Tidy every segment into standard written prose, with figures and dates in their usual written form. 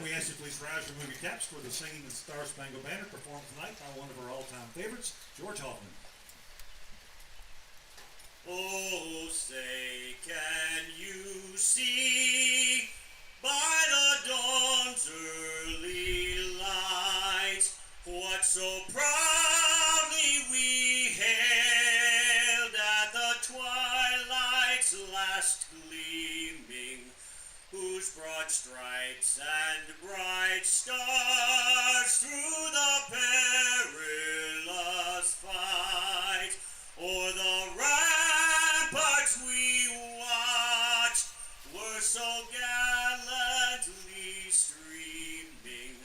we ask you please rise, remove your caps for the Singing the Star Spangled Banner performed tonight by one of our all-time favorites, George Hoffman. Oh, say, can you see by the dawn's early light what so proudly we hailed at the twilight's last gleaming, whose broad stripes and bright stars through the perilous fight o'er the ramparts we watched were so gallantly streaming,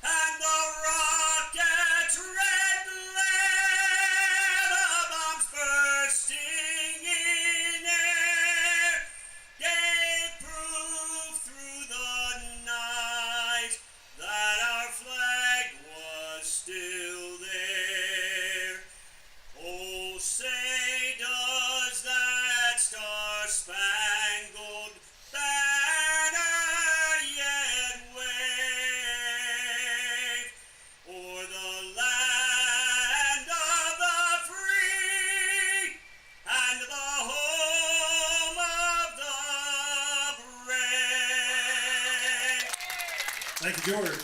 and the rocket's red glare, the bombs bursting in air, gave proof through the night that our flag was still there. Oh, say does that star-spangled banner yet wave o'er the land of the free and the home of the brave? Thank you, George.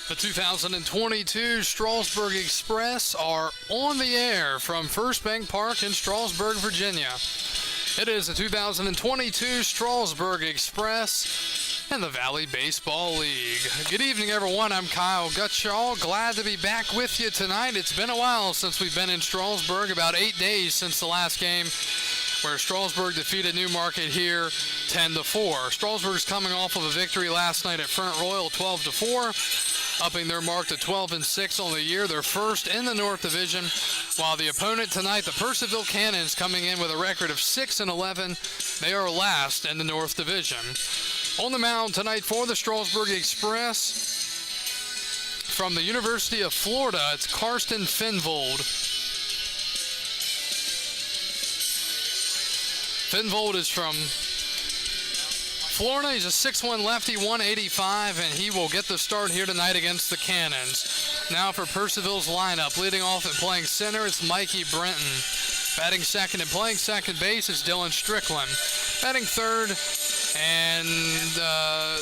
The 2022 Strasburg Express are on the air from First Bank Park in Strasburg, Virginia. It is the 2022 Strasburg Express in the Valley Baseball League. Good evening, everyone. I'm Kyle Gutschall. Glad to be back with you tonight. It's been a while since we've been in Strasburg, about 8 days since the last game where Strasburg defeated Newmarket here 10-4. Strasburg's coming off of a victory last night at Front Royal 12-4. upping their mark to 12-6 on the year. They're first in the North Division, while the opponent tonight, the Purcellville Cannons, coming in with a record of 6-11. They are last in the North Division. On the mound tonight for the Strasburg Express, from the University of Florida, it's Karsten Finvold. Finvold is from Florida. He's a 6'1 lefty, 185, and he will get the start here tonight against the Cannons. Now for Purcellville's lineup, leading off and playing center, it's Mikey Brenton. Batting second and playing second base is Dylan Strickland. Batting third, and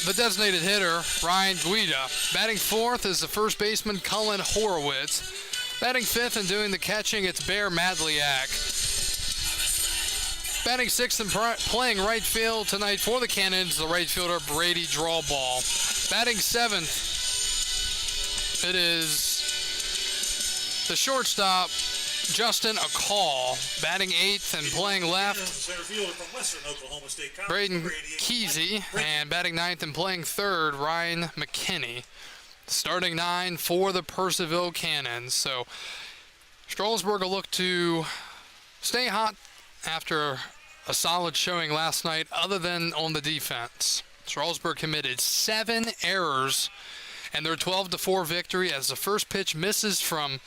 the designated hitter, Ryan Guida. Batting fourth is the first baseman, Cullen Horowitz. Batting fifth and doing the catching, it's Bear Madliak. Batting sixth and playing right field tonight for the Cannons, the right fielder, Brady Drawball. Batting seventh, it is the shortstop, Justin Akal. Batting eighth and playing left, Braden Kesey. And batting ninth and playing third, Ryan McKinney. Starting nine for the Purcellville Cannons. So Strasburg will look to stay hot after a solid showing last night, other than on the defense. Strasburg committed 7 errors in their 12-4 victory as the first pitch misses from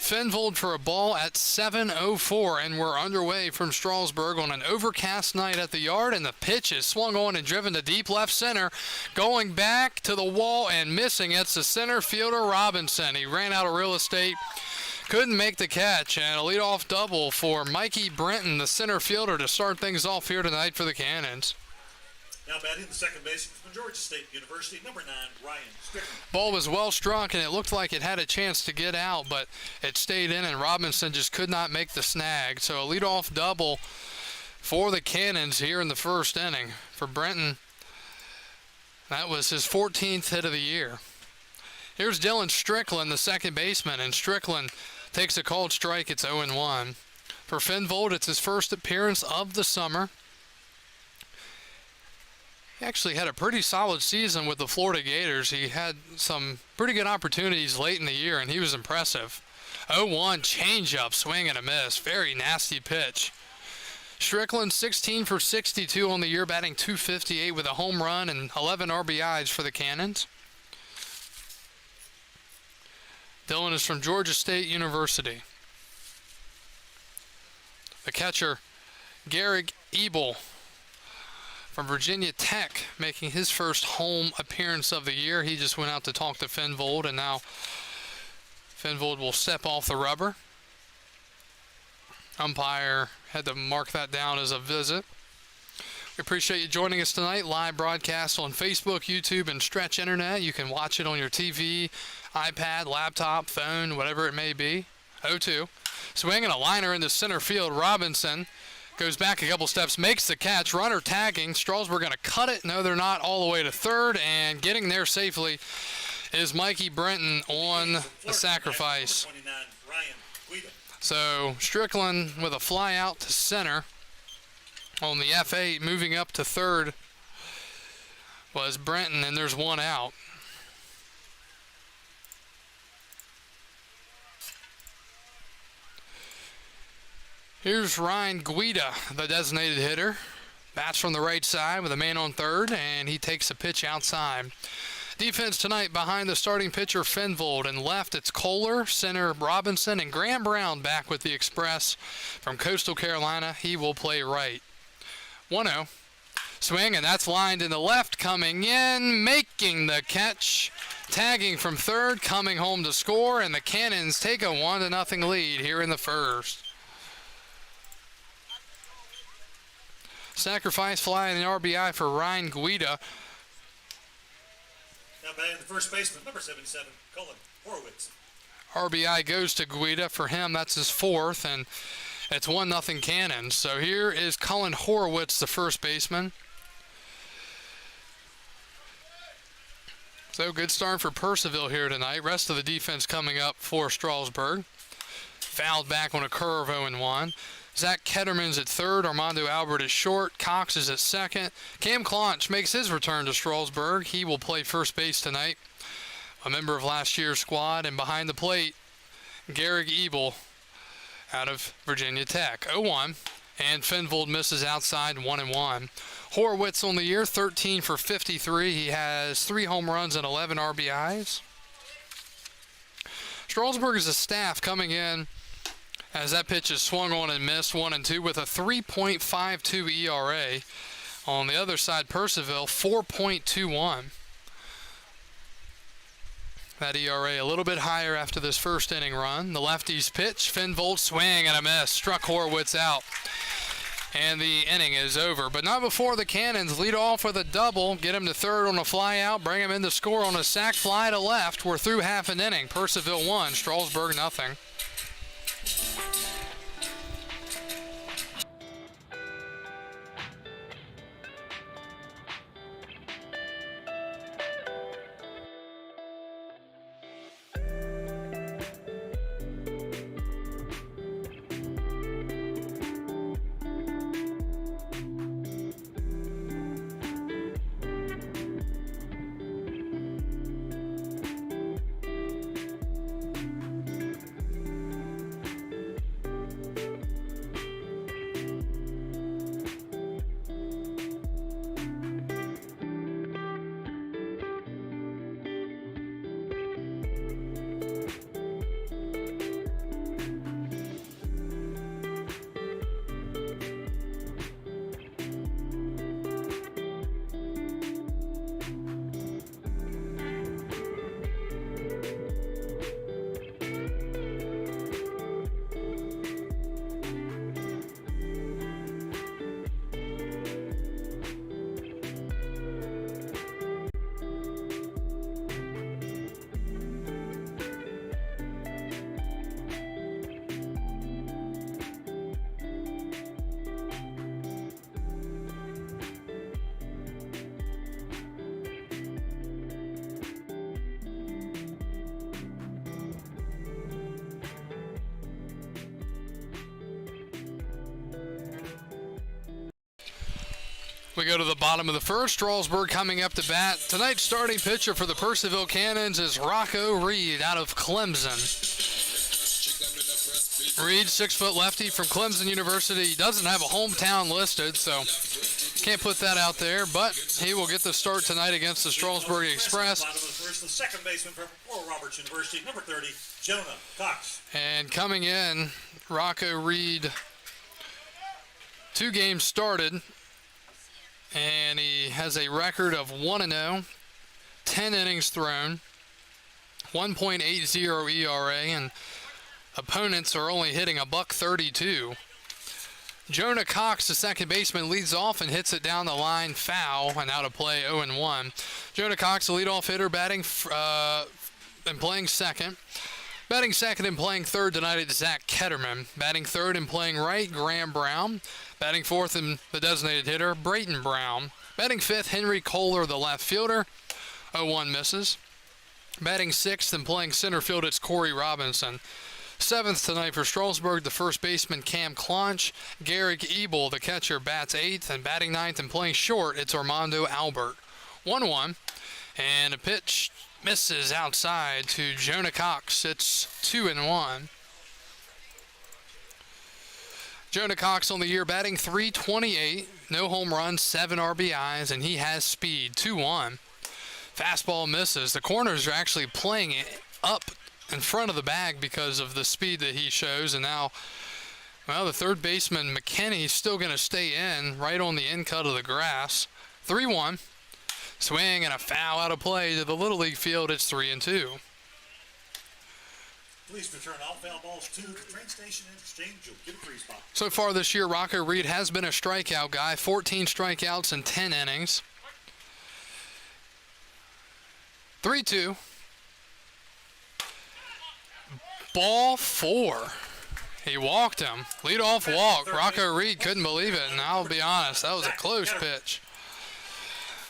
Finvold for a ball at 7:04, and we're underway from Strasburg on an overcast night at the yard, and the pitch is swung on and driven to deep left center, going back to the wall and missing. It's the center fielder, Robinson. He ran out of real estate, couldn't make the catch, and a leadoff double for Mikey Brenton, the center fielder, to start things off here tonight for the Cannons. Now batting the second baseman from Georgia State University, number 9, Ryan Strickland. Ball was well struck, and it looked like it had a chance to get out, but it stayed in, and Robinson just could not make the snag. So a leadoff double for the Cannons here in the first inning. For Brenton, that was his 14th hit of the year. Here's Dylan Strickland, the second baseman, and Strickland takes a called strike. It's 0-1. For Finvold, it's his first appearance of the summer. He actually had a pretty solid season with the Florida Gators. He had some pretty good opportunities late in the year, and he was impressive. 0-1 changeup, swing and a miss. Very nasty pitch. Strickland 16 for 62 on the year, batting .258 with a home run and 11 RBIs for the Cannons. Dylan is from Georgia State University. The catcher, Garrick Ebel from Virginia Tech, making his first home appearance of the year. He just went out to talk to Fenvold, and now Fenvold will step off the rubber. Umpire had to mark that down as a visit. We appreciate you joining us tonight. Live broadcast on Facebook, YouTube, and Stretch Internet. You can watch it on your TV, iPad, laptop, phone, whatever it may be. 0-2. Swinging a liner into center field. Robinson goes back a couple steps, makes the catch. Runner tagging. Strasburg going to cut it. No, they're not, all the way to third. And getting there safely is Mikey Brenton on the sacrifice. So Strickland with a fly out to center. On the F8, moving up to third was Brenton, and there's one out. Here's Ryan Guida, the designated hitter. Bats from the right side with a man on third, and he takes a pitch outside. Defense tonight behind the starting pitcher Fenvold, and left it's Kohler, center Robinson, and Graham Brown back with the Express from Coastal Carolina. He will play right. 1-0. Swing, and that's lined in the left, coming in, making the catch, tagging from third, coming home to score, and the Cannons take a 1-0 lead here in the first. Sacrifice fly and the RBI for Ryan Guida. Now batting the first baseman, number 77, Colin Horowitz. RBI goes to Guida. For him, that's his fourth, and it's 1-0 Cannons. So here is Colin Horowitz, the first baseman. So good start for Purcellville here tonight. Rest of the defense coming up for Strasburg. Fouled back on a curve, 0-1. Zach Ketterman's at third. Armando Albert is short. Cox is at second. Cam Claunch makes his return to Strasburg. He will play first base tonight. A member of last year's squad. And behind the plate, Garrick Ebel out of Virginia Tech. 0-1. And Fenvold misses outside, 1-1. Horowitz on the year, 13 for 53. He has 3 home runs and 11 RBIs. Strasburg is a staff coming in as that pitch is swung on and missed, 1-2, with a 3.52 ERA. On the other side, Purcellville, 4.21. That ERA a little bit higher after this first inning run. The lefty's pitch, Fenvold swing and a miss, struck Horowitz out. And the inning is over, but not before the Cannons lead off with a double, get him to third on a fly out, bring him in to score on a sac fly to left. We're through half an inning. Purcellville 1, Strasburg 0. We go to the bottom of the first. Strasburg coming up to bat. Tonight's starting pitcher for the Purcellville Cannons is Rocco Reed out of Clemson. Reed, 6-foot lefty from Clemson University. He doesn't have a hometown listed, so can't put that out there, but he will get the start tonight against the Strasburg Express. Bottom of the first, the second baseman from Oral Roberts University, number 30, Jonah Cox. And coming in, Rocco Reed, 2 games started, and he has a record of 1-0, 10 innings thrown, 1.80 ERA, and opponents are only hitting a .132. Jonah Cox, the second baseman, leads off and hits it down the line, foul, and out of play, 0-1. Jonah Cox, the leadoff hitter, batting and playing second. Batting second and playing third tonight is Zach Ketterman. Batting third and playing right, Graham Brown. Batting fourth and the designated hitter, Brighton Brown. Batting fifth, Henry Kohler, the left fielder, 0-1 misses. Batting sixth and playing center field, it's Corey Robinson. Seventh tonight for Strasburg, the first baseman Cam Clonch. Garrick Ebel, the catcher, bats eighth, and batting ninth and playing short, it's Armando Albert. 1-1, and a pitch misses outside to Jonah Cox. It's 2-1. Jonah Cox on the year batting .328, no home runs, 7 RBIs, and he has speed. 2-1. Fastball misses. The corners are actually playing it up in front of the bag because of the speed that he shows, and now, well, the third baseman Mckinney is still going to stay in right on the in cut of the grass. 3-1. Swing and a foul out of play to the Little League field. It's 3-2. Please return all foul balls to the train station and exchange. You'll get a free spot. So far this year, Rocco Reed has been a strikeout guy. 14 strikeouts in 10 innings. 3-2. Ball 4. He walked him. Leadoff walk. Rocco Reed couldn't believe it, and I'll be honest, that was a close pitch.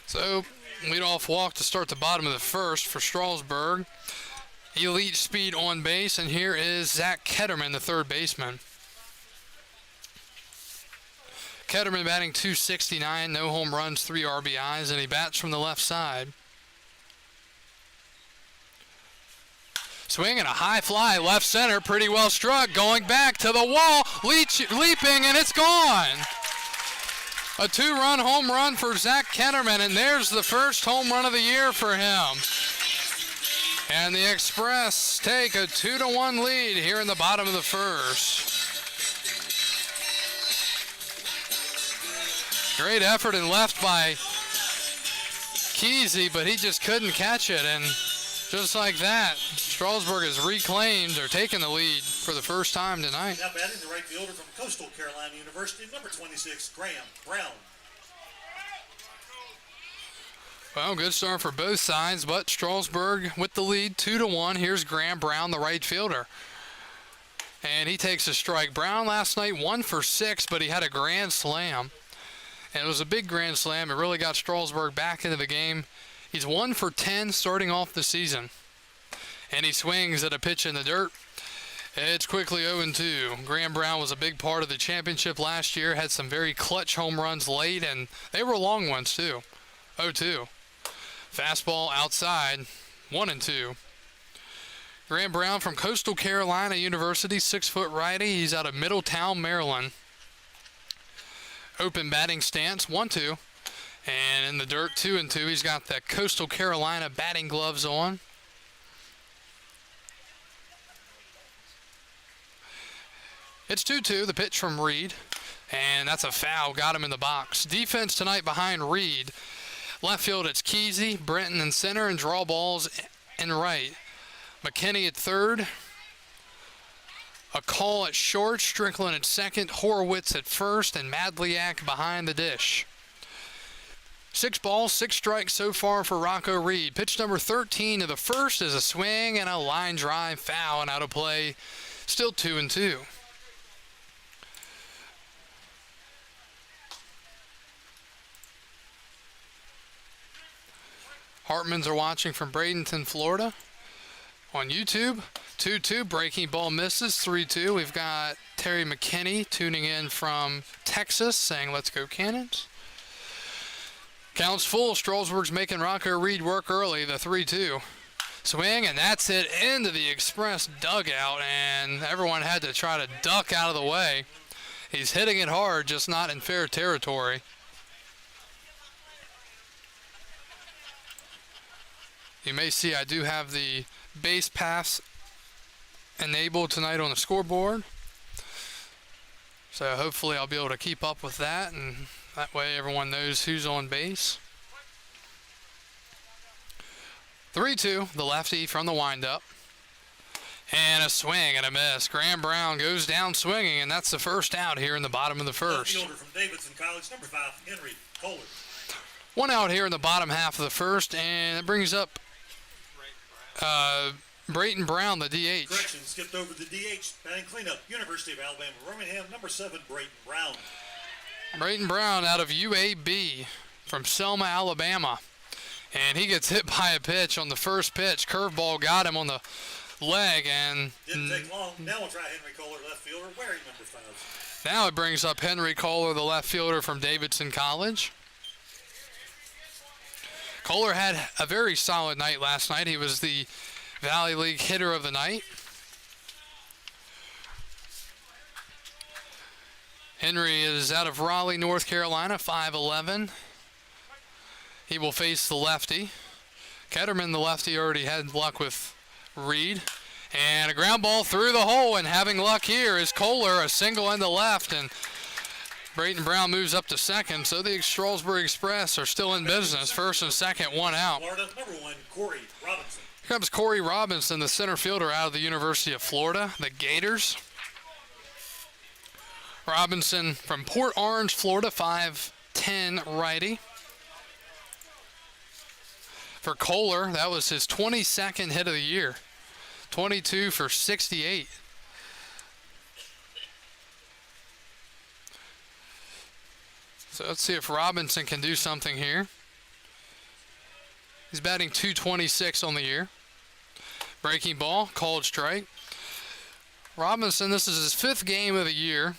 So, leadoff walk to start the bottom of the first for Strasburg. Elite speed on base, and here is Zach Ketterman, the third baseman. Ketterman batting .269, no home runs, 3 RBIs, and he bats from the left side. Swing and a high fly, left center, pretty well struck, going back to the wall, leaping, and it's gone. A 2-run home run for Zach Ketterman, and there's the first home run of the year for him. And the Express take a 2-1 lead here in the bottom of the first. Great effort and left by Kesey, but he just couldn't catch it, and just like that, Strasburg has reclaimed or taken the lead for the first time tonight. Now batting the right fielder from Coastal Carolina University, number 26, Graham Brown. Well, good start for both sides, but Strasburg with the lead, 2-1. Here's Graham Brown, the right fielder. And he takes a strike. Brown last night 1 for 6, but he had a grand slam. And it was a big grand slam. It really got Strasburg back into the game. He's 1 for 10 starting off the season. And he swings at a pitch in the dirt. It's quickly 0-2. Graham Brown was a big part of the championship last year, had some very clutch home runs late, and they were long ones too. 0-2. Fastball outside, 1-2. Graham Brown from Coastal Carolina University, 6-foot righty. He's out of Middletown, Maryland. Open batting stance, 1-2. And in the dirt, 2-2. He's got the Coastal Carolina batting gloves on. It's 2-2, the pitch from Reed. And that's a foul, got him in the box. Defense tonight behind Reed. Left field, it's Kesey, Brenton in center, and draw balls in right. Mckinney at third. A call at short, Strickland at second, Horowitz at first, and Madliak behind the dish. 6 balls, 6 strikes so far for Rocco Reed. Pitch number 13 of the first is a swing and a line drive, foul, and out of play. Still 2-2. Hartmans are watching from Bradenton, Florida on YouTube. 2-2, breaking ball misses, 3-2. We've got Terry McKinney tuning in from Texas saying, let's go Cannons. Counts full. Strasburg's making Rocco Reed work early, the 3-2. Swing, and that's it into the Express dugout, and everyone had to try to duck out of the way. He's hitting it hard, just not in fair territory. You may see I do have the base pass enabled tonight on the scoreboard. So hopefully I'll be able to keep up with that, and that way everyone knows who's on base. 3-2, the lefty from the windup. And a swing and a miss. Graham Brown goes down swinging, and that's the first out here in the bottom of the first. Fielder from Davidson College, number 5, Henry Kohler. One out here in the bottom half of the first, and it brings up Brighton Brown, the DH. Correction, skipped over the DH. Batting cleanup, University of Alabama, Birmingham, number 7, Brighton Brown. Brighton Brown out of UAB from Selma, Alabama. And he gets hit by a pitch on the first pitch. Curveball got him on the leg, and didn't take long. Now we'll try Henry Kohler, left fielder, wearing number 5. Now it brings up Henry Kohler, the left fielder from Davidson College. Kohler had a very solid night last night. He was the Valley League hitter of the night. Henry is out of Raleigh, North Carolina, 5'11". He will face the lefty. Ketterman, the lefty, already had luck with Reed. And a ground ball through the hole, and having luck here is Kohler, a single in the left, and Brighton Brown moves up to second, so the Strasburg Express are still in business. First and second, one out. Florida, number 1, Corey Robinson. Here comes Corey Robinson, the center fielder out of the University of Florida, the Gators. Robinson from Port Orange, Florida, 5'10", righty. For Kohler, that was his 22nd hit of the year. 22 for 68. So let's see if Robinson can do something here. He's batting .226 on the year. Breaking ball, called strike. Robinson, this is his 5th game of the year.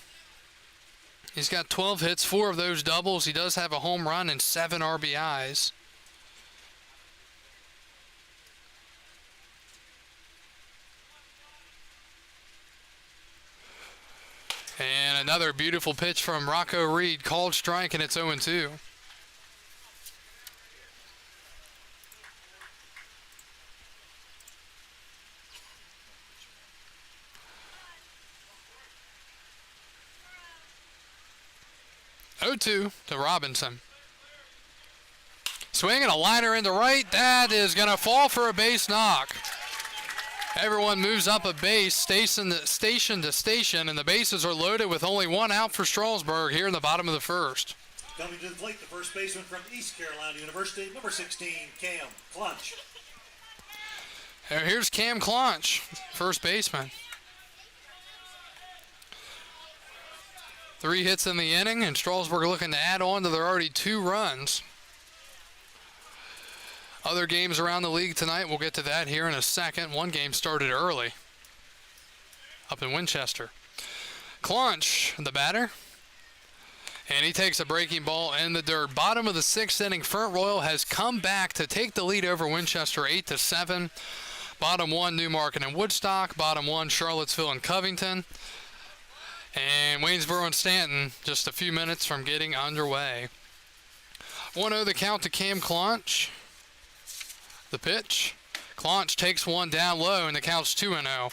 He's got 12 hits, 4 of those doubles. He does have a home run and 7 RBIs. And another beautiful pitch from Rocco Reed, called strike, and it's 0-2. To Robinson. Swing and a liner into right. That is going to fall for a base knock. Everyone moves up a base, station to station, and the bases are loaded with only one out for Strasburg here in the bottom of the first. Coming to the plate, the first baseman from East Carolina University, number 16, Cam Clunch. Here's Cam Clunch, first baseman. 3 hits in the inning, and Strasburg looking to add on to their already 2 runs. Other games around the league tonight, we'll get to that here in a second. One game started early up in Winchester. Clunch, the batter, and he takes a breaking ball in the dirt. Bottom of the 6th inning, Front Royal has come back to take the lead over Winchester 8-7. Bottom 1, Newmarket and Woodstock. Bottom 1, Charlottesville and Covington. And Waynesboro and Stanton just a few minutes from getting underway. 1-0 the count to Cam Clunch. The pitch. Clunch takes one down low, and the count's 2-0.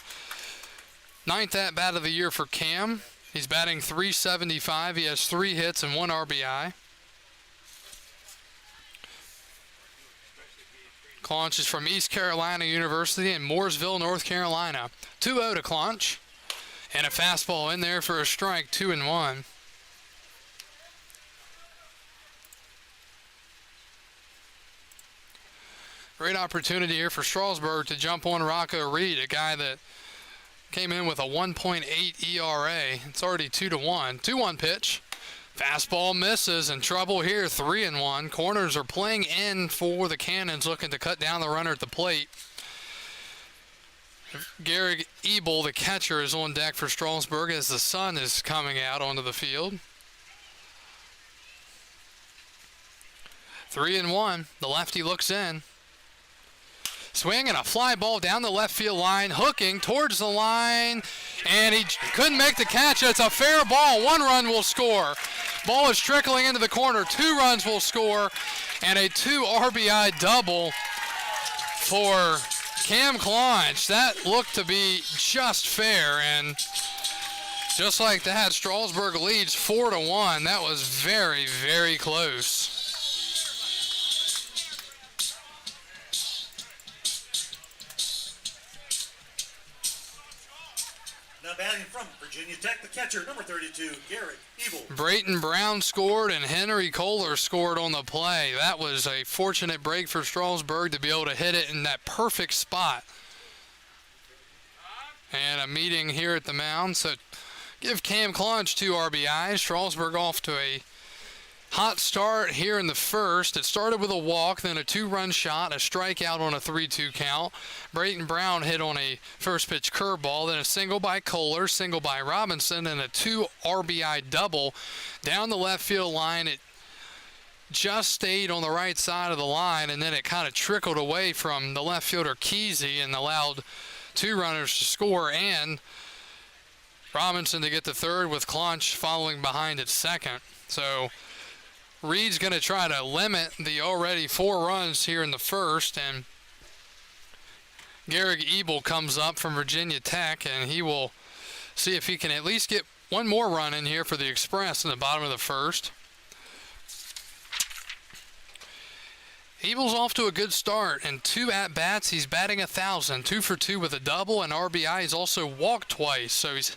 9th at bat of the year for Cam. He's batting .375. He has 3 hits and 1 RBI. Clunch is from East Carolina University in Mooresville, North Carolina. 2-0 to Clunch. And a fastball in there for a strike, 2-1. Great opportunity here for Strasburg to jump on Rocco Reed, a guy that came in with a 1.8 ERA. It's already 2-1. 2-1 pitch. Fastball misses, and trouble here, 3-1. Corners are playing in for the Cannons, looking to cut down the runner at the plate. Gary Ebel, the catcher, is on deck for Strasburg as the sun is coming out onto the field. 3-1. The lefty looks in. Swing and a fly ball down the left field line, hooking towards the line, and he couldn't make the catch. It's a fair ball. 1 run will score. Ball is trickling into the corner. 2 runs will score, and a 2 RBI double for Cam Claunch. That looked to be just fair, and just like that, Strasburg leads 4-1. That was very, very close. Now batting from Virginia Tech, the catcher, number 32, Garrett Evil. Brighton Brown scored and Henry Kohler scored on the play. That was a fortunate break for Strasburg to be able to hit it in that perfect spot. And a meeting here at the mound. So give Cam Claunch 2 RBIs. Strasburg off to a hot start here in the first. It started with a walk, then a 2-run shot, a strikeout on a 3-2 count. Brighton Brown hit on a first pitch curveball, then a single by Kohler, single by Robinson, and a 2 RBI double down the left field line. It just stayed on the right side of the line, and then it kind of trickled away from the left fielder Kesey and allowed 2 runners to score and Robinson to get to third with Claunch following behind at second. So Reed's going to try to limit the already 4 runs here in the first, and Garrett Ebel comes up from Virginia Tech, and he will see if he can at least get 1 more run in here for the Express in the bottom of the first. Ebel's off to a good start, and 2 at-bats. He's batting 1,000, 2 for 2 with a double and RBI. He's also walked twice, so he's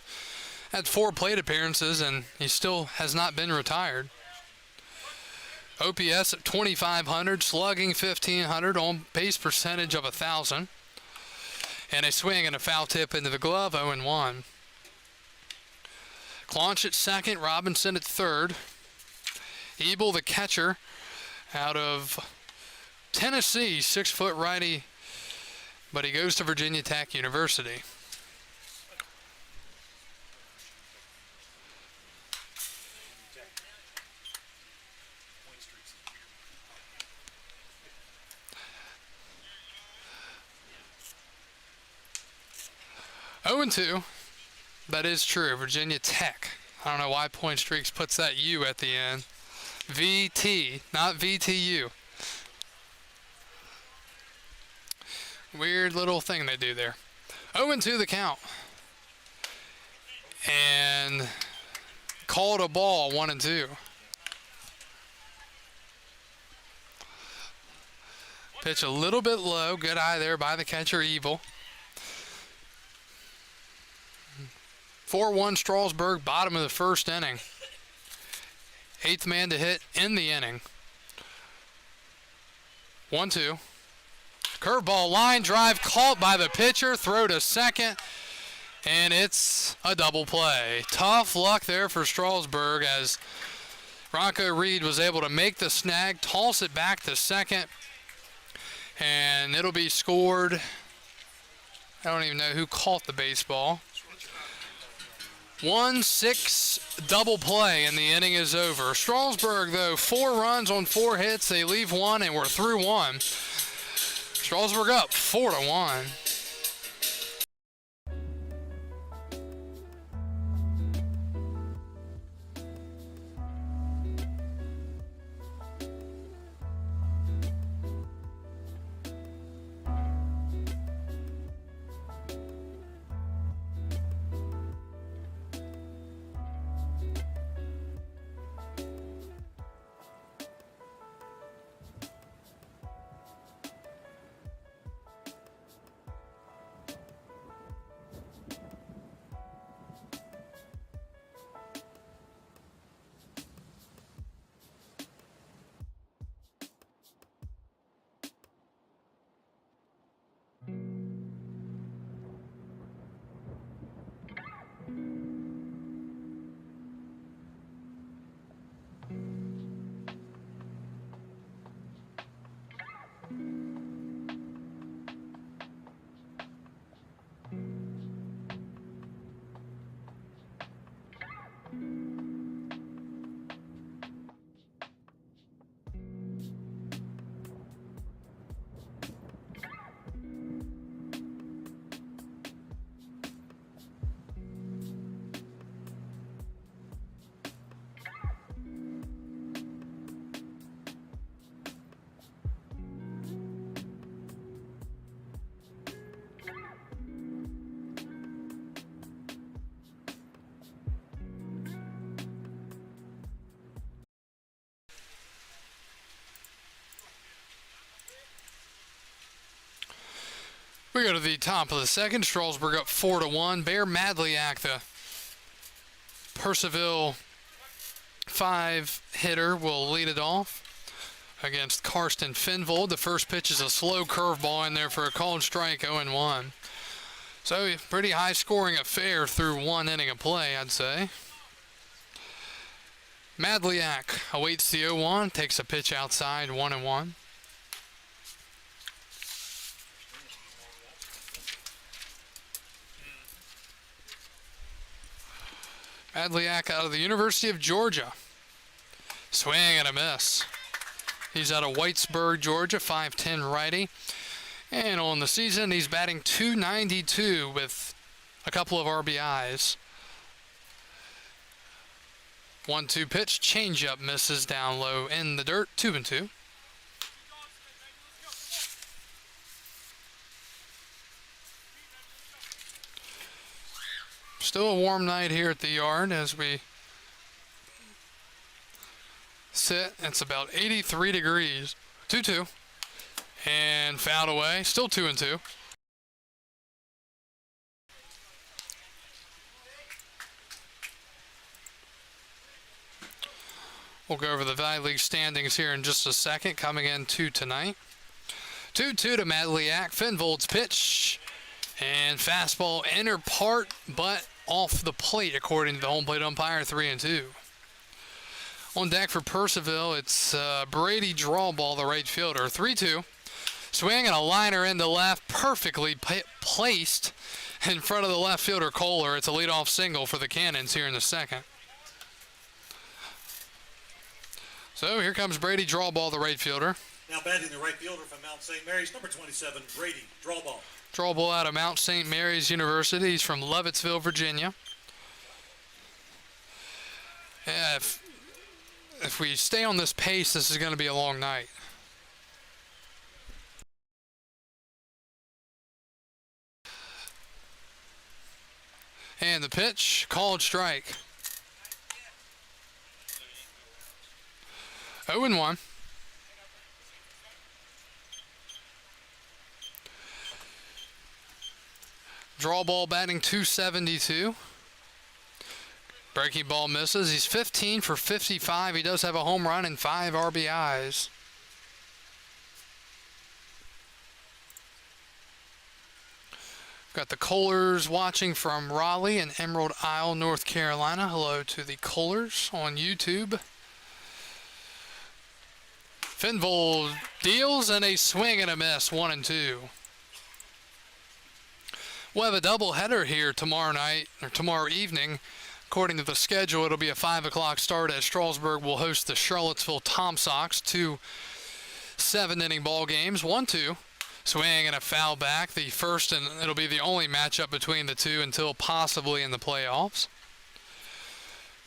had 4 plate appearances, and he still has not been retired. OPS at 2,500, slugging 1,500, on base percentage of 1,000. And a swing and a foul tip into the glove, 0-1. Claunch at second, Robinson at third. Ebel, the catcher, out of Tennessee, 6-foot righty, but he goes to Virginia Tech University. Oh, 2. That is true. Virginia Tech. I don't know why Point Streaks puts that U at the end. VT, not VTU. Weird little thing they do there. 0-2 the count. And called a ball, 1-2. Pitch a little bit low. Good eye there by the catcher, Evil. 4-1 Strasburg, bottom of the first inning. 8th man to hit in the inning. 1-2. Curveball, line drive, caught by the pitcher, throw to second, and it's a double play. Tough luck there for Strasburg as Rocco Reed was able to make the snag, toss it back to second, and it'll be scored. I don't even know who caught the baseball. 1-6 double play, and the inning is over. Strasburg, though, 4 runs on 4 hits. They leave 1, and we're through 1. Strasburg up 4-1. We go to the top of the second. Strasburg up 4-1. Bear Madliak, the Purcellville 5-hitter, will lead it off against Karsten Finvold. The first pitch is a slow curveball in there for a called strike, 0-1. So, pretty high-scoring affair through one inning of play, I'd say. Madliak awaits the 0-1, takes a pitch outside, 1-1. Madliak out of the University of Georgia. Swing and a miss. He's out of Whitesburg, Georgia, 5'10" righty. And on the season, he's batting .292 with a couple of RBIs. 1-2 pitch, changeup misses down low in the dirt, 2-2. Still a warm night here at the yard as we sit. It's about 83 degrees. 2-2. And fouled away. Still 2-2. We'll go over the Valley League standings here in just a second. Coming in tonight. 2-2 to Madliak. Finvold's pitch. And fastball inner part, but off the plate, according to the home plate umpire, 3-2. On deck for Purcellville, it's Brady Drawball, the right fielder, 3-2. Swing and a liner into left, perfectly placed in front of the left fielder, Kohler. It's a leadoff single for the Cannons here in the second. So here comes Brady Drawball, the right fielder. Now batting the right fielder from Mount St. Mary's, number 27, Brady Drawball. Drawball out of Mount St. Mary's University. He's from Lovettsville, Virginia. Yeah, if we stay on this pace, this is going to be a long night. And the pitch, called strike. 0-1. Draw ball batting .272. Breaking ball misses. He's 15 for 55. He does have a home run and 5 RBIs. Got the Kohlers watching from Raleigh and Emerald Isle, North Carolina. Hello to the Kohlers on YouTube. Finvold deals and a swing and a miss, 1-2. We'll have a doubleheader here tomorrow night, or tomorrow evening. According to the schedule, it'll be a 5 o'clock start as Strasburg will host the Charlottesville Tom Sox. 2 7-inning ball games, 1-2. Swing and a foul back. The first, and it'll be the only matchup between the two until possibly in the playoffs.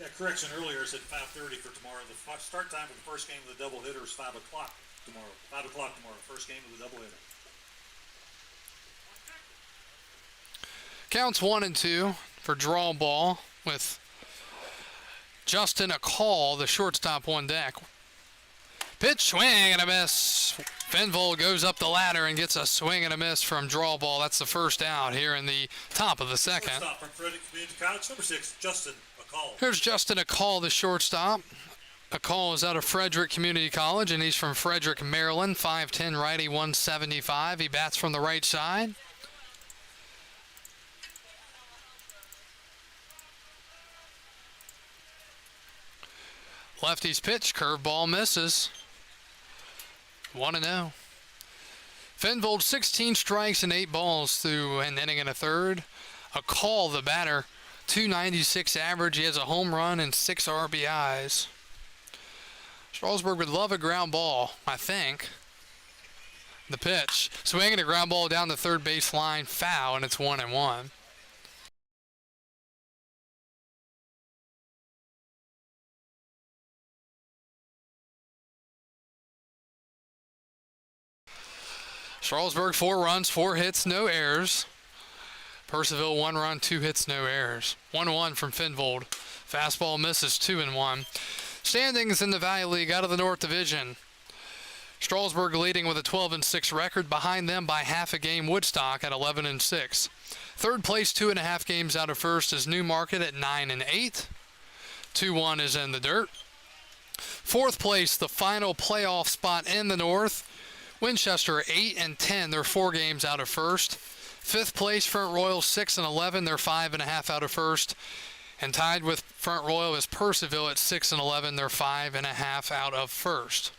Yeah, correction earlier said 5:30 for tomorrow. The start time for the first game of the doubleheader is 5 o'clock tomorrow. 5 o'clock tomorrow, first game of the doubleheader. Counts 1-2 for draw ball with Justin Akall, the shortstop, on deck. Pitch, swing and a miss. Finvold goes up the ladder and gets a swing and a miss from draw ball. That's the first out here in the top of the second. Shortstop from Frederick Community College, number 6, Justin Akall. Here's Justin Akall, the shortstop. Akall is out of Frederick Community College, and he's from Frederick, Maryland. 5'10", righty, 175. He bats from the right side. Lefty's pitch, curveball misses. 1-0. Finvold 16 strikes and 8 balls through an inning and a third. Akall, the batter, .296 average. He has a home run and 6 RBIs. Strasburg would love a ground ball, I think. The pitch, swinging a ground ball down the third base line, foul, and it's 1-1. Strasburg 4 runs, 4 hits, no errors. Purcellville 1 run, 2 hits, no errors. 1-1 from Finvold. Fastball misses, 2-1. Standings in the Valley League out of the North Division. Strasburg leading with a 12-6 record. Behind them by half a game, Woodstock at 11-6. Third place, 2.5 games out of first, is Newmarket at 9-8. 2-1 is in the dirt. Fourth place, the final playoff spot in the north, Winchester 8-10. They're 4 games out of first. Fifth place, Front Royal 6-11. They're 5.5 out of first. And tied with Front Royal is Purcellville at 6-11. They're 5.5 out of first.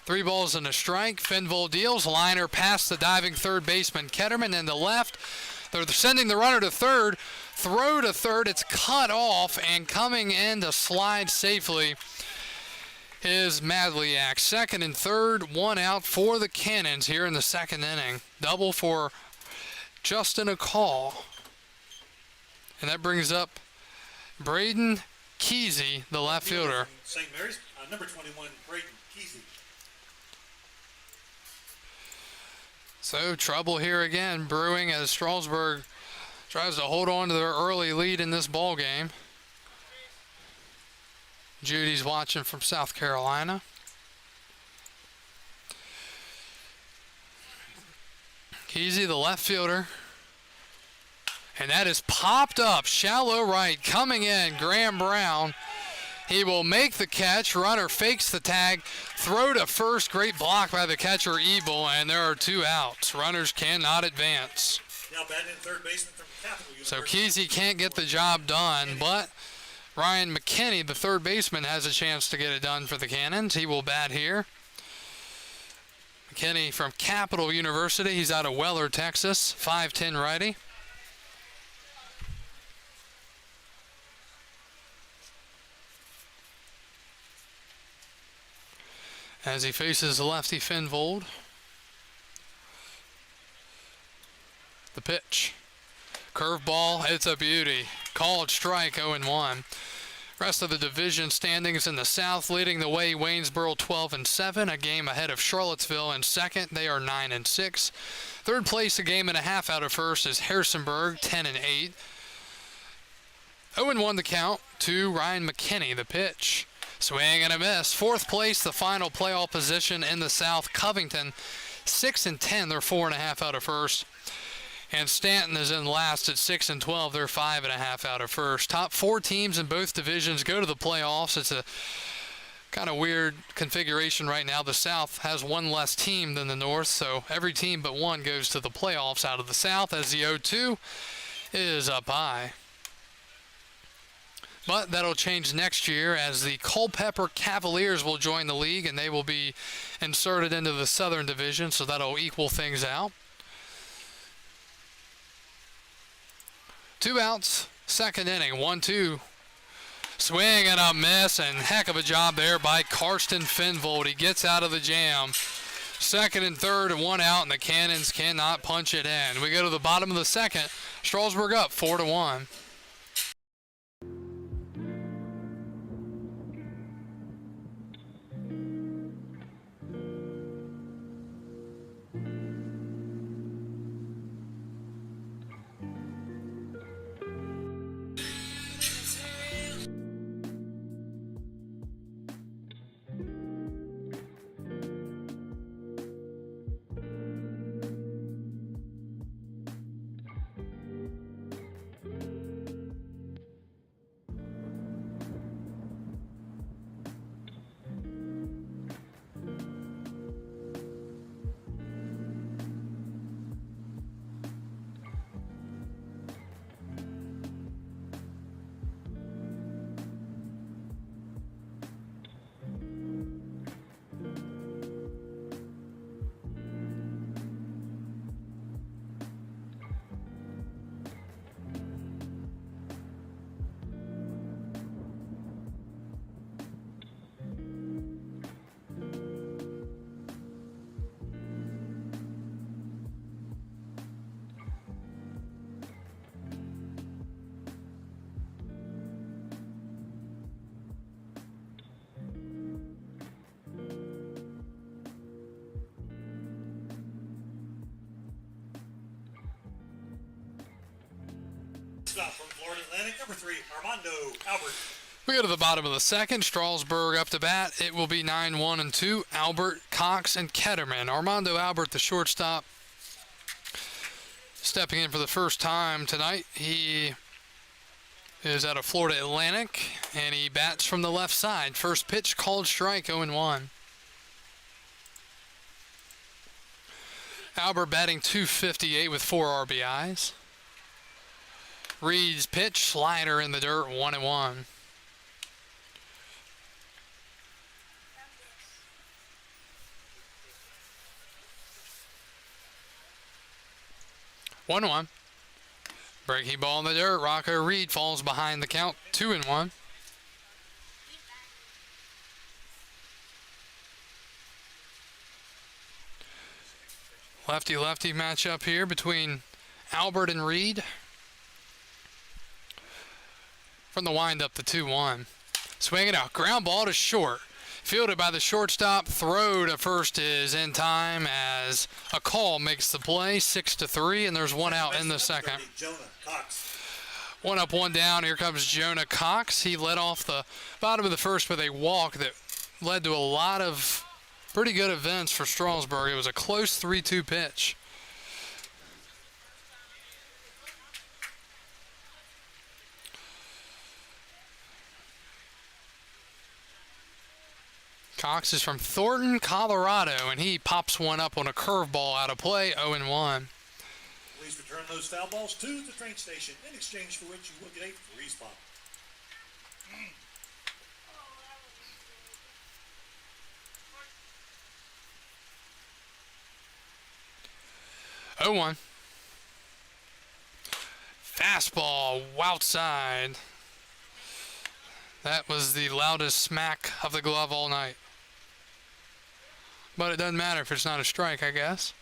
3 balls and a strike. Finville deals. Liner past the diving third baseman Ketterman in the left. They're sending the runner to third. Throw to third. It's cut off, and coming in to slide safely is Madliak. Second and third, 1 out for the Cannons here in the second inning. Double for Justin Akall. And that brings up Braden Kesey, the left fielder. St. Mary's, number 21, Braden Kesey. So trouble here again brewing as Strasburg tries to hold on to their early lead in this ball game. Judy's watching from South Carolina. Kesey, the left fielder. And that is popped up. Shallow right. Coming in, Graham Brown. He will make the catch. Runner fakes the tag. Throw to first. Great block by the catcher, Ebel. And there are 2 outs. Runners cannot advance. Now batting in third baseman from Capital University. So Kesey can't get the job done, but Ryan Mckinney, the third baseman, has a chance to get it done for the Cannons. He will bat here. McKinney from Capital University. He's out of Weller, Texas. 5'10" righty. As he faces lefty Finvold. The pitch. Curveball, it's a beauty. Called strike, 0-1. Rest of the division standings in the South, leading the way Waynesboro 12-7, a game ahead of Charlottesville in second. They are 9-6. Third place, a game and a half out of first, is Harrisonburg, 10-8. 0-1 the count to Ryan McKinney, the pitch. Swing and a miss. Fourth place, the final playoff position in the South, Covington, 6-10. They're 4.5 out of first. And Stanton is in last at 6-12. They're 5.5 out of first. Top 4 teams in both divisions go to the playoffs. It's a kind of weird configuration right now. The South has 1 less team than the North, so every team but 1 goes to the playoffs out of the South, as the 0-2 is up high. But that'll change next year, as the Culpeper Cavaliers will join the league, and they will be inserted into the Southern Division, so that'll equal things out. 2 outs, second inning, 1-2. Swing and a miss, and heck of a job there by Karsten Finvold. He gets out of the jam. Second and third, and 1 out, and the Cannons cannot punch it in. We go to the bottom of the second. Strasburg up 4-1. Stop from Florida Atlantic, number 3, Armando Albert. We go to the bottom of the second. Strasburg up to bat. It will be 9-1 and 2. Albert, Cox, and Ketterman. Armando Albert, the shortstop, stepping in for the first time tonight. He is out of Florida Atlantic, and he bats from the left side. First pitch called strike, 0-1. Albert batting .258 with 4 RBIs. Reed's pitch, slider in the dirt, 1-1. Breaking ball in the dirt. Rocco Reed falls behind the count, 2-1. Lefty-lefty matchup here between Albert and Reed. From the windup, the 2-1. Swinging out. Ground ball to short. Fielded by the shortstop. Throw to first is in time as a call makes the play. 6-3, and there's one out in the second. Jonah Cox. One up, one down. Here comes Jonah Cox. He led off the bottom of the first with a walk that led to a lot of pretty good events for Strasburg. It was a close 3-2 pitch. Cox is from Thornton, Colorado, and he pops one up on a curveball out of play, 0-1. Please return those foul balls to the train station, in exchange for which you will get a free spot. 0-1. Fastball outside. That was the loudest smack of the glove all night. But it doesn't matter if it's not a strike, I guess.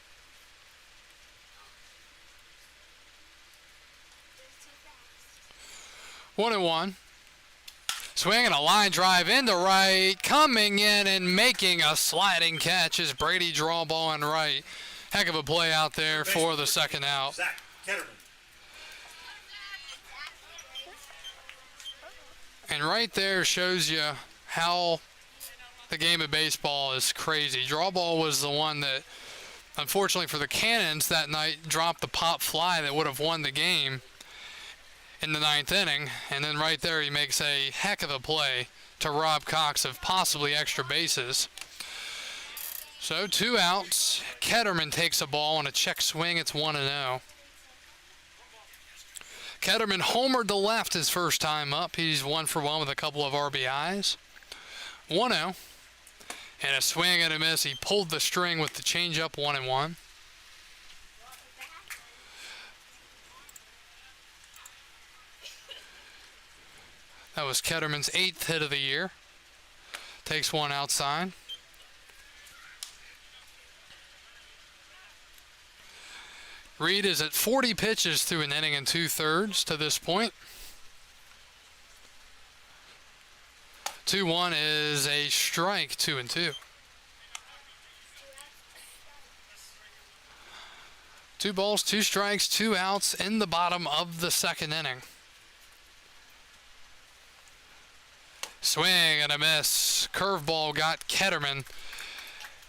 One and one. Swinging a line drive into right. Coming in and making a sliding catch is Brady draw ball in right. Heck of a play out there for the second out. Zach Ketterman. And right there shows you how the game of baseball is crazy. Draw ball was the one that, unfortunately for the Cannons that night, dropped the pop fly that would have won the game in the ninth inning. And then right there he makes a heck of a play to rob Cox of possibly extra bases. So 2 outs. Ketterman takes a ball on a check swing. It's 1-0. Ketterman homered to left his first time up. He's 1 for 1 with a couple of RBIs. 1-0. And a swing and a miss. He pulled the string with the changeup, 1-1. That was Ketterman's 8th hit of the year. Takes one outside. Reed is at 40 pitches through an inning and 2/3 to this point. 2-1 is a strike, 2-2. 2 balls, 2 strikes, 2 outs in the bottom of the second inning. Swing and a miss. Curveball got Ketterman,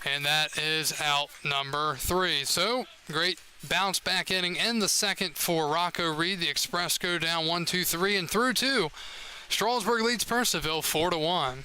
and that is out number 3. So, great bounce back inning in the second for Rocco Reed. The Express go down 1-2-3 and through 2. Strasburg leads Purcellville 4-1.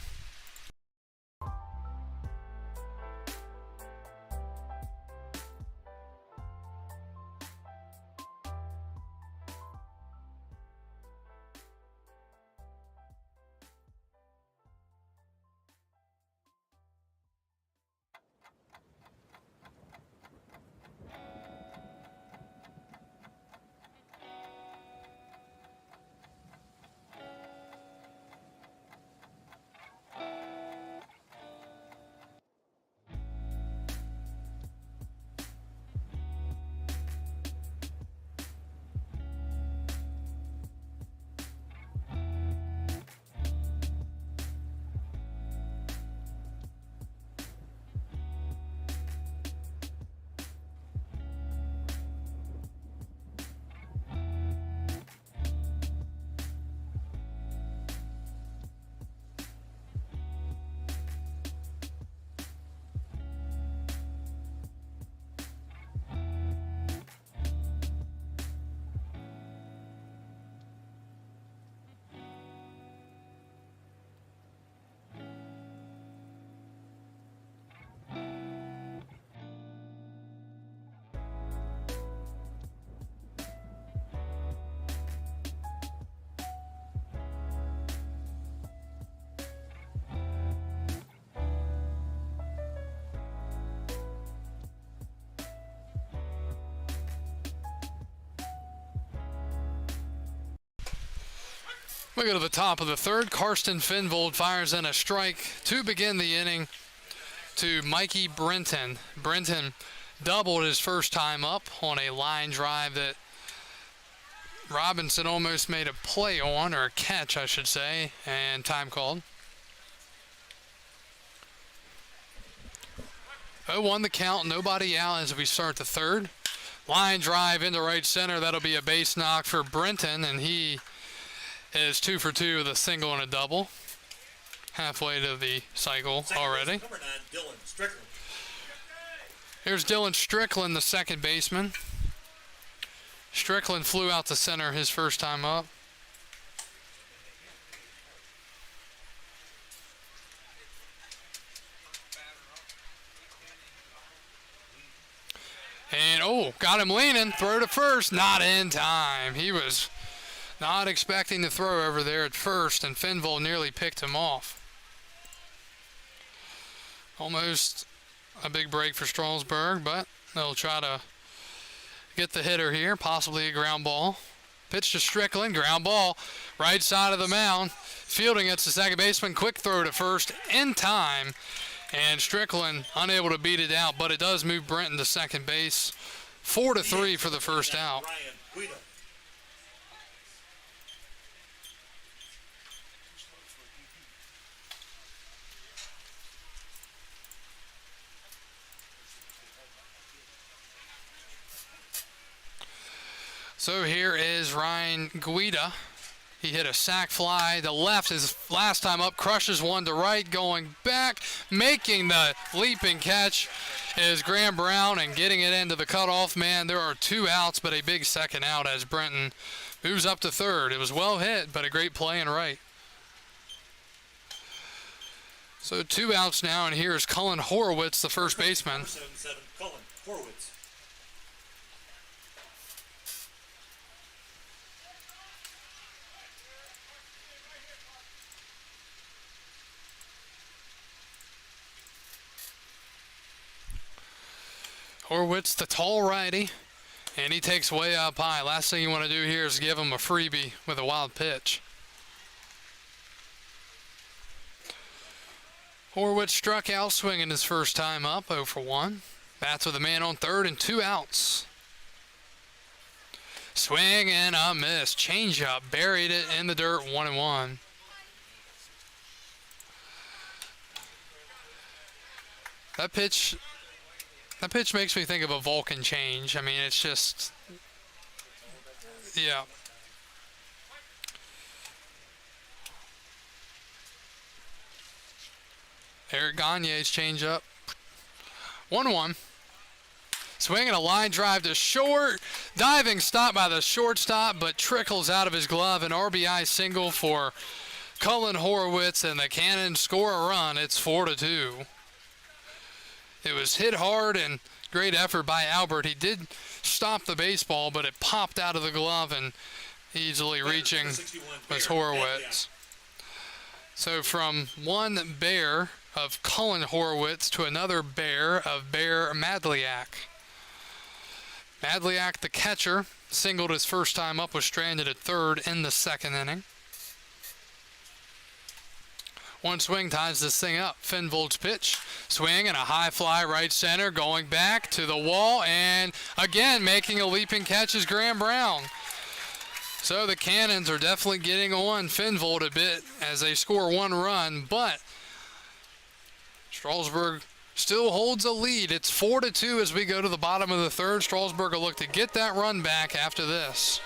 We go to the top of the third. Karsten Finvold fires in a strike to begin the inning to Mikey Brenton. Brenton doubled his first time up on a line drive that Robinson almost made a play on, or a catch, I should say, and time called. 0-1 the count, nobody out as we start the third. Line drive into right center. That'll be a base knock for Brenton, and he is 2 for 2 with a single and a double. Halfway to the cycle already. Number 9, Dylan Strickland. Here's Dylan Strickland, the second baseman. Strickland flew out to center his first time up. And, got him leaning. Throw to first. Not in time. He was not expecting to throw over there at first, and Finvold nearly picked him off. Almost a big break for Strasburg, but they'll try to get the hitter here, possibly a ground ball. Pitch to Strickland, ground ball, right side of the mound. Fielding it's the second baseman, quick throw to first in time. And Strickland unable to beat it out, but it does move Brenton to second base. 4-3 for the first out. So here is Ryan Guida. He hit a sac fly to left his last time up, crushes one to right, going back, making the leaping catch is Graham Brown and getting it into the cutoff man. There are 2 outs, but a big second out as Brenton moves up to third. It was well hit, but a great play and right. So 2 outs now, and here's Cullen Horowitz, the first baseman. 7-7, Cullen Horowitz. Horwitz, the tall righty, and he takes way up high. Last thing you want to do here is give him a freebie with a wild pitch. Horwitz struck out swinging his first time up, 0 for 1. Bats with a man on third and 2 outs. Swing and a miss. Changeup, buried it in the dirt, 1-1. That pitch makes me think of a Vulcan change. I mean, it's just, yeah. Eric Gagne's changeup. 1-1. Swinging a line drive to short. Diving stop by the shortstop, but trickles out of his glove. An RBI single for Cullen Horowitz, and the Cannons score a run. It's 4-2. It was hit hard and great effort by Albert. He did stop the baseball, but it popped out of the glove, and easily reaching was Horowitz. So from one Bear of Cullen Horowitz to another Bear of Bear Madliak. Madliak, the catcher, singled his first time up, was stranded at third in the second inning. One swing ties this thing up. Finvold's pitch. Swing and a high fly right center, going back to the wall, and again making a leaping catch is Graham Brown. So the Cannons are definitely getting on Finvold a bit as they score 1 run, but Strasburg still holds a lead. It's 4-2 as we go to the bottom of the third. Strasburg will look to get that run back after this.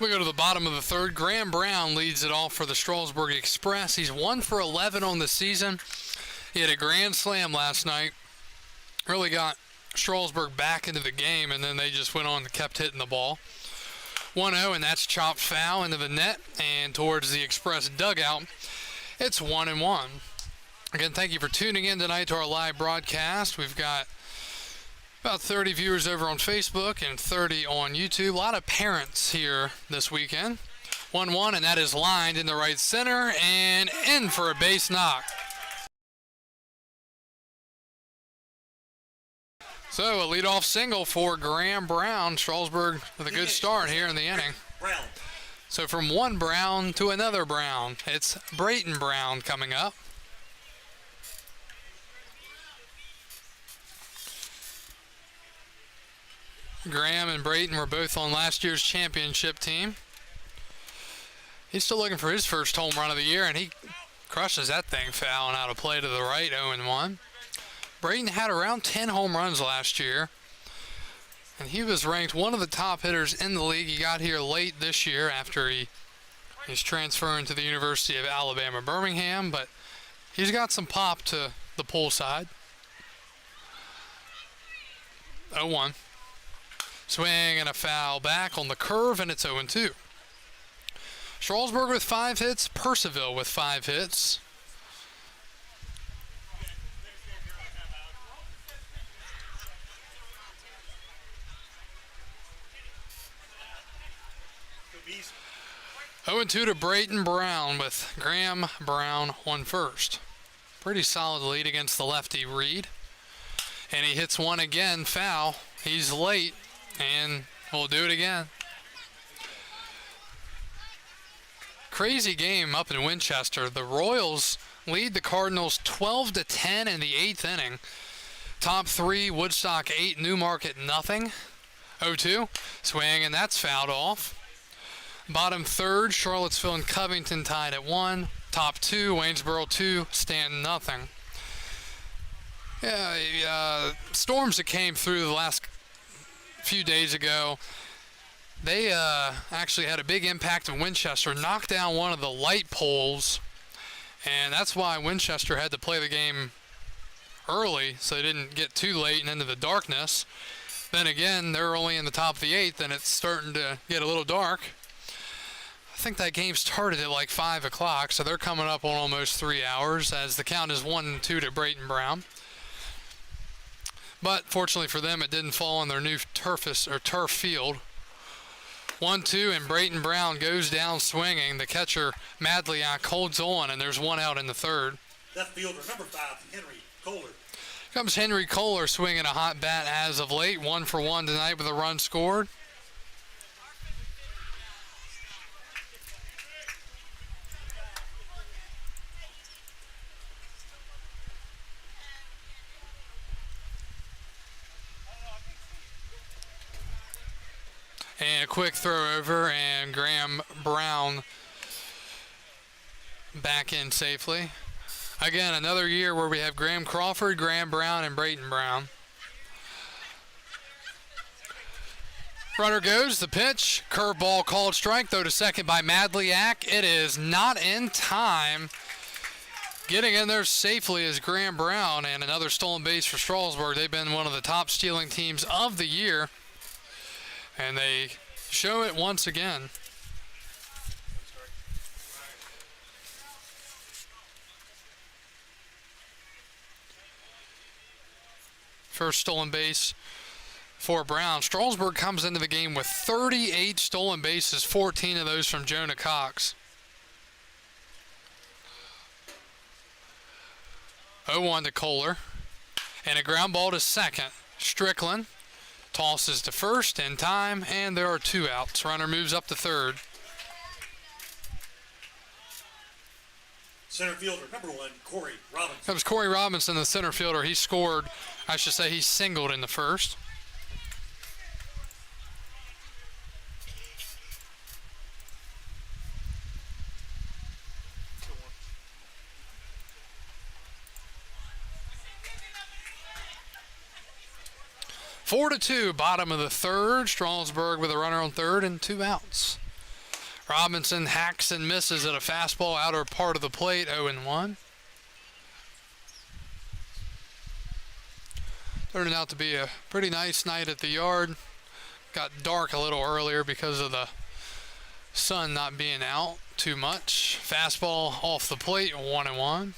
We go to the bottom of the third. Graham Brown leads it off for the Strasburg Express. He's 1 for 11 on the season. He had a grand slam last night. Really got Strasburg back into the game, and then they just went on and kept hitting the ball. 1-0, and that's chopped foul into the net and towards the Express dugout. It's 1-1. Again, thank you for tuning in tonight to our live broadcast. We've got about 30 viewers over on Facebook and 30 on YouTube. A lot of parents here this weekend. 1-1, and that is lined in the right center and in for a base knock. So a leadoff single for Graham Brown. Strasburg with a good start here in the inning. Brown. So from one Brown to another Brown, it's Brighton Brown coming up. Graham and Brighton were both on last year's championship team. He's still looking for his first home run of the year, and he crushes that thing fouling out of play to the right, 0-1. Brighton had around 10 home runs last year, and he was ranked one of the top hitters in the league. He got here late this year after he's transferring to the University of Alabama, Birmingham, but he's got some pop to the pull side. 0-1. Swing and a foul back on the curve, and it's 0-2. Strasburg with 5 hits, Purcellville with 5 hits. Oh, 2 to Brighton Brown with Graham Brown on first. Pretty solid lead against the lefty Reed. And he hits one again, foul. He's late. And we'll do it again. Crazy game up in Winchester. The Royals lead the Cardinals 12-10 in the 8th inning. Top 3, Woodstock 8, Newmarket nothing. 0-2. Swing, and that's fouled off. Bottom third, Charlottesville and Covington tied at 1. Top 2, Waynesboro 2, Stanton nothing. Yeah, storms that came through the last few days ago, they actually had a big impact in Winchester, knocked down one of the light poles, and that's why Winchester had to play the game early so they didn't get too late and into the darkness. Then again, they're only in the top of the 8th, and it's starting to get a little dark. I think that game started at like 5 o'clock, so they're coming up on almost 3 hours as the count is 1-2 to Brighton Brown. But fortunately for them, it didn't fall on their new turf field. 1-2, and Brighton Brown goes down swinging. The catcher, Madliak, holds on, and there's one out in the third. Left fielder, number 5, Henry Kohler. Comes Henry Kohler swinging a hot bat as of late. 1 for 1 tonight with a run scored. And a quick throw over, and Graham Brown back in safely. Again, another year where we have Graham Crawford, Graham Brown, and Brighton Brown. Runner goes, the pitch. Curveball called strike, though to second by Madliak. It is not in time. Getting in there safely is Graham Brown, and another stolen base for Strasburg. They've been one of the top stealing teams of the year, and they show it once again. First stolen base for Brown. Strasburg comes into the game with 38 stolen bases, 14 of those from Jonah Cox. 0-1 to Kohler. And a ground ball to second. Strickland tosses to first in time, and there are 2 outs. Runner moves up to third. Center fielder, number 1, Corey Robinson. That was Corey Robinson, the center fielder. He scored, I should say, he singled in the first. Four to 2, bottom of the third. Strasburg with a runner on third and 2 outs. Robinson hacks and misses at a fastball outer part of the plate, 0-1. Turning out to be a pretty nice night at the yard. Got dark a little earlier because of the sun not being out too much. Fastball off the plate, 1-1.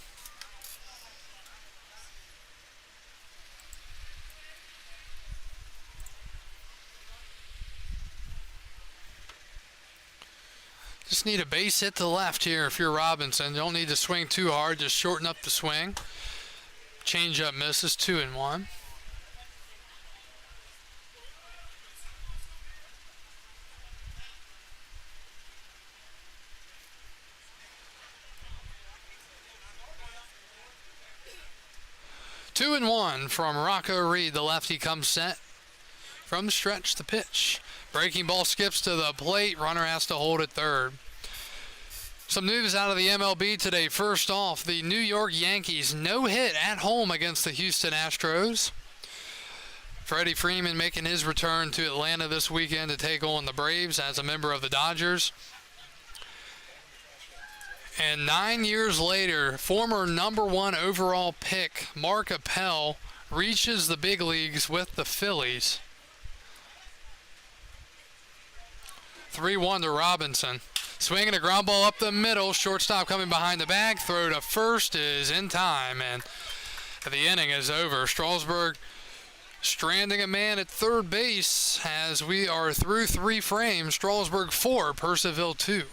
Just need a base hit to the left here if you're Robinson. You don't need to swing too hard, just shorten up the swing. Change-up misses, 2-1. Two and one from Rocco Reed. The lefty comes set from the stretch. The pitch. Breaking ball skips to the plate. Runner has to hold at third. Some news out of the MLB today. First off, the New York Yankees no hit at home against the Houston Astros. Freddie Freeman making his return to Atlanta this weekend to take on the Braves as a member of the Dodgers. And 9 years later, former #1 overall pick Mark Appel reaches the big leagues with the Phillies. 3-1 to Robinson. Swinging a ground ball up the middle. Shortstop coming behind the bag. Throw to first is in time, and the inning is over. Strasburg stranding a man at third base as we are through 3 frames. Strasburg 4, Purcellville 2.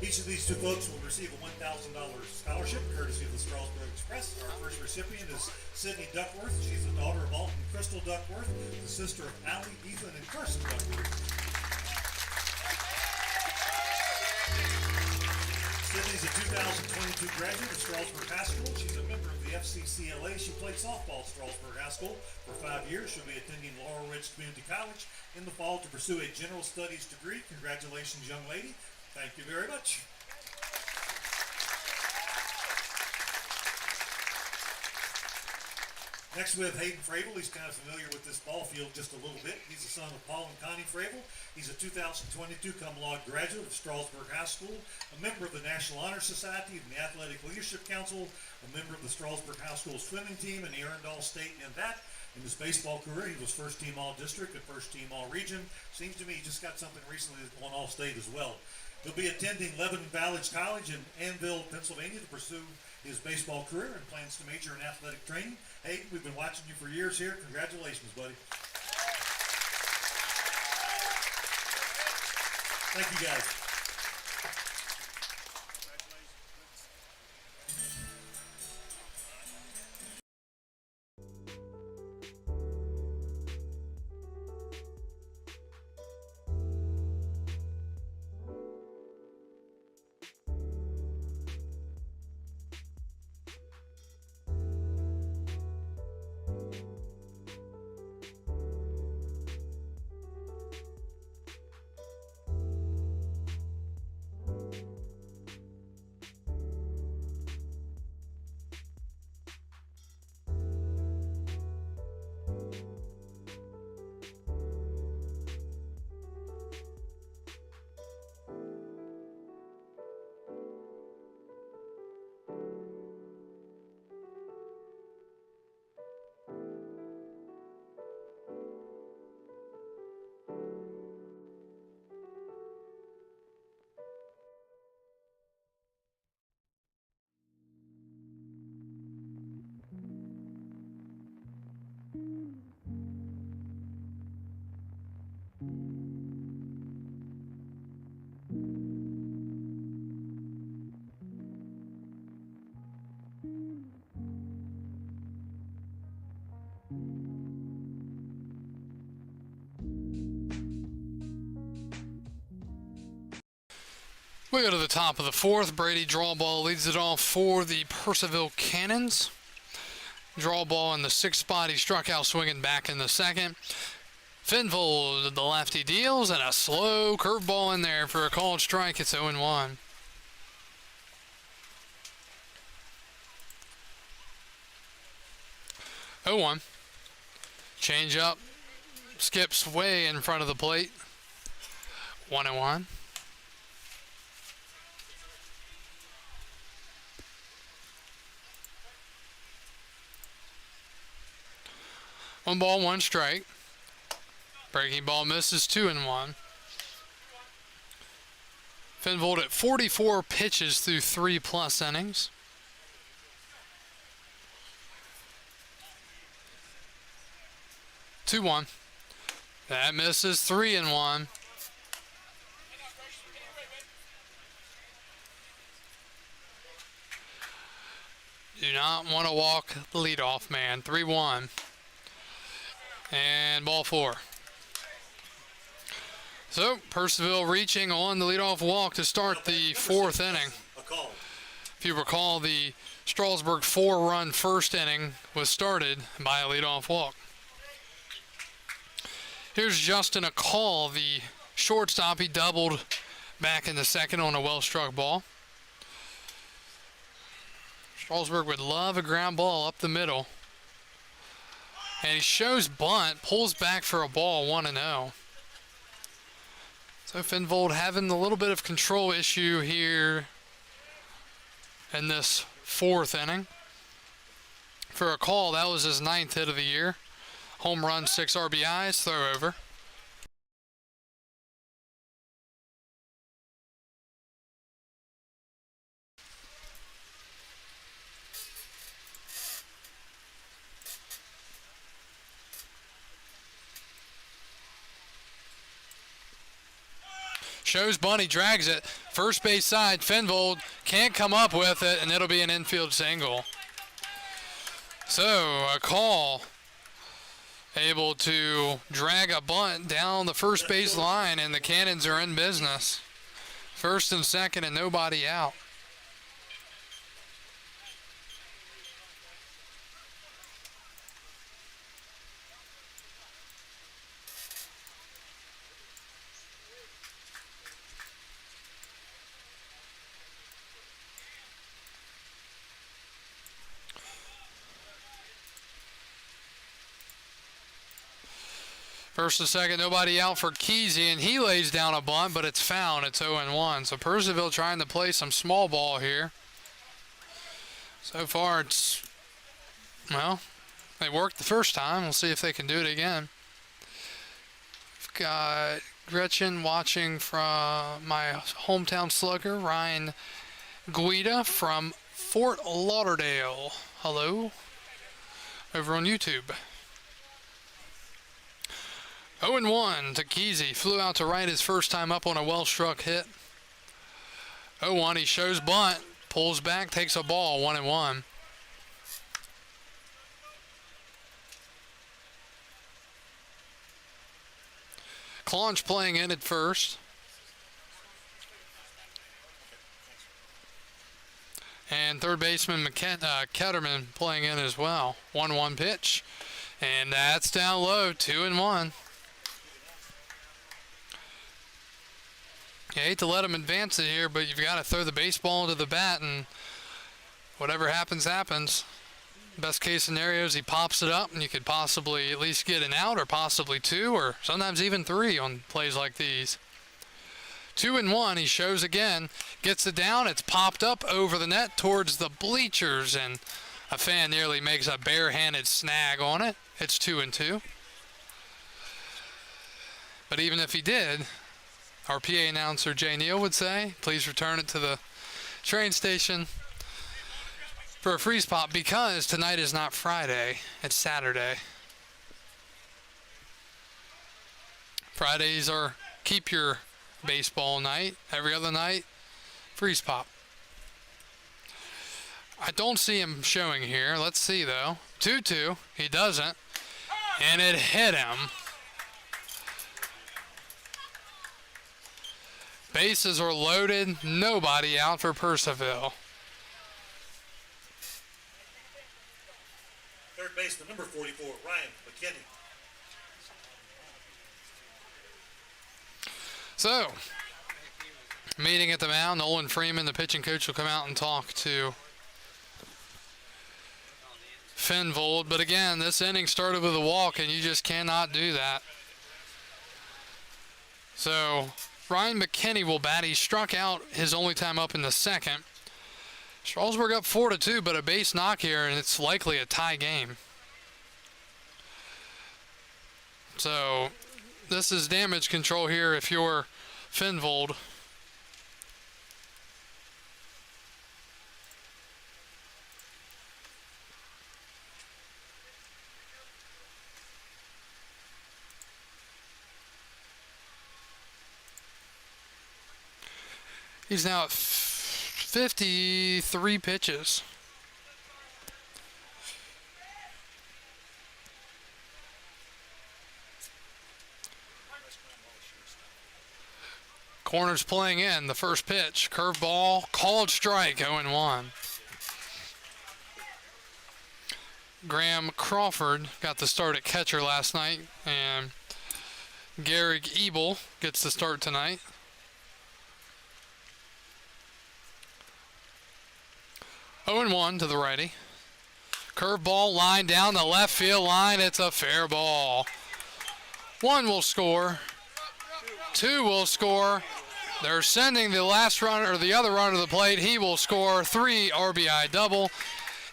Each of these two folks will receive a $1,000 scholarship courtesy of the Strasburg Express. Our first recipient is Sydney Duckworth. She's the daughter of Alton and Crystal Duckworth, the sister of Allie, Ethan, and Carson Duckworth. Sydney's a 2022 graduate of Strasburg High School. She's a member of the FCCLA. She played softball at Strasburg High School for 5 years. She'll be attending Laurel Ridge Community College in the fall to pursue a general studies degree. Congratulations, young lady. Thank you very much. Next we have Hayden Crabill. He's kind of familiar with this ball field just a little bit. He's the son of Paul and Connie Crabill. He's a 2022 cum laude graduate of Strasburg High School, a member of the National Honor Society and the Athletic Leadership Council, a member of the Strasburg High School swimming team, and he earned All-State in that. In his baseball career, he was first team All-District and first team All-Region. Seems to me he just got something recently on All-State as well. He'll be attending Lebanon Valley College in Annville, Pennsylvania to pursue his baseball career and plans to major in athletic training. Hayden, we've been watching you for years here. Congratulations, buddy. Thank you, guys. We go to the top of the fourth. Brady draw ball leads it off for the Purcellville Cannons. Draw ball in the sixth spot. He struck out swinging back in the second. Finvold, the lefty, deals, and a slow curveball in there for a called strike. It's 0-1. Oh, 1. Change up. Skips way in front of the plate. 1-1. One ball, one strike. Breaking ball misses, 2-1. Finvold at 44 pitches through 3+ innings. Two one. That misses, 3-1. Do not want to walk the leadoff man. 3-1. And ball 4. So, Purcellville reaching on the leadoff walk to start the fourth inning. If you recall, the Strasburg 4-run first inning was started by a leadoff walk. Here's Justin a call, the shortstop. He doubled back in the second on a well-struck ball. Strasburg would love a ground ball up the middle. And he shows bunt, pulls back for a ball, 1-0. So Finvold having a little bit of control issue here in this fourth inning. For a call, that was his 9th hit of the year. Home run, 6 RBIs, throw over. Shows Bunny, drags it. First base side, Finvold can't come up with it, and it'll be an infield single. So, a call. Able to drag a bunt down the first base line, and the Cannons are in business. First and second, and nobody out. First and second, nobody out for Kesey, and he lays down a bunt, but it's fouled. It's 0-1. So Purcellville trying to play some small ball here. So far, it's, well, they worked the first time. We'll see if they can do it again. We've got Gretchen watching from my hometown slugger, Ryan Guida from Fort Lauderdale. Hello. Over on YouTube. 0-1 to Kesey. Flew out to right his first time up on a well-struck hit. 0-1. He shows bunt. Pulls back. Takes a ball. 1-1. Claunch playing in at first. And third baseman Ketterman playing in as well. 1-1 pitch. And that's down low. 2-1. You hate to let him advance it here, but you've got to throw the baseball into the bat, and whatever happens, happens. Best case scenario is he pops it up, and you could possibly at least get an out, or possibly 2, or sometimes even 3 on plays like these. 2-1, he shows again, gets it down, it's popped up over the net towards the bleachers, and a fan nearly makes a barehanded snag on it. It's 2-2. But even if he did, our PA announcer, Jay Neal, would say, please return it to the train station for a freeze pop, because tonight is not Friday, it's Saturday. Fridays are keep your baseball night. Every other night, freeze pop. I don't see him showing here. Let's see, though. 2-2. He doesn't. And it hit him. Bases are loaded. Nobody out for Purcellville. Third baseman, number 44, Ryan McKinney. So, meeting at the mound, Nolan Freeman, the pitching coach, will come out and talk to Fenvold. But again, this inning started with a walk, and you just cannot do that. So, Ryan McKinney will bat. He struck out his only time up in the second. Strasburg up 4-2, but a base knock here, and it's likely a tie game. So, this is damage control here if you're Fenvold. He's now at 53 pitches. Corner's playing in the first pitch. Curveball, called strike, 0-1. Graham Crawford got the start at catcher last night, and Garrick Ebel gets the start tonight. 0-1 to the righty. Curveball line down the left field line. It's a fair ball. One will score. Two will score. They're sending the last runner or the other runner to the plate. He will score. 3 RBI double.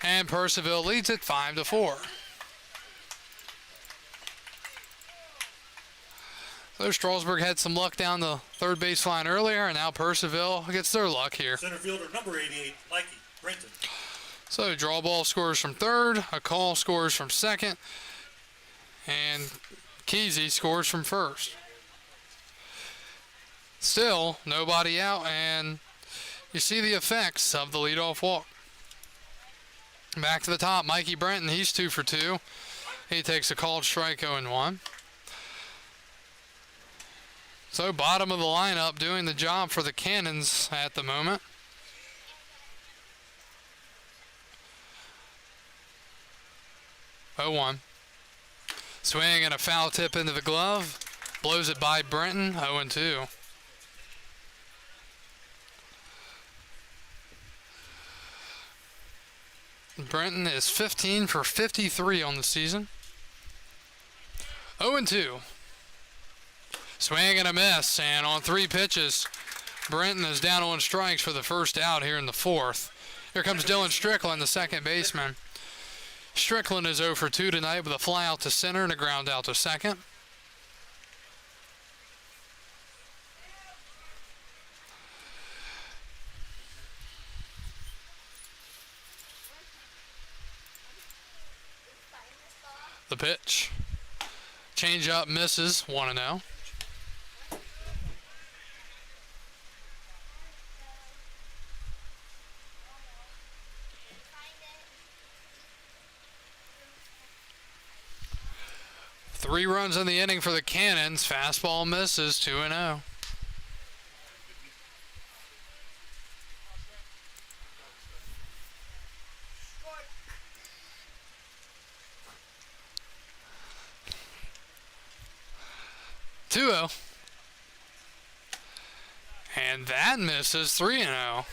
And Purcellville leads it 5-4. So Strasburg had some luck down the third base line earlier, and now Purcellville gets their luck here. Center fielder, number 88, Mikey Brenton. So draw ball scores from third, a call scores from second, and Kesey scores from first. Still, nobody out, and you see the effects of the leadoff walk. Back to the top, Mikey Brenton, he's 2 for 2. He takes a called strike, 0-1. So bottom of the lineup doing the job for the Cannons at the moment. Swing and a foul tip into the glove. Blows it by Brenton, 0-2. Brenton is 15 for 53 on the season. 0-2. Swing and a miss, and on 3 pitches, Brenton is down on strikes for the first out here in the fourth. Here comes Dylan Strickland, the second baseman. Strickland is 0 for 2 tonight with a fly out to center and a ground out to second. The pitch. Change up misses, 1-0. Three runs in the inning for the Cannons. Fastball misses, 2-0. And that misses, 3-0.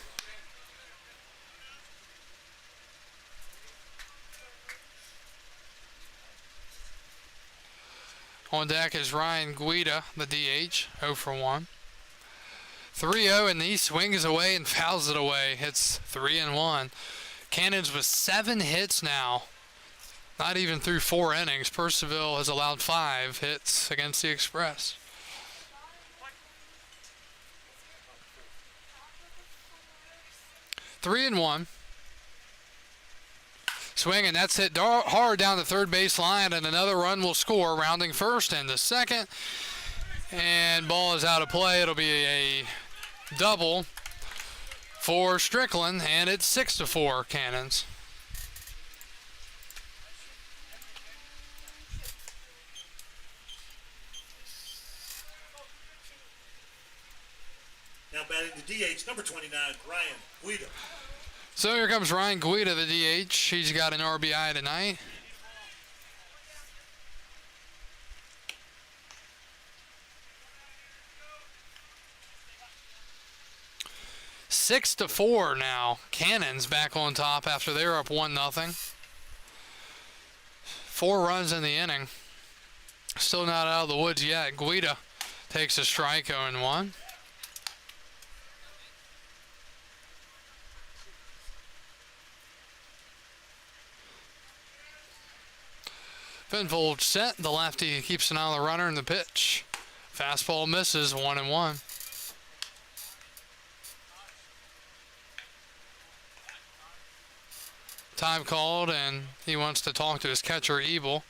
On deck is Ryan Guida, the DH, 0 for 1. 3-0, and he swings away and fouls it away. It's 3-1. Cannons with 7 hits now. Not even through 4 innings. Purcellville has allowed 5 hits against the Express. Three and 1. Swing, and that's hit hard down the third base line, and another run will score, rounding first and the second. And ball is out of play. It'll be a double for Strickland, and it's 6-4 Cannons. DH, number 29, Ryan Guida. So here comes Ryan Guida, the DH. He's got an RBI tonight. Six to 4 now. Cannons back on top after they're up 1-0. 4 runs in the inning. Still not out of the woods yet. Guida takes a strike, 0-1. Finfold set. The lefty keeps an eye on the runner in the pitch. Fastball misses, 1-1. Time called, and he wants to talk to his catcher, Ebel.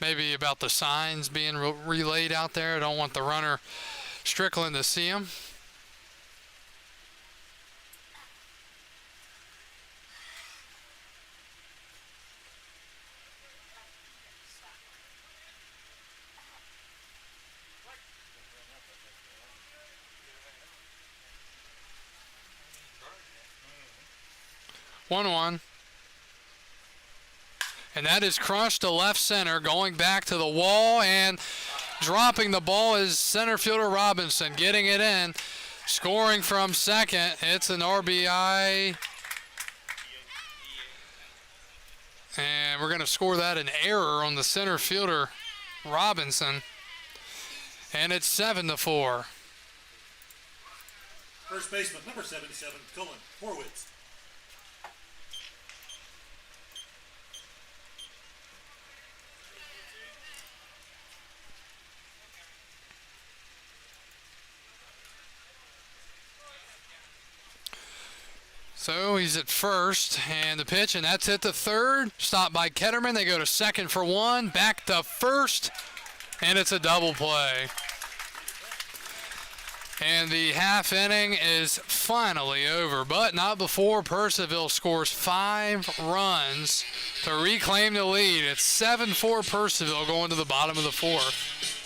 Maybe about the signs being relayed out there. I don't want the runner Strickland to see him. One. And that is crushed to left center, going back to the wall, and dropping the ball is center fielder Robinson, getting it in, scoring from second. It's an RBI. And we're going to score that an error on the center fielder Robinson. And it's 7-4. First baseman, number 77, Cullen Horwitz. So he's at first, and the pitch, and that's it to third. Stopped by Ketterman. They go to second for 1, back to first, and it's a double play. And the half inning is finally over, but not before Purcellville scores 5 runs to reclaim the lead. It's 7-4 Purcellville going to the bottom of the 4th.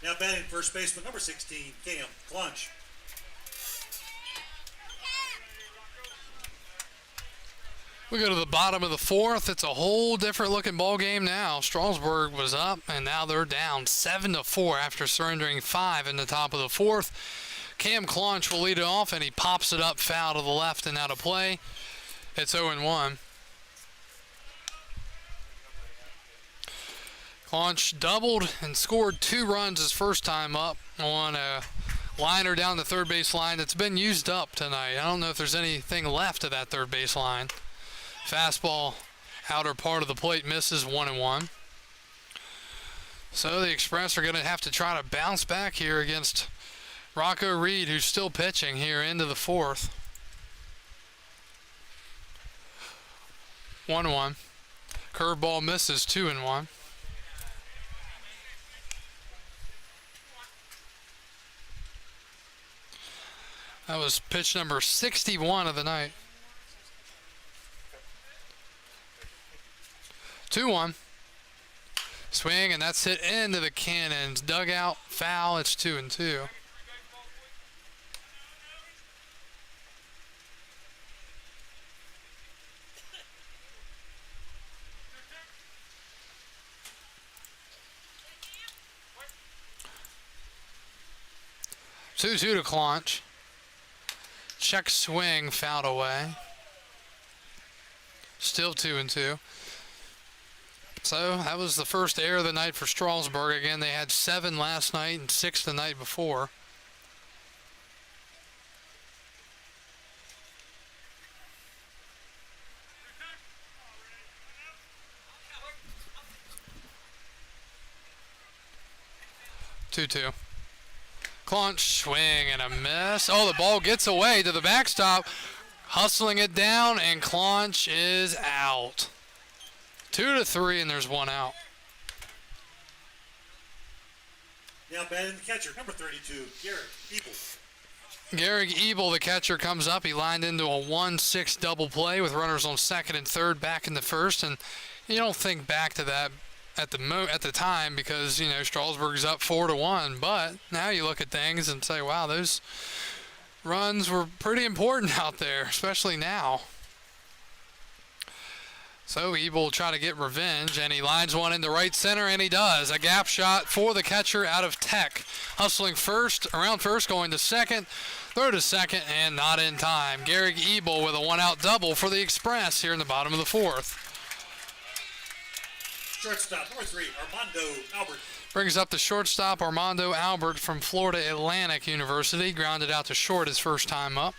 Now batting first baseman, number 16, Cam Clunch. We go to the bottom of the 4th. It's a whole different looking ball game now. Strasburg was up, and now they're down 7-4 after surrendering 5 in the top of the 4th. Cam Clunch will lead it off, and he pops it up foul to the left and out of play. It's 0-1. Clunch doubled and scored 2 runs his first time up on a liner down the third base line that's been used up tonight. I don't know if there's anything left of that third base line. Fastball outer part of the plate misses, 1-1. So the Express are going to have to try to bounce back here against Rocco Reed, who's still pitching here into the 4th. 1-1. Curveball misses, 2-1. That was pitch number 61 of the night. 2-1. Swing, and that's hit into the Cannons. Dugout, foul, it's 2-2. Two to Claunch. Check swing, fouled away. Still 2-2. So that was the first error of the night for Strasburg. Again, they had 7 last night and 6 the night before. Two. Claunch, swing, and a miss. Oh, the ball gets away to the backstop. Hustling it down, and Claunch is out. 2-3, and there's 1 out. Now batting the catcher, number 32, Garrett Ebel. Garrick Ebel, the catcher, comes up. He lined into a 1-6 double play with runners on second and third back in the first, and you don't think back to that at the time because, you know, Strasburg's up 4-1, but now you look at things and say, wow, those runs were pretty important out there, especially now. So Ebel will try to get revenge, and he lines one into right center, and he does. A gap shot for the catcher out of Tech. Hustling around first, going to second, throw to second, and not in time. Garrick Ebel with a 1-out double for the Express here in the bottom of the 4th. Shortstop, number 3, Armando Albert. Brings up the shortstop, Armando Albert from Florida Atlantic University. Grounded out to short his first time up.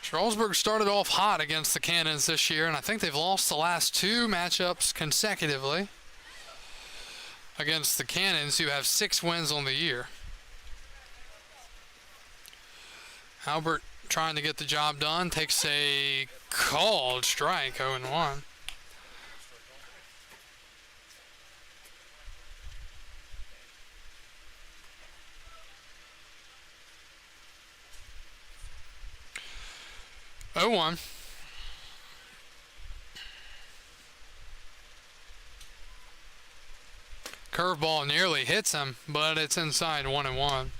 Strasburg started off hot against the Cannons this year, and I think they've lost the last 2 matchups consecutively against the Cannons, who have 6 wins on the year. Albert trying to get the job done, takes a called strike, 0-1. Curveball nearly hits him, but it's inside 1-1.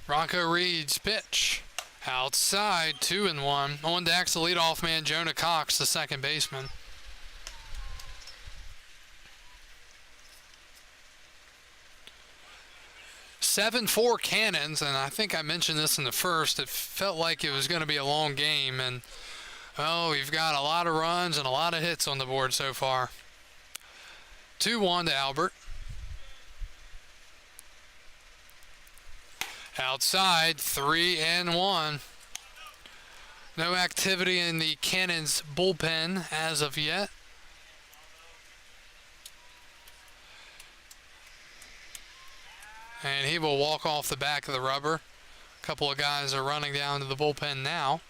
Rocco Reed's pitch. Outside, 2-1. On deck's the leadoff man, Jonah Cox, the second baseman. Seven 4 Cannons, and I think I mentioned this in the first. It felt like it was going to be a long game, and we've got a lot of runs and a lot of hits on the board so far. 2-1 to Albert. Outside, 3-1. No activity in the Cannons bullpen as of yet. And he will walk off the back of the rubber. A couple of guys are running down to the bullpen now.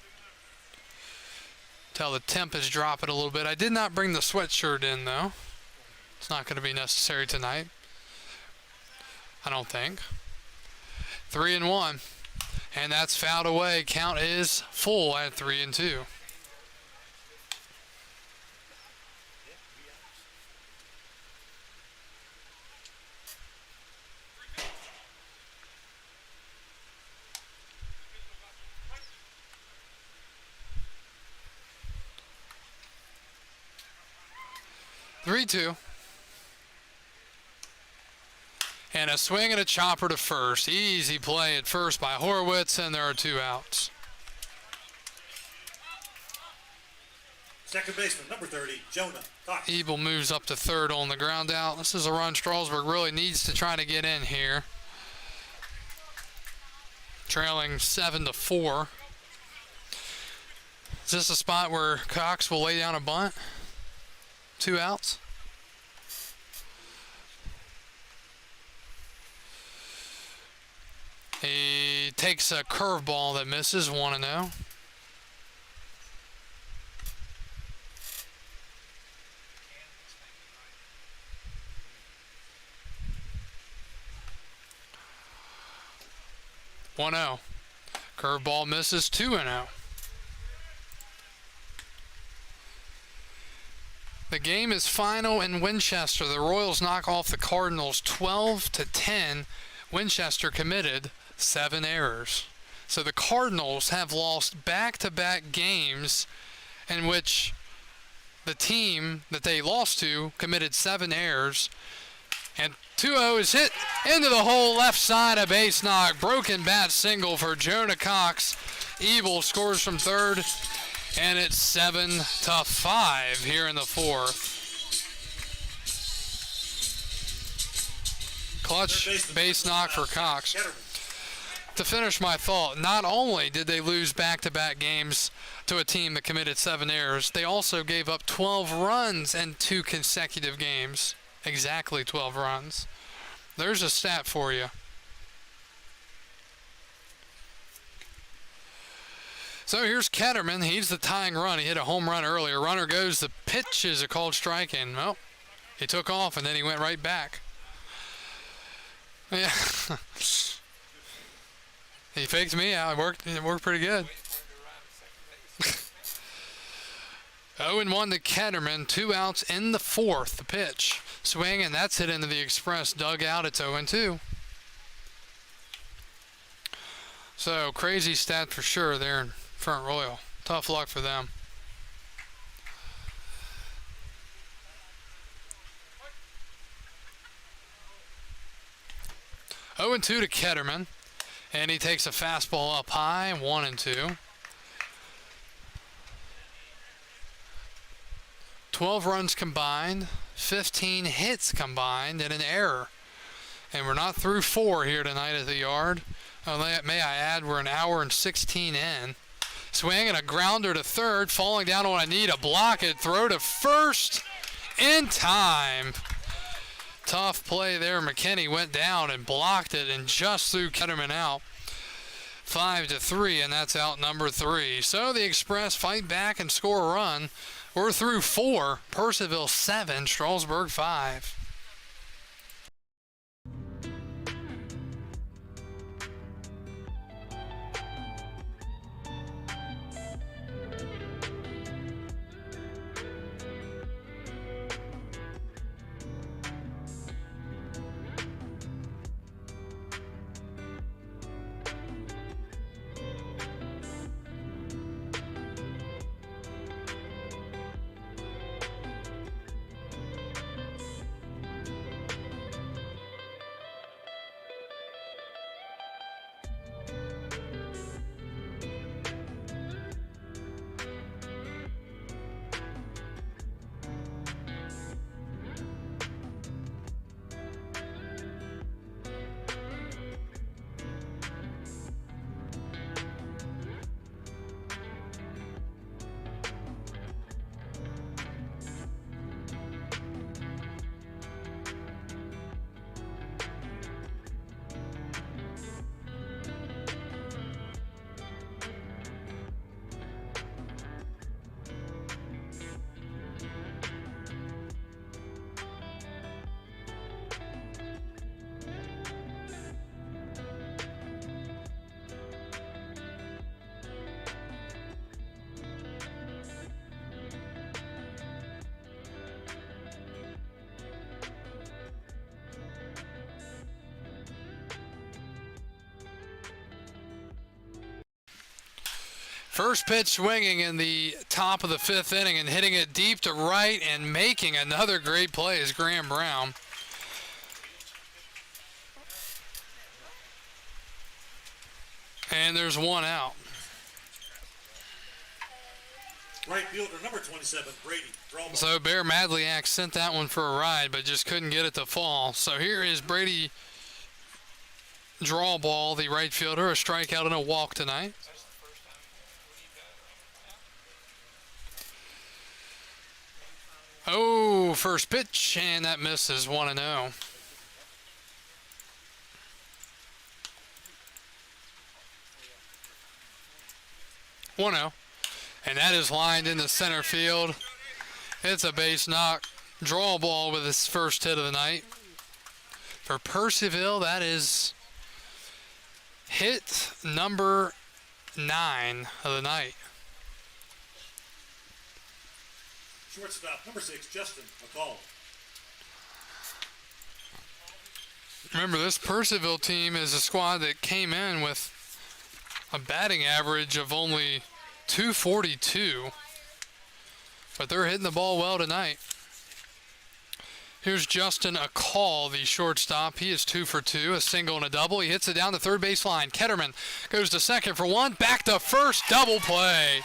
Tell the temp is dropping a little bit. I did not bring the sweatshirt in, though. It's not going to be necessary tonight, I don't think. 3-1, and that's fouled away. Count is full at 3-2. And a swing and a chopper to first. Easy play at first by Horowitz, and there are 2 outs. Second baseman, number 30, Jonah Cox. Ebel moves up to third on the ground out. This is a run Strasburg really needs to try to get in here. Trailing 7-4. Is this a spot where Cox will lay down a bunt? 2 outs. He takes a curveball that misses, 1-0. Curveball misses, 2-0. The game is final in Winchester. The Royals knock off the Cardinals 12-10. Winchester committed 7 errors. So the Cardinals have lost back-to-back games in which the team that they lost to committed 7 errors. And 2-0 is hit into the hole left side, a base knock. Broken bat single for Jonah Cox. Evil scores from third, and it's 7-5 here in the 4th. Clutch base knock for Cox. To finish my thought, not only did they lose back-to-back games to a team that committed 7 errors, they also gave up 12 runs in 2 consecutive games. Exactly 12 runs. There's a stat for you. So here's Ketterman. He's the tying run. He hit a home run earlier. Runner goes. The pitch is a called strike, and well, he took off and then he went right back. Yeah. He faked me out. It worked pretty good. 0-1 to Ketterman. 2 outs in the 4th. The pitch. Swing, and that's hit into the Express dugout. It's 0-2. So, crazy stat for sure there in Front Royal. Tough luck for them. Oh and 2 to Ketterman. And he takes a fastball up high, 1-2. 12 runs combined, 15 hits combined, and an error. And we're not through 4 here tonight at the Yard. May I add, we're an hour and 16 in. Swing and a grounder to third, falling down on a knee to block it. Throw to first in time. Tough play there. Mckinney went down and blocked it and just threw Ketterman out. 5-3, and that's out number 3. So the Express fight back and score a run. We're through 4. Purcellville 7, Strasburg 5. First pitch swinging in the top of the 5th inning and hitting it deep to right and making another great play is Graham Brown. And there's 1 out. Right fielder number 27, Brady. So Bear Madliak sent that one for a ride, but just couldn't get it to fall. So here is Brady draw ball, the right fielder, a strikeout and a walk tonight. Oh, first pitch, and that misses 1-0. And that is lined into center field. It's a base knock. Draw ball with his first hit of the night. For Purcellville, that is hit number 9 of the night. Shortstop, number 6, Justin McCall. Remember, this Purcellville team is a squad that came in with a batting average of only .242, but they're hitting the ball well tonight. Here's Justin McCall, the shortstop. He is 2 for 2, a single and a double. He hits it down the third base line. Ketterman goes to second for 1, back to first, double play.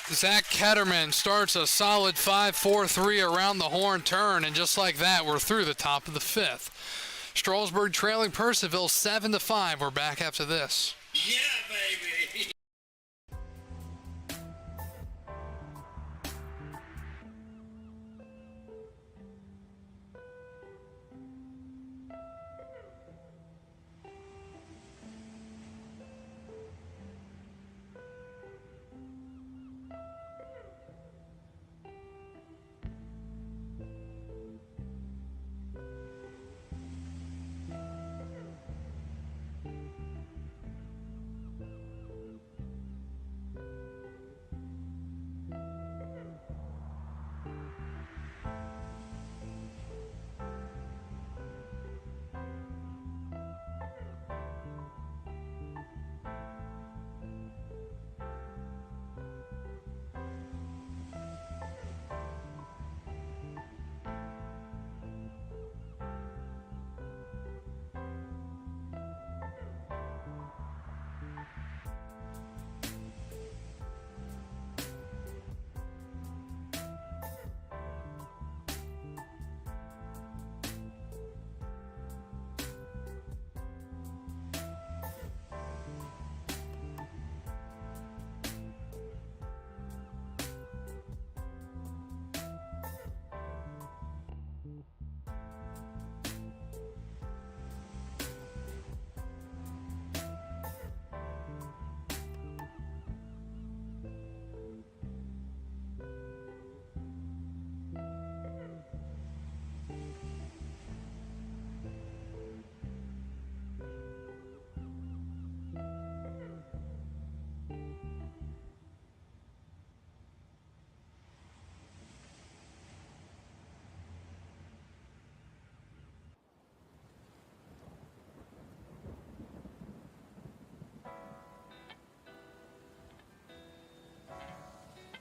Zach Ketterman starts a solid 5-4-3 around the horn turn, and just like that, we're through the top of the 5th. Strasburg trailing Purcellville 7-5. We're back after this. Yeah, baby.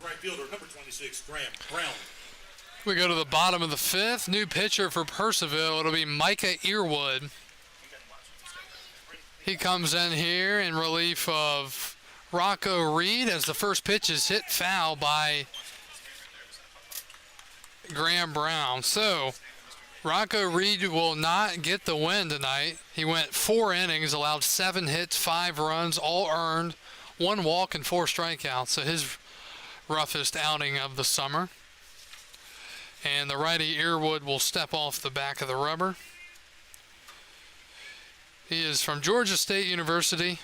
Right fielder, number 26, Graham Brown. We go to the bottom of the 5th. New pitcher for Purcellville. It'll be Micah Earwood. He comes in here in relief of Rocco Reed as the first pitch is hit foul by Graham Brown. So Rocco Reed will not get the win tonight. He went 4 innings, allowed 7 hits, 5 runs, all earned, 1 walk and 4 strikeouts. So his roughest outing of the summer. And the righty Earwood will step off the back of the rubber. He is from Georgia State University.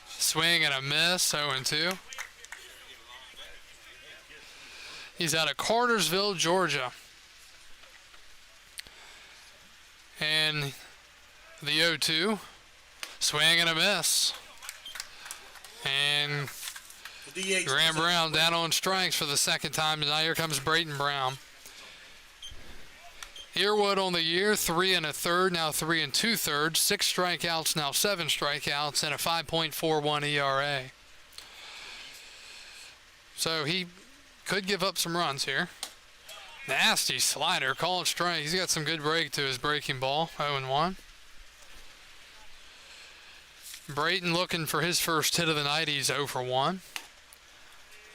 Swing and a miss, 0-2. He's out of Cartersville, Georgia. And the 0-2. Swing and a miss. And Graham Brown down on strikes for the second time tonight. Here comes Brighton Brown. Earwood on the year, 3 1/3, now 3 2/3, 6 strikeouts, now 7 strikeouts, and a 5.41 ERA. So he could give up some runs here. Nasty slider, called strike. He's got some good break to his breaking ball, 0-1. Brayton looking for his first hit of the night. He's 0 for 1.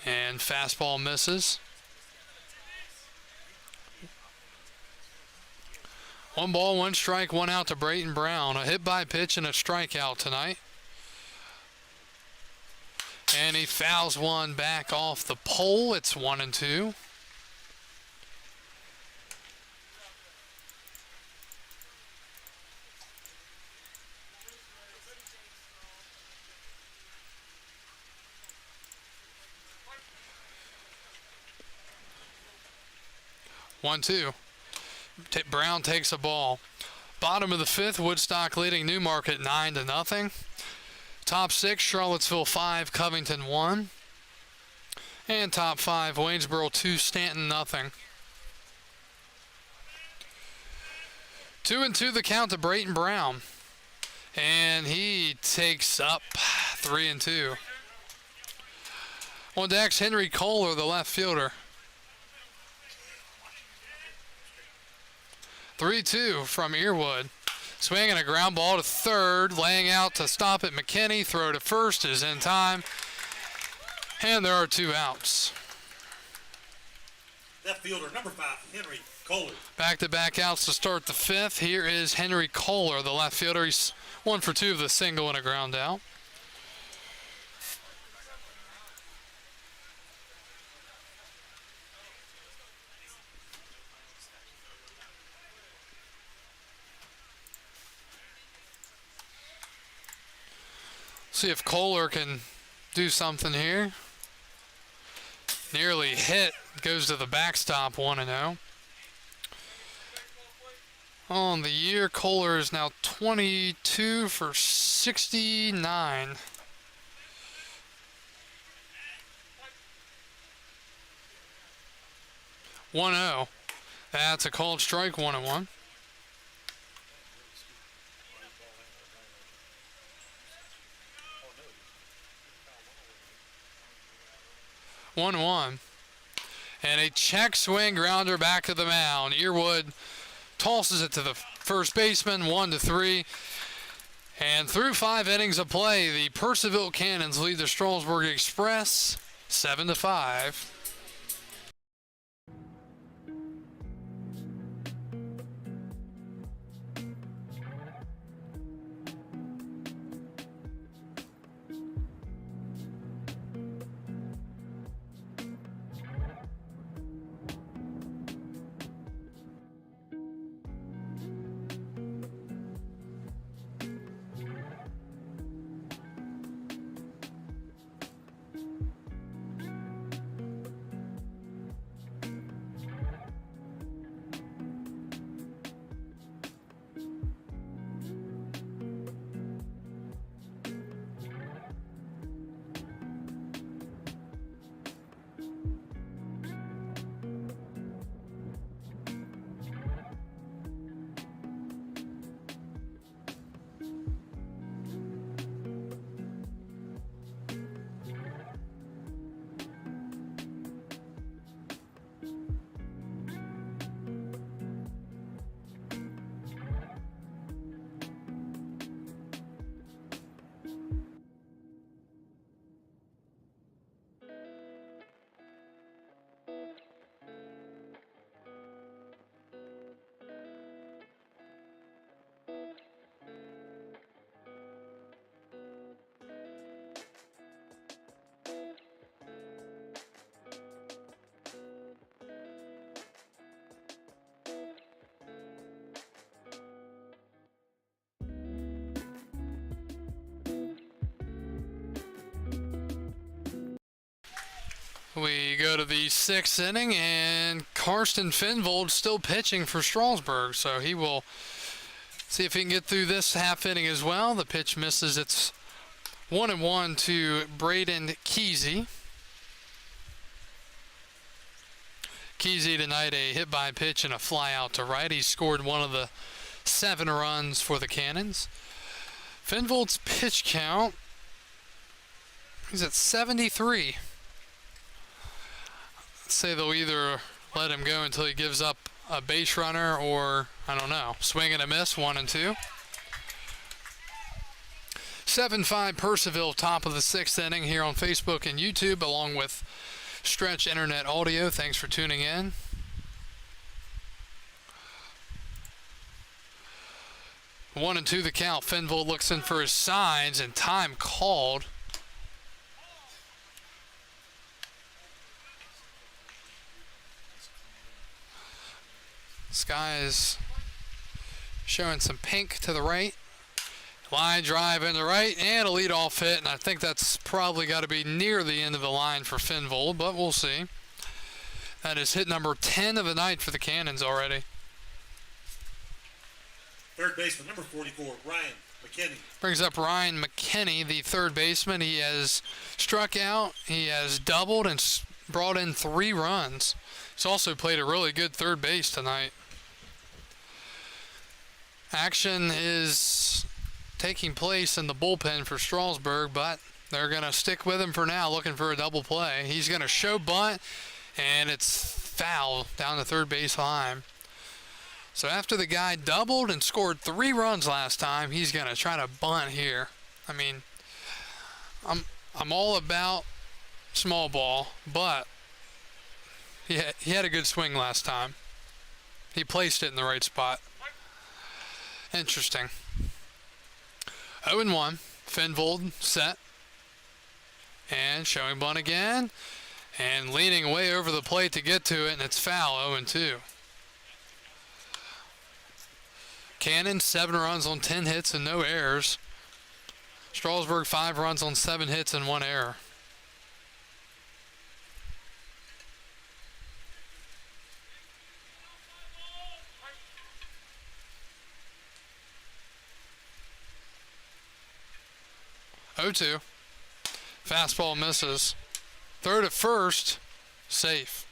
And fastball misses. 1 ball, 1 strike, 1 out to Brighton Brown. A hit by pitch and a strikeout tonight. And he fouls one back off the pole. It's 1-2. Brown takes a ball. Bottom of the fifth, Woodstock leading Newmarket 9-0. Top six, Charlottesville 5, Covington 1. And top five, Waynesboro 2, Stanton 0. 2-2 the count to Brighton Brown. And he takes up 3-2. On decks, Henry Kohler, the left fielder. 3-2 from Earwood. Swinging a ground ball to third, laying out to stop it. Mckinney, throw to first is in time. And there are 2 outs. Left fielder number 5, Henry Kohler. Back-to-back outs to start the fifth. Here is Henry Kohler, the left fielder. He's 1 for 2 with a single and a ground out. See if Kohler can do something here. Nearly hit. Goes to the backstop, 1-0. On the year, Kohler is now 22 for 69. (1-0). That's a called strike, 1-1. 1-1. And a check swing grounder back to the mound. Earwood tosses it to the first baseman, 1-3. And through 5 innings of play, the Purcellville Cannons lead the Strasburg Express 7-5. We go to the 6th inning, and Karsten Finvold still pitching for Strasburg, so he will see if he can get through this half inning as well. The pitch misses. It's 1-1 to Braden Kesey. Kesey tonight a hit by pitch and a fly out to right. He scored one of the 7 runs for the Cannons. Finvold's pitch count, he's at 73. Say they'll either let him go until he gives up a base runner, or I don't know. Swing and a miss, 1-2. 7-5 Purcellville, top of the 6th inning here on Facebook and YouTube, along with Stretch Internet Audio. Thanks for tuning in. One and two the count. Finvold looks in for his signs, and time called. Sky is showing some pink to the right. Line drive in the right and a leadoff hit, and I think that's probably got to be near the end of the line for Finvold, but we'll see. That is hit number 10 of the night for the Cannons already. Third baseman, number 44, Ryan Mckinney. Brings up Ryan Mckinney, the third baseman. He has struck out, he has doubled, and brought in 3 runs. He's also played a really good third base tonight. Action is taking place in the bullpen for Strasburg, but they're going to stick with him for now, looking for a double play. He's going to show bunt, and it's foul down the third base line. So after the guy doubled and scored 3 runs last time, he's going to try to bunt here. I mean, I'm all about small ball, but he had a good swing last time. He placed it in the right spot. Interesting. 0-1. Finvold set. And showing bunt again. And leaning way over the plate to get to it, and it's foul, 0-2. Cannon, 7 runs on 10 hits and no errors. Strasburg, 5 runs on 7 hits and 1 error. Oh-2. Fastball misses. Third at first, safe.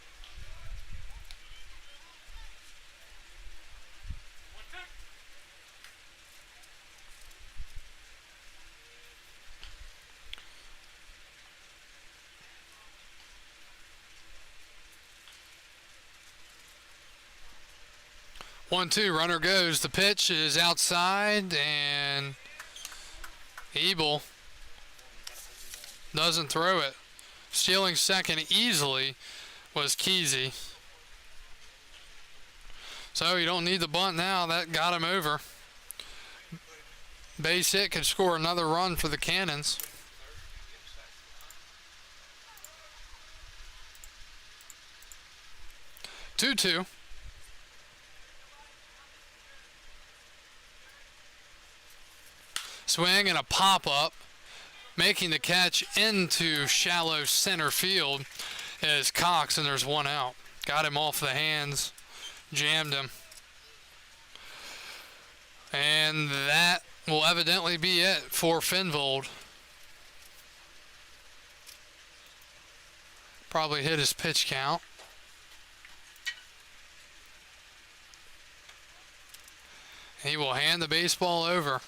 One-two, runner goes. The pitch is outside, and Ebel doesn't throw it. Stealing second easily was Kesey. So you don't need the bunt now. That got him over. Base hit could score another run for the Cannons. Two-two. Swing and a pop-up. Making the catch into shallow center field is Cox, and there's 1 out. Got him off the hands, jammed him. And that will evidently be it for Finvold. Probably hit his pitch count. He will hand the baseball over.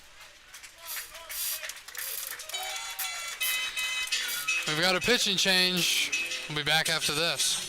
We've got a pitching change. We'll be back after this.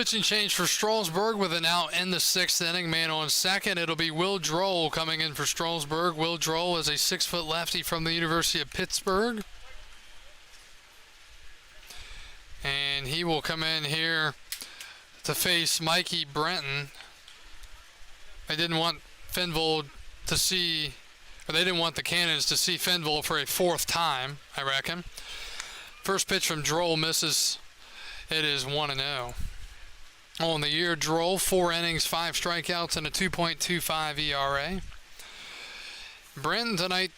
Pitching change for Strasburg with an out in the 6th inning. Man on second. It'll be Will Droll coming in for Strasburg. Will Droll is a 6-foot lefty from the University of Pittsburgh. And he will come in here to face Mikey Brenton. They didn't want Fenvold to see, or they didn't want the Cannons to see Fenvold for a 4th time, I reckon. First pitch from Droll misses. It is 1-0. On the year, Droll, 4 innings, 5 strikeouts, and a 2.25 ERA. Brenton tonight,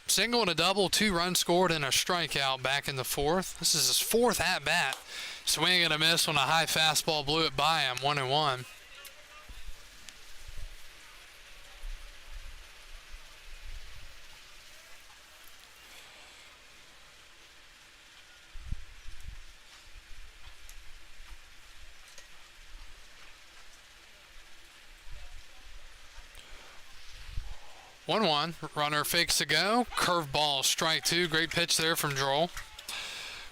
single and a double, 2 runs scored, and a strikeout back in the 4th. This is his 4th at-bat. Swing and a miss on a high fastball, blew it by him, 1-1. Runner fakes to go. Curveball, strike 2. Great pitch there from Droll.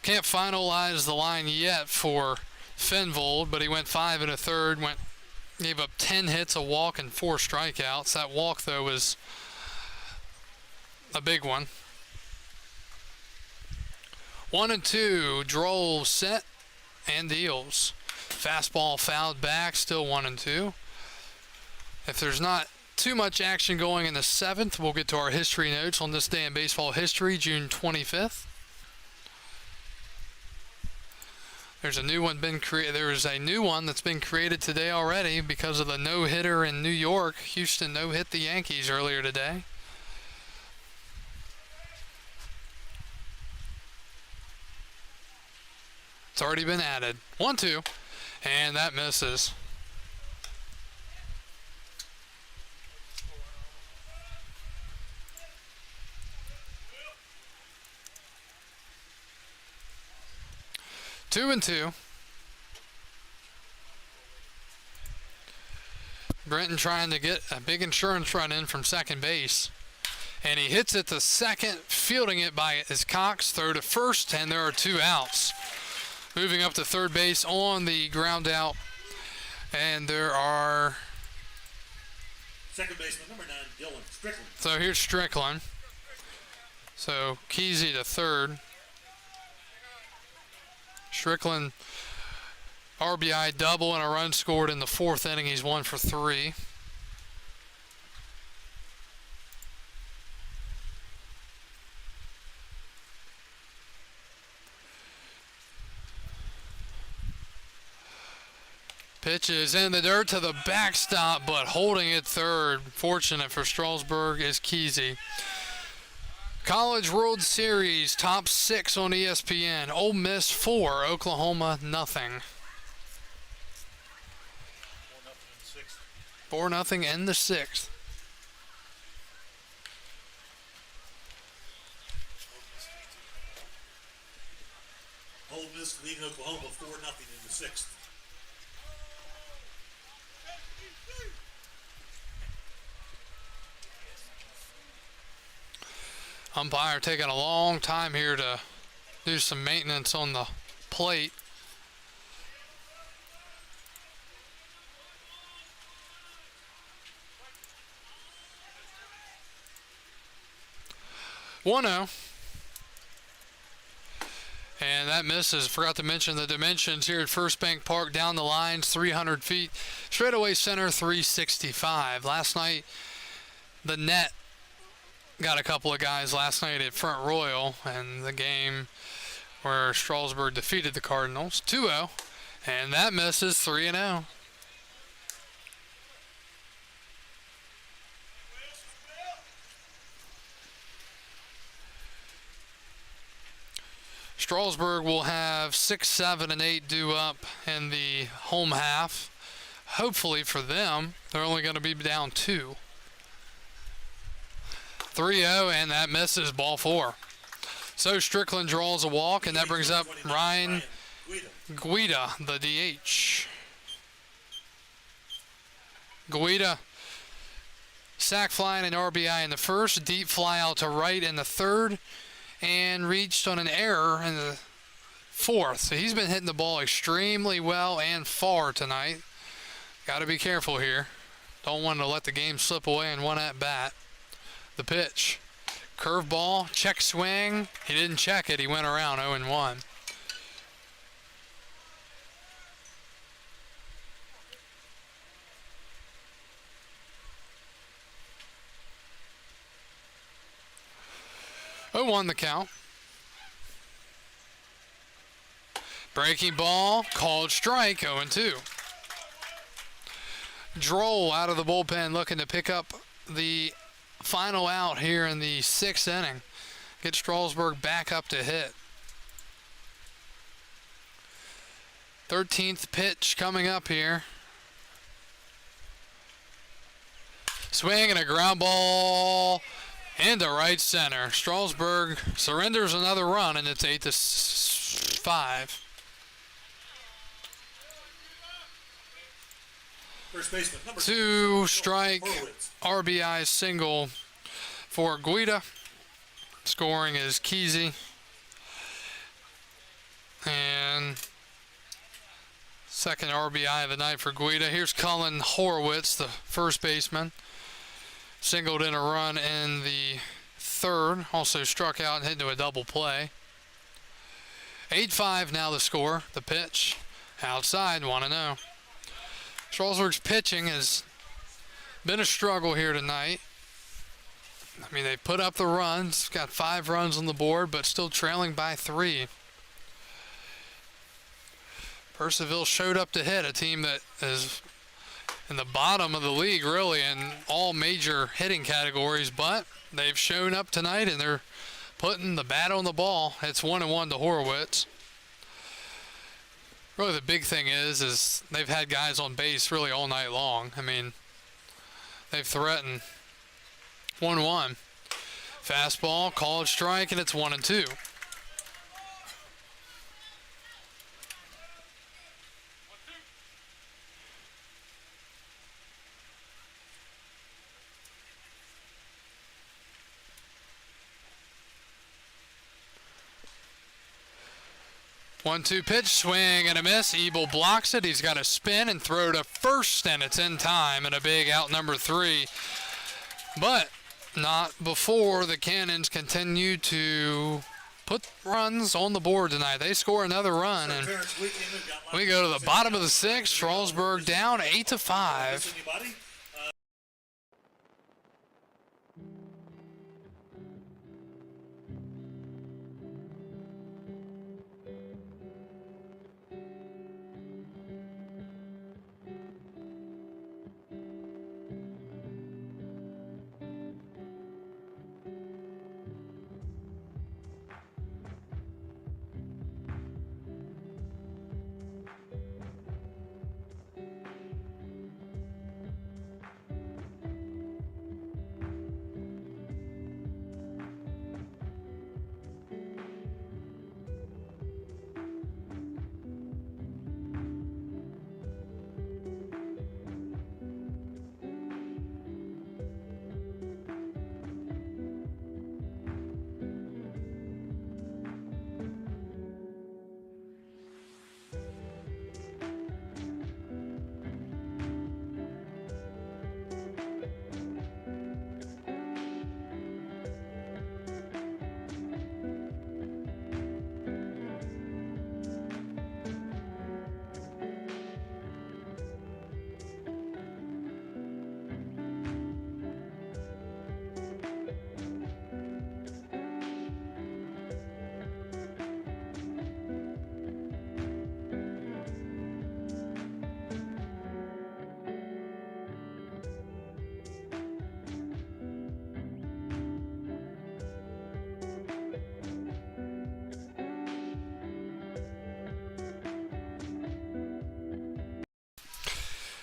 Can't finalize the line yet for Fenvold, but he went 5 1/3. Gave up 10 hits, a walk, and 4 strikeouts. That walk, though, was a big one. 1-2. Droll set and deals. Fastball fouled back, still 1-2. If there's not too much action going in the 7th, we'll get to our history notes on this day in baseball history, June 25th. There's a new one There is a new one that's been created today already because of the no-hitter in New York. Houston no-hit the Yankees earlier today. It's already been added. 1-2, and that misses. Two and 2. Brenton trying to get a big insurance run in from second base. And he hits it to second, fielding it by his Cox, third to first, and there are 2 outs. Moving up to third base on the ground out. And there are... Second baseman, number 9, Dylan Strickland. So here's Strickland. So Kesey to third. Strickland, RBI double and a run scored in the 4th inning. He's 1 for 3. Pitch is in the dirt to the backstop, but holding it third. Fortunate for Strasburg is Kesey. College World Series, top 6 on ESPN. Ole Miss 4, Oklahoma nothing. 4-0 in the 6th. Ole Miss leading Oklahoma 4-0 in the 6th. Umpire taking a long time here to do some maintenance on the plate. One 0. And that misses. Forgot to mention the dimensions here at First Bank Park. Down the lines, 300 feet. Straightaway center, 365. Last night, the net got a couple of guys last night at Front Royal, and the game where Strasburg defeated the Cardinals 2-0, and that misses 3-0. Strasburg will have 6, 7, and 8 due up in the home half. Hopefully for them, they're only going to be down 2. 3-0, and that misses, ball 4. So Strickland draws a walk, and that brings up Ryan Guida, the DH. Guida, sac fly and an RBI in the 1st, deep fly out to right in the 3rd, and reached on an error in the fourth. So he's been hitting the ball extremely well and far tonight. Got to be careful here. Don't want to let the game slip away in one at bat. The pitch. Curveball, check swing. He didn't check it. He went around 0-1. Oh, the count. Breaking ball, called strike, 0-2. Droll out of the bullpen looking to pick up the final out here in the 6th inning. Get Strasburg back up to hit. 13th pitch coming up here. Swing and a ground ball into right center. Strasburg surrenders another run, and it's 8-5. First baseman, number 2 strike Horowitz. RBI single for Guida. Scoring is Kesey. And second RBI of the night for Guida. Here's Cullen Horowitz, the first baseman. Singled in a run in the 3rd. Also struck out and hit into a double play. 8-5 now the score. The pitch outside, 1-0. Strasburg's pitching has been a struggle here tonight. I mean, they put up the runs, got 5 runs on the board, but still trailing by 3. Purcellville showed up to hit, a team that is in the bottom of the league, really, in all major hitting categories, but they've shown up tonight, and they're putting the bat on the ball. It's 1-1 to Horowitz. Really, the big thing is they've had guys on base really all night long. I mean, they've threatened. 1-1. Fastball, called strike, and it's 1-2. One-two pitch, swing and a miss. Ebel blocks it. He's got a spin and throw to first, and it's in time, and a big out number 3. But not before the Cannons continue to put runs on the board tonight. They score another run, and we go to the bottom of the 6th. Strasburg down 8-5.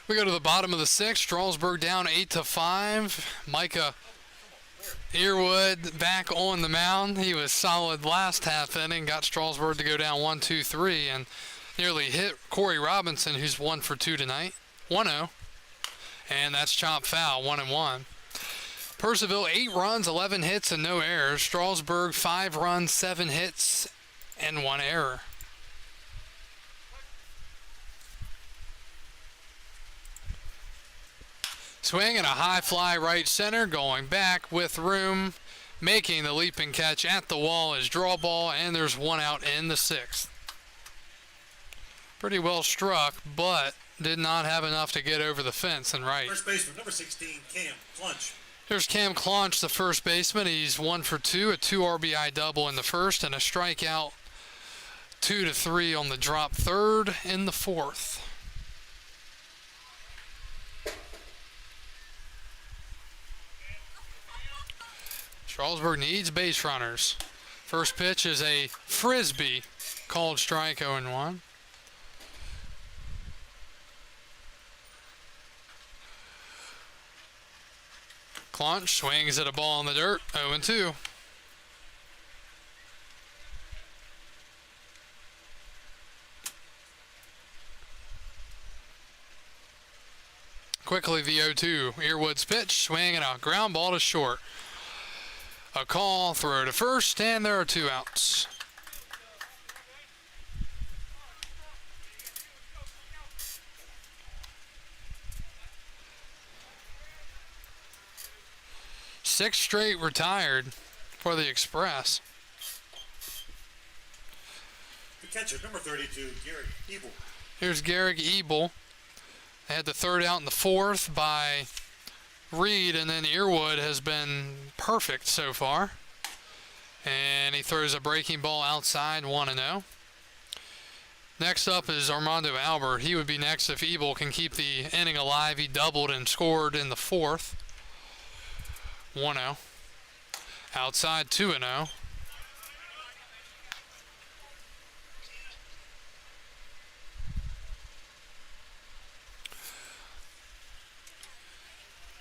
We go to the bottom of the 6th. Strasburg down 8-5. Micah Earwood back on the mound. He was solid last half inning. Got Strasburg to go down 1-2-3 and nearly hit Corey Robinson, who's 1 for 2 tonight. 1-0. And that's chop foul, 1-1. Purcellville 8 runs, 11 hits, and no errors. Strasburg 5 runs, 7 hits, and 1 error. swing and a high fly right center, going back with room, making the leaping catch at the wall is draw ball, and there's one out in the 6th. Pretty well struck, but did not have enough to get over the fence and right. First baseman, number 16, Cam Clunch. Here's Cam Clunch, the first baseman. He's 1 for 2, a 2 RBI double in the first, and a strikeout, 2 to 3 on the drop third in the 4th. Strasburg needs base runners. First pitch is a frisbee, called strike 0-1. Clunch swings at a ball in the dirt, 0-2. Quickly the 0-2. Earwood's pitch, swing and a ground ball to short. A call, throw to first, and there are 2 outs. Six straight retired for the Express. The catcher, number 32, Garrett Ebel. Here's Garrick Ebel. They had the third out in the 4th by Reed, and then Earwood has been perfect so far. And he throws a breaking ball outside, 1-0. Next up is Armando Albert. He would be next if Ebel can keep the inning alive. He doubled and scored in the 4th. 1-0. Outside, 2-0.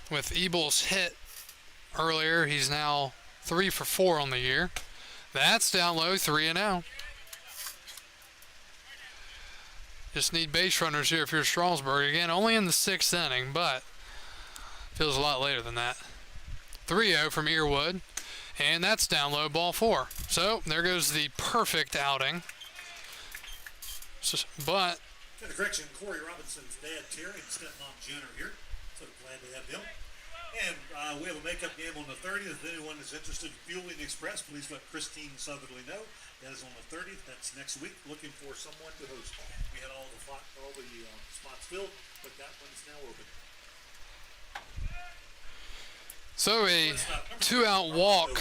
With Ebel's hit earlier, he's now 3 for 4 on the year. That's down low, 3-0. Just need base runners here if you're Strasburg. Again, only in the 6th inning, but feels a lot later than that. 3-0 from Earwood, and that's down low, ball 4. So there goes the perfect outing. But Got a correction, Corey Robinson's dad, Terry, and stepmom, Jen, are here. So glad to have them. And we have a makeup game on the 30th. If anyone is interested in fueling the Express, please let Christine Southerly know. That is on the 30th. That's next week. Looking for someone to host. We had all the spots filled, but that one's now open. so a 2-out walk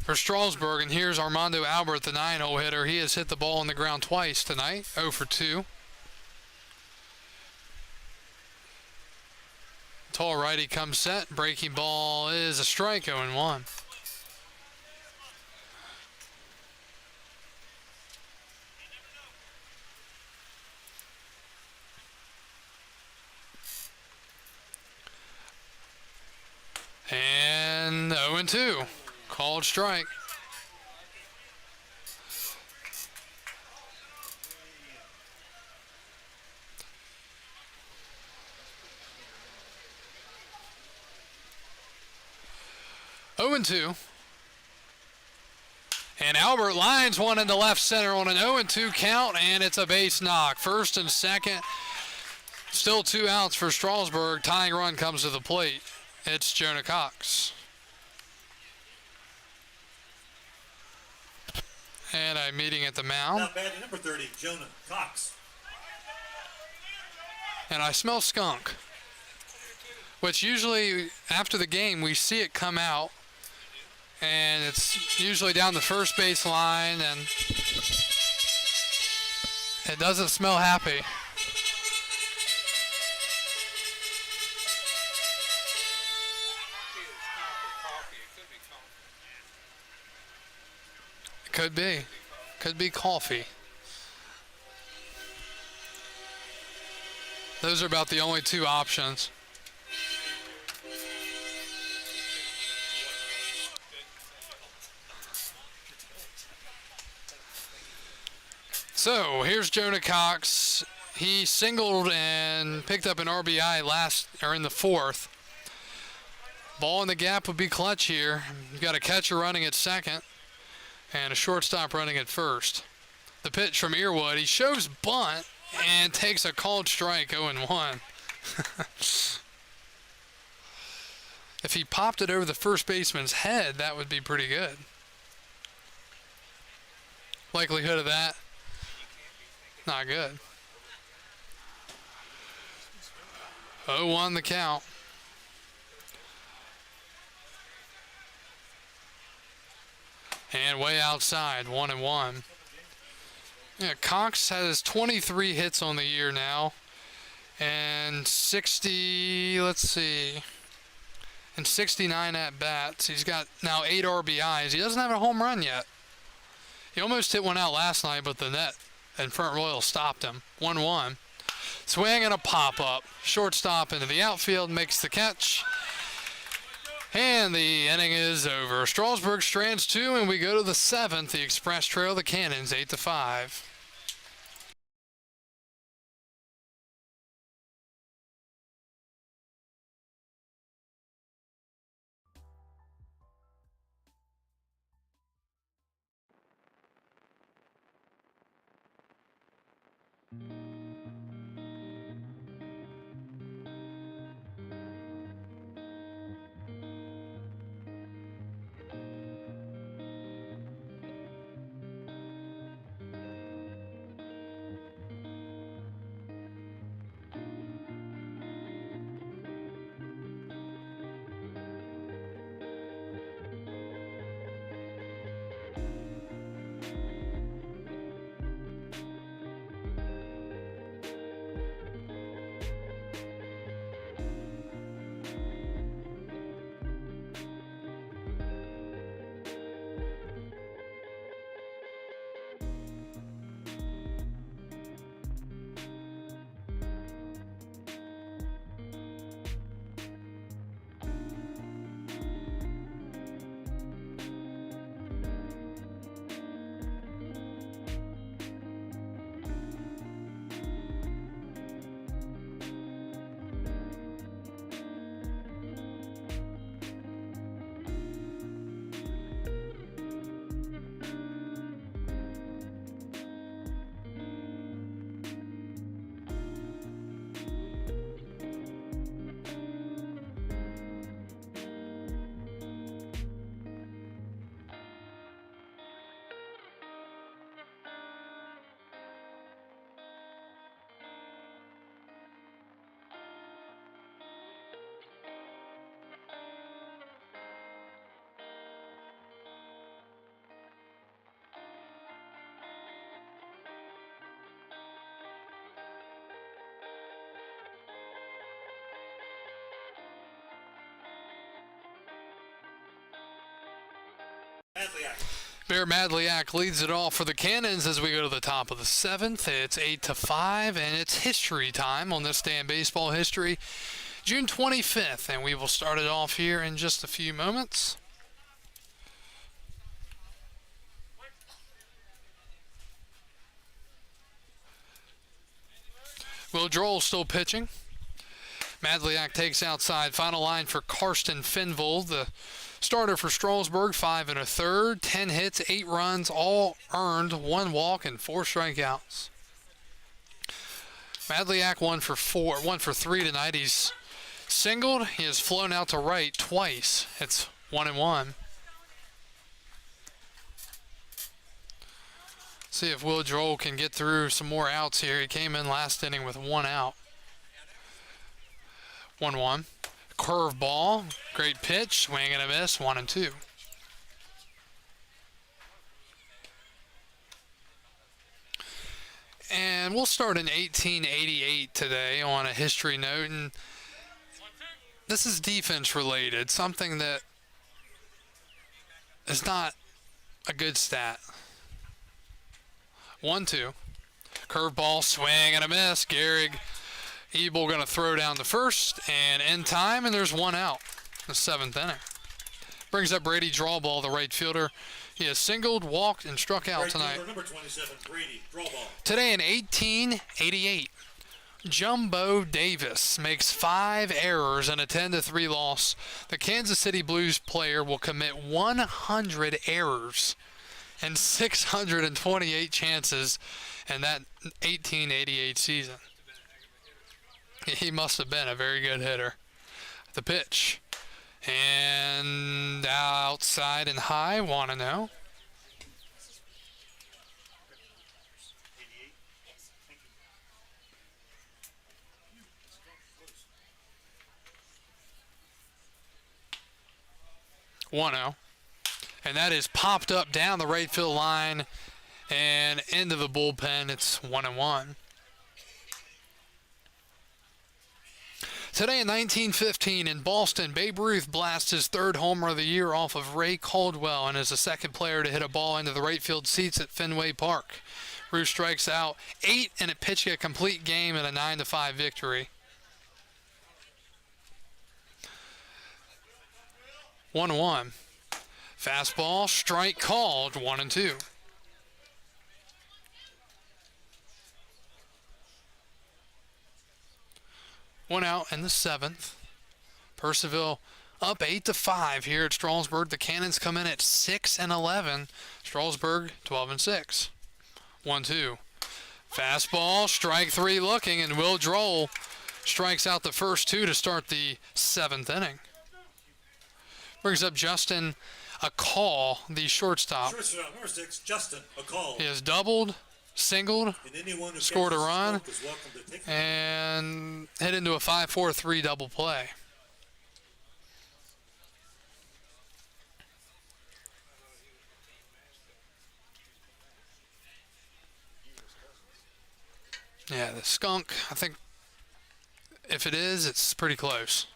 for Strasburg, and here's Armando Albert, the 9-hole hitter. He has hit the ball on the ground twice tonight, 0 for 2. Tall righty comes set. Breaking ball is a strike, 0-1. And 0-2. Called strike. And 2. And Albert lines one into left center on an 0-2 count, and it's a base knock. First and second, still 2 outs for Strasburg. Tying run comes to the plate. It's Jonah Cox. And a meeting at the mound. Now batting number 30, Jonah Cox. And I smell skunk, which usually after the game we see it come out. And it's usually down the first base line, and it doesn't smell happy. It could be. Could be coffee. Those are about the only 2 options. So here's Jonah Cox. He singled and picked up an RBI in the 4th. Ball in the gap would be clutch here. You've got a catcher running at second and a shortstop running at first. The pitch from Earwood. He shows bunt and takes a called strike, 0-1. If he popped it over the first baseman's head, that would be pretty good. Likelihood of that, not good. 0-1 the count. And way outside, 1-1. Yeah, Cox has 23 hits on the year now. And 69 at bats. He's got now 8 RBIs. He doesn't have a home run yet. He almost hit one out last night, but the net in Front Royal stopped him. 1-1. Swing and a pop-up. Shortstop into the outfield, makes the catch. And the inning is over. Strasburg strands 2, and we go to the 7th. The Express trail the Cannons 8-5. Bear Madliak leads it all for the Cannons as we go to the top of the 7th. It's 8-5, and it's history time on this day in baseball history, June 25th, and we will start it off here in just a few moments. Will Droll still pitching. Madliak takes outside. Final line for Karsten Finvold, the starter for Strasburg, 5 1/3, 10 hits, 8 runs, all earned, 1 walk, and 4 strikeouts. Madliak 1 for 3 tonight. He's singled. He has flown out to right twice. It's 1-1. See if Will Droll can get through some more outs here. He came in last inning with 1 out. 1-1. Curveball, great pitch, swing and a miss, 1-2. And we'll start in 1888 today on a history note, and this is defense related, something that is not a good stat. 1-2. Curveball, swing and a miss. Gehrig Ebel going to throw down the first, and in time, and there's 1 out in the 7th inning. Brings up Brady Drawball, the right fielder. He has singled, walked, and struck out Right tonight. fielder, number 27, Brady Drawball. Today in 1888, Jumbo Davis makes 5 errors in a 10-3 loss. The Kansas City Blues player will commit 100 errors and 628 chances in that 1888 season. He must have been a very good hitter. The pitch And outside and high, 1-0. And that is popped up down the right field line and into the bullpen. It's 1-1. Today in 1915 in Boston, Babe Ruth blasts his third homer of the year off of Ray Caldwell and is the second player to hit a ball into the right field seats at Fenway Park. Ruth strikes out 8 in a pitch a complete game in a 9-5 victory. 1-1. Fastball, strike called, 1-2. One out in the 7th. Purcellville up 8-5 here at Strasburg. The Cannons come in at 6-11. Strasburg 12-6. 1-2. Fastball, strike 3 looking, and Will Droll strikes out the first 2 to start the 7th inning. Brings up Justin Akal, the shortstop. Shortstop, number 6, Justin Akal. He has doubled, singled, scored a run, and hit into a 5-4-3 double play. Yeah, the skunk, I think if it is, it's pretty close.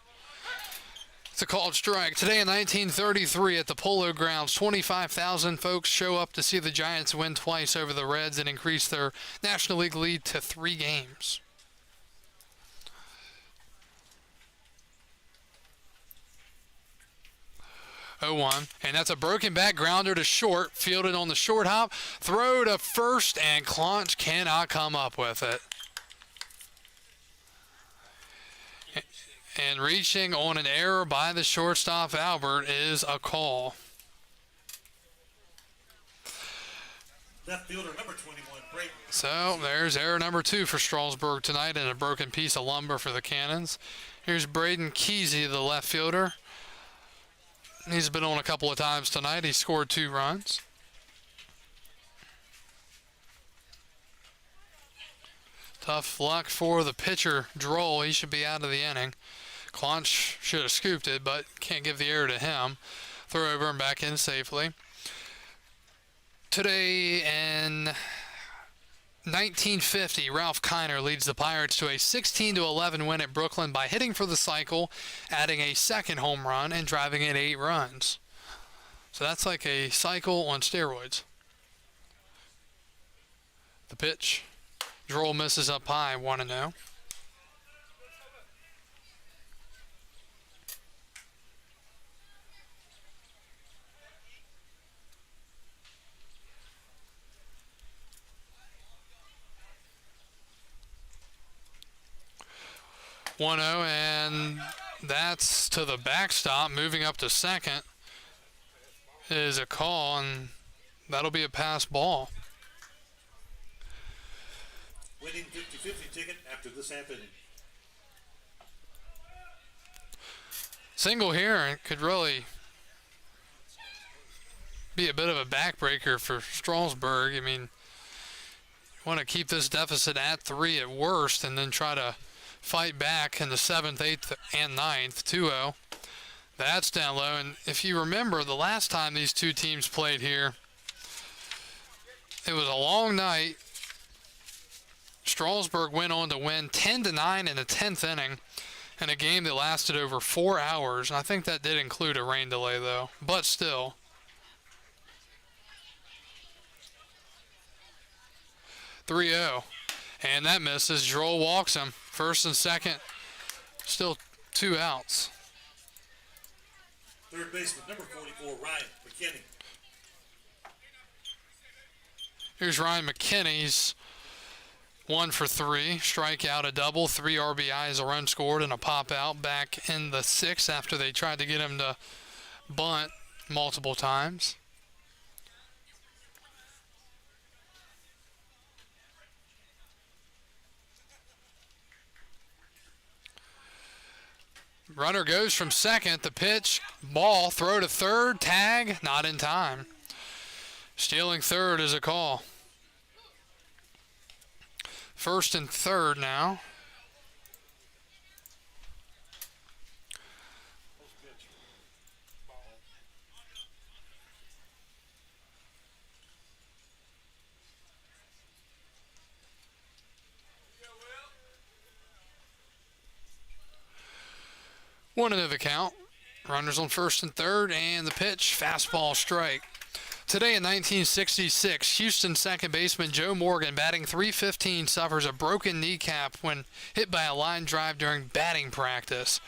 It's a called strike. Today in 1933 at the Polo Grounds, 25,000 folks show up to see the Giants win twice over the Reds and increase their National League lead to 3 games. Oh-1, and that's a broken back grounder to short, fielded on the short hop, throw to first, and Clonch cannot come up with it. And reaching on an error by the shortstop, Albert, is a call. Left fielder number 21, Brighton. So there's error number 2 for Strasburg tonight and a broken piece of lumber for the Cannons. Here's Braden Kesey, the left fielder. He's been on a couple of times tonight. He scored 2 runs. Tough luck for the pitcher, Droll. He should be out of the inning. Clonch should have scooped it, but can't give the error to him. Throw over and back in safely. Today in 1950, Ralph Kiner leads the Pirates to a 16-11 win at Brooklyn by hitting for the cycle, adding a second home run, and driving in 8 runs. So that's like a cycle on steroids. The pitch. Droll misses up high, 1-0. And that's to the backstop. Moving up to second is a call, and that'll be a pass ball. Winning 50-50 ticket after this half inning. Single here, and could really be a bit of a backbreaker for Strasburg. I mean, you want to keep this deficit at 3 at worst and then try to fight back in the 7th, 8th, and 9th, 2-0. That's down low, and if you remember, the last time these two teams played here, it was a long night. Strasburg went on to win 10-9 in the 10th inning in a game that lasted over 4 hours. And I think that did include a rain delay, though, but still. .3-0, and that misses. Droll walks him. First and second, still 2 outs. Third baseman, number 44, Ryan Mckinney. Here's Ryan McKinney. He's 1 for 3. Strikeout, a double, 3 RBIs, a run scored, and a pop out back in the 6th after they tried to get him to bunt multiple times. Runner goes from second. The pitch, ball, throw to third, tag, not in time. Stealing third is a call. First and third now. One into the count. Runners on first and third, and the pitch, fastball, strike. Today in 1966, Houston second baseman Joe Morgan, batting .315, suffers a broken kneecap when hit by a line drive during batting practice.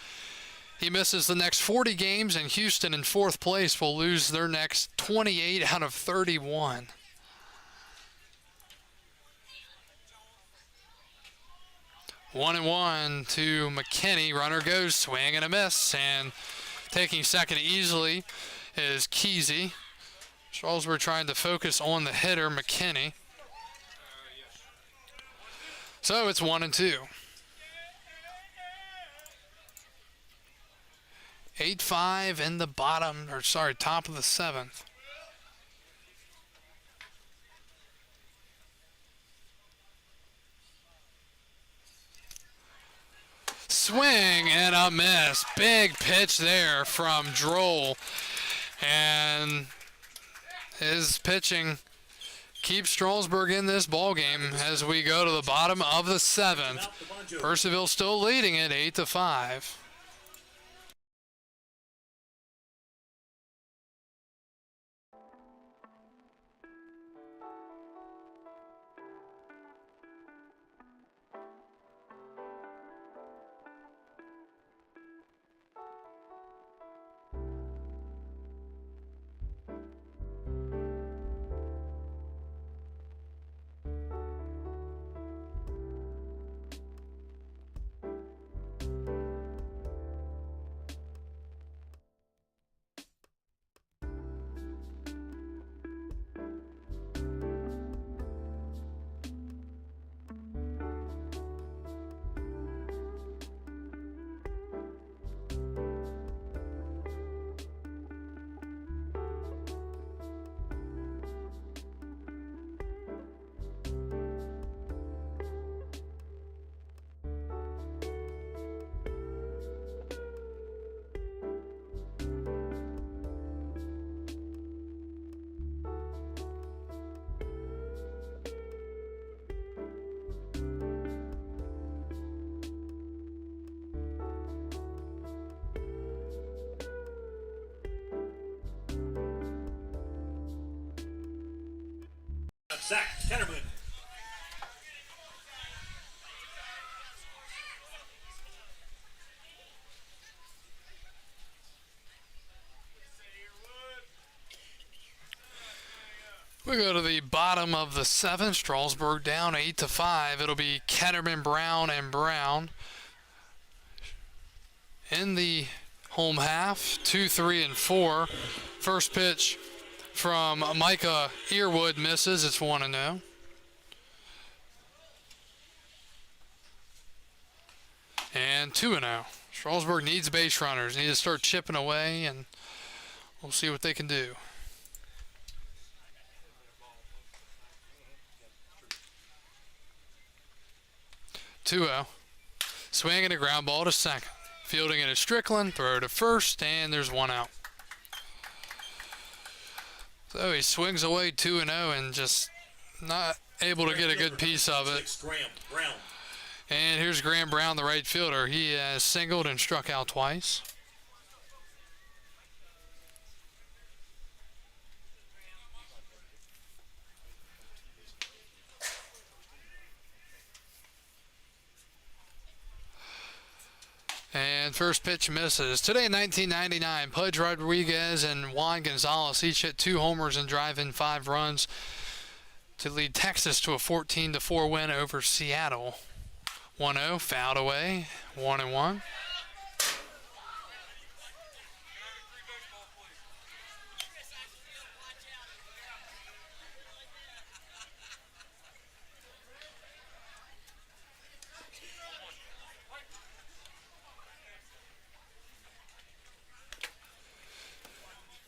He misses the next 40 games, and Houston in fourth place will lose their next 28 out of 31. One and one to Mckinney. Runner goes, swing and a miss, and taking second easily is Kesey. Strasburg trying to focus on the hitter, Mckinney. So it's 1 and 2. 8-5 in the top of the seventh. Swing and a miss. Big pitch there from Droll. And his pitching keeps Strasburg in this ballgame as we go to the bottom of the seventh. Purcellville still leading it 8-5. Zach Ketterman. We go to the bottom of the seventh. Strasburg down 8-5. It'll be Ketterman, Brown, and Brown in the home half. 2, 3, and 4. First pitch from Micah Earwood misses. It's 1-0. And 2-0. Strasburg needs base runners. Need to start chipping away, and we'll see what they can do. 2-0. Swinging a ground ball to second. Fielding it is Strickland. Throw to first, and there's one out. So he swings away 2-0 and just not able to get a good piece of it. And here's Graham Brown, the right fielder. He has singled and struck out twice. And first pitch misses. Today in 1999, Pudge Rodriguez and Juan Gonzalez each hit 2 homers and drive in 5 runs to lead Texas to a 14-4 win over Seattle. 1-0, fouled away, 1-1.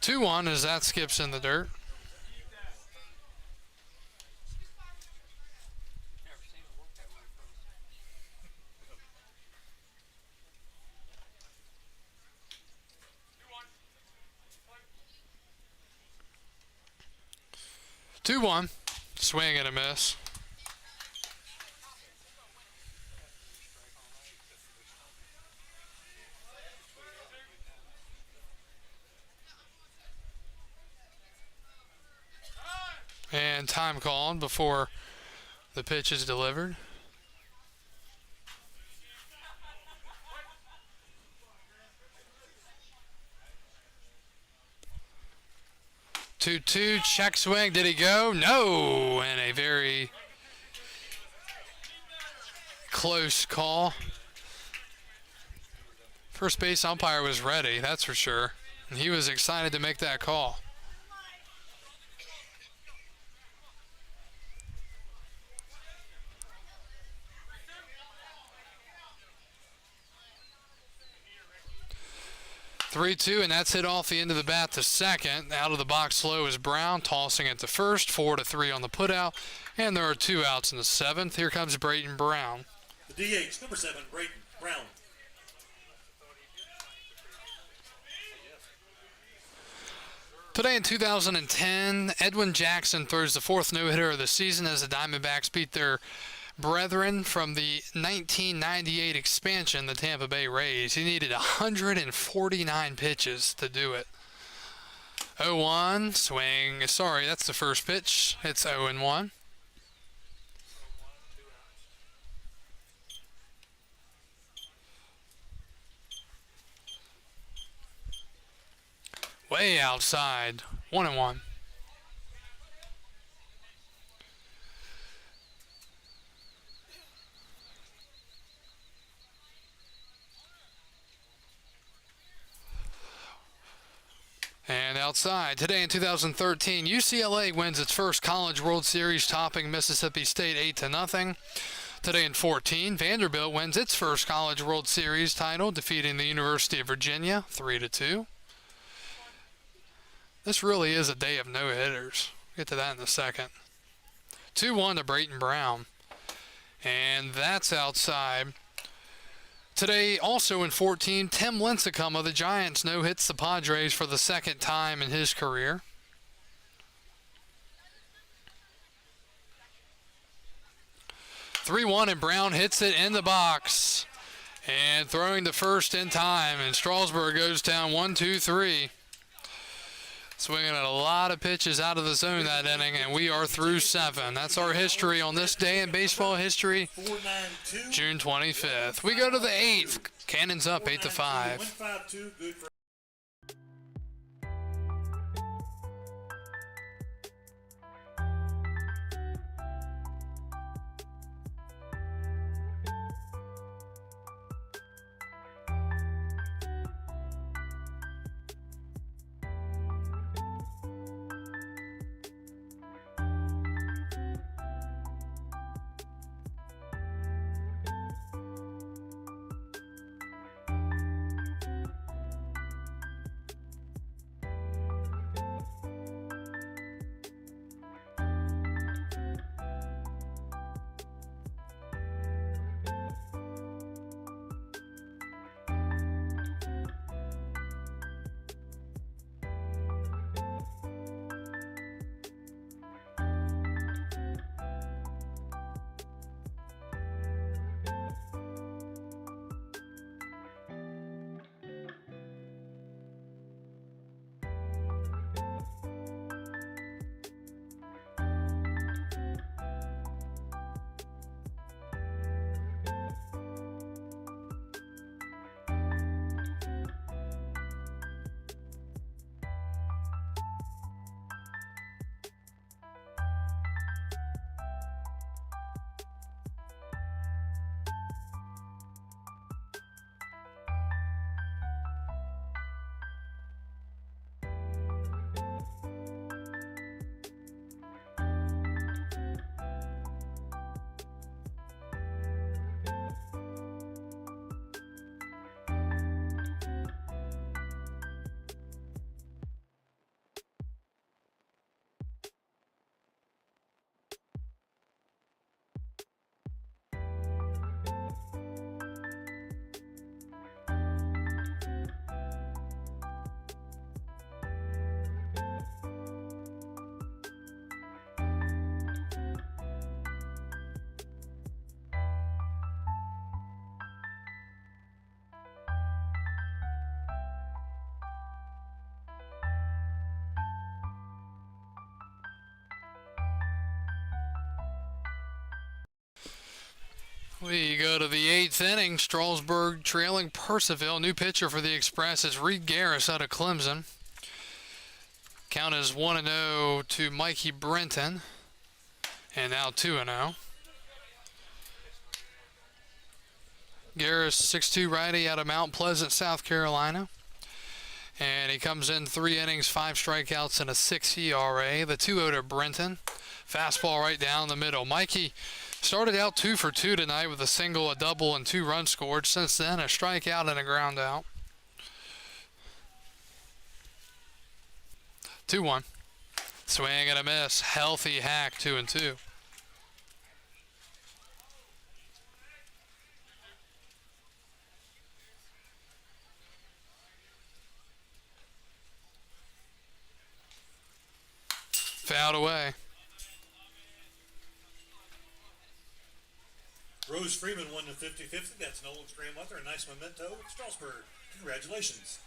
2-1 as that skips in the dirt. Two one, swing and a miss. And time called before the pitch is delivered. Two, check swing. Did he go? No. And a very close call. First base umpire was ready, that's for sure. And he was excited to make that call. Three-two, and that's hit off the end of the bat to second. Out of the box slow is Brown, tossing it to first. 4-3 on the putout, and there are 2 outs in the 7th. Here comes Brighton Brown. The DH, number 7, Brighton Brown. Today in 2010, Edwin Jackson throws the 4th no-hitter of the season as the Diamondbacks beat their brethren from the 1998 expansion, the Tampa Bay Rays. He needed 149 pitches to do it. 0-1, swing. Sorry, that's the first pitch. It's 0-1. Way outside. 1-1. And outside. Today in 2013, UCLA wins its first College World Series, topping Mississippi State 8-0. Today in 14, Vanderbilt wins its first College World Series title, defeating the University of Virginia 3-2. This really is a day of no-hitters. Get to that in a second. 2-1 to Brighton Brown. And that's outside. Today, also in 14, Tim Lincecum of the Giants no-hits the Padres for the second time in his career. (3-1) and Brown hits it in the box. And throwing to first in time, and Strasburg goes down 1-2-3. Swinging at a lot of pitches out of the zone that inning, and we are through 7. That's our history on this day in baseball history, June 25th. We go to the 8th. Cannons up 8-5. We go to the 8th inning. Strasburg trailing Purcellville. New pitcher for the Express is Reed Garris out of Clemson. Count is 1-0 to Mikey Brenton. And now 2-0. Garris, 6'2" righty out of Mount Pleasant, South Carolina. And he comes in 3 innings, 5 strikeouts, and a 6 ERA. The 2-0 to Brenton. Fastball right down the middle. Mikey started out 2 for 2 tonight with a single, a double, and 2 runs scored. Since then, a strikeout and a ground out. 2-1. Swing and a miss. Healthy hack, 2-2. Fouled away. Rose Freeman won the 50-50. That's Nolan's grandmother. A nice memento. Strasburg. Congratulations.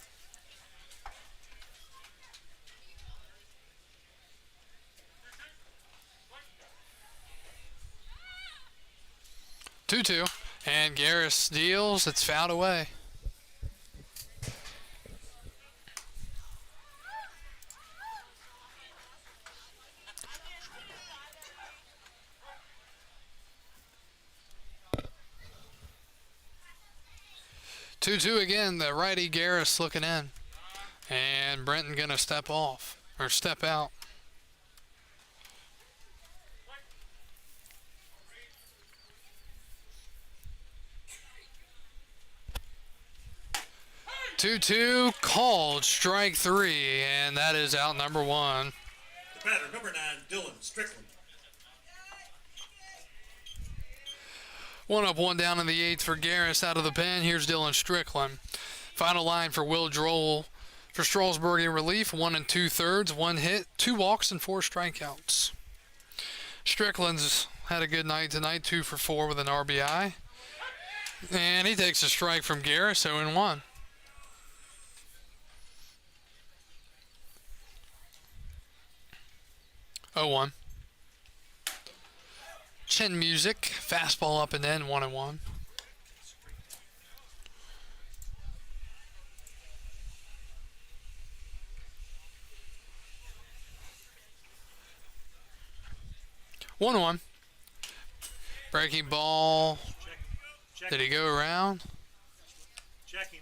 Two, and Garris deals. It's fouled away. Two again. The righty Garris looking in, and Brenton gonna step off or step out. Two called, strike 3, and that is out number 1. The batter, number 9, Dylan Strickland. 1 up, 1 down in the 8th for Garris out of the pen. Here's Dylan Strickland. Final line for Will Droll for Strasburg in relief. 1 2/3, 1 hit, 2 walks, and 4 strikeouts. Strickland's had a good night tonight, 2 for 4 with an RBI. And he takes a strike from Garris, 0-1. Chin music, fastball up and in, 1-1. One. Breaking ball. Check. Did he go around? Checking.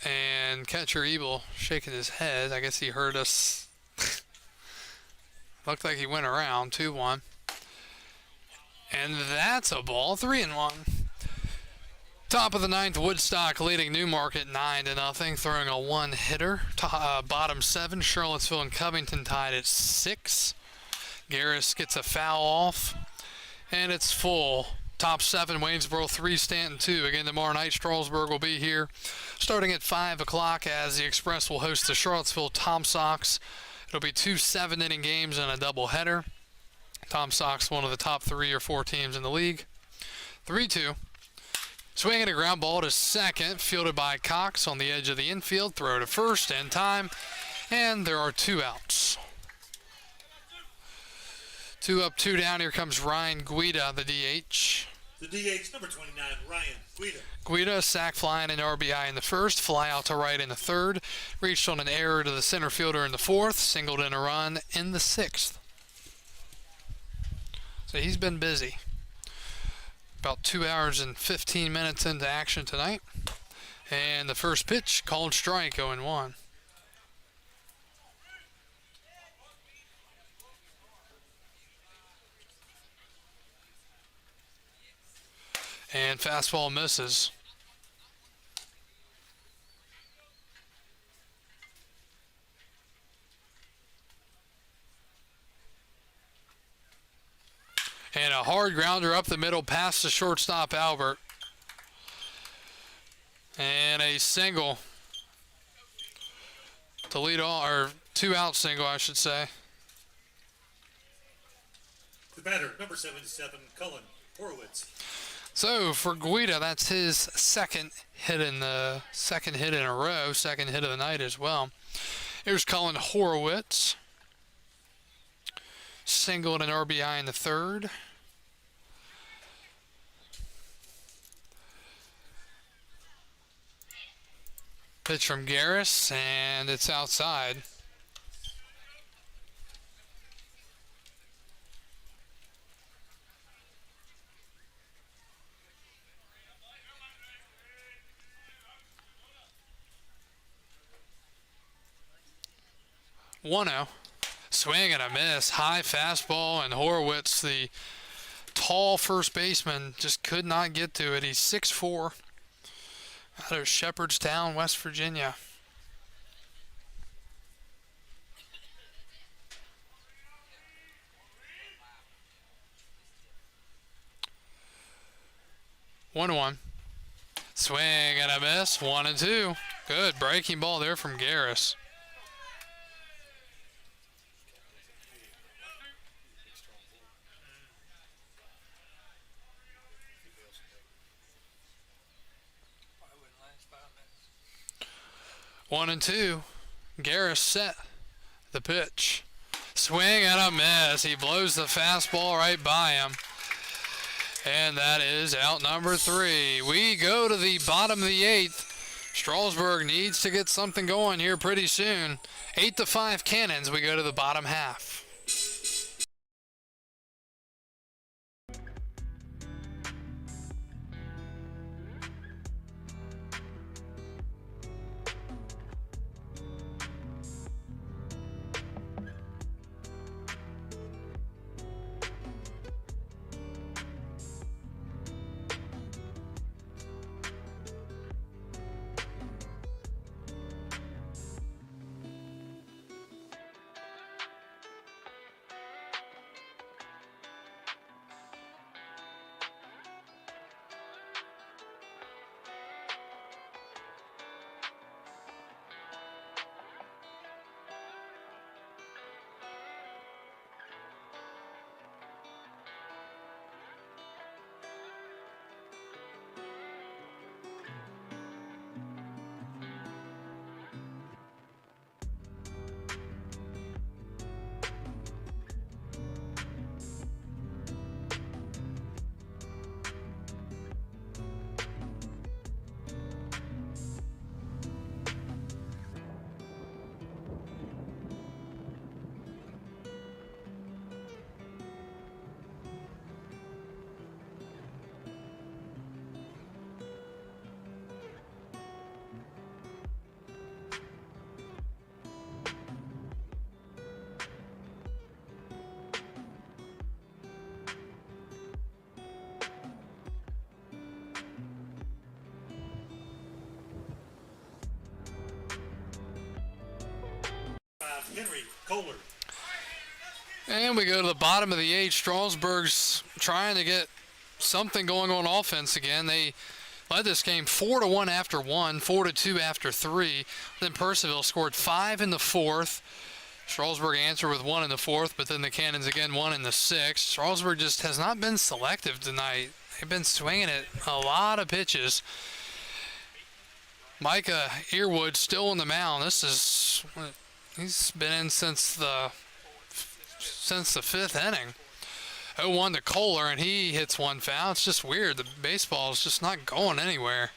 And catcher Ebel shaking his head. I guess he heard us. Looked like he went around. 2-1. And that's a ball. 3-1. Top of the 9th, Woodstock leading Newmarket 9-0, throwing a 1-hitter. Bottom 7, Charlottesville and Covington tied at 6. Garris gets a foul off, and it's full. Top 7, Waynesboro 3, Stanton 2. Again, tomorrow night, Strasburg will be here starting at 5 o'clock as the Express will host the Charlottesville Tom Sox. It'll be 2 7-inning games and a doubleheader. Tom Sox, one of the top 3 or 4 teams in the league. 3-2. Swinging a ground ball to second, fielded by Cox on the edge of the infield. Throw to first in time, and there are 2 outs. 2 up, 2 down. Here comes Ryan Guida, the DH. The DH, number 29, Ryan Guida. Guida, sac fly and an RBI in the first, fly out to right in the third, reached on an error to the center fielder in the fourth, singled in a run in the 6th. So he's been busy. About 2 hours and 15 minutes into action tonight. And the first pitch, called strike, 0-1. And fastball misses. And a hard grounder up the middle past the shortstop Albert. And a single to lead off, or 2-out single, I should say. The batter, number 77, Cullen Horowitz. So for Guida, that's his second hit in a row, second hit of the night as well. Here's Cullen Horowitz. single and an RBI in the third. Pitch from Garris, and it's outside. One zero. Swing and a miss. High fastball, and Horowitz, the tall first baseman, just could not get to it. He's 6'4", out of Shepherdstown, West Virginia. One. Swing and a miss. 1-2. Good breaking ball there from Garris. One and two. Garris set the pitch. Swing and a miss. He blows the fastball right by him. And that is out number 3. We go to the bottom of the 8th. Strasburg needs to get something going here pretty soon. 8-5 Cannons. We go to the bottom half. Kohler. And we go to the bottom of the 8th. Strasburg's trying to get something going on offense again. They led this game 4-1 after 1, 4-2 after 3. Then Purcellville scored 5 in the 4th. Strasburg answered with 1 in the 4th, but then the Cannons again 1 in the 6th. Strasburg just has not been selective tonight. They've been swinging at a lot of pitches. Micah Earwood still on the mound. He's been in since the 5th inning. 0-1 to Kohler, and he hits one foul. It's just weird. The baseball is just not going anywhere.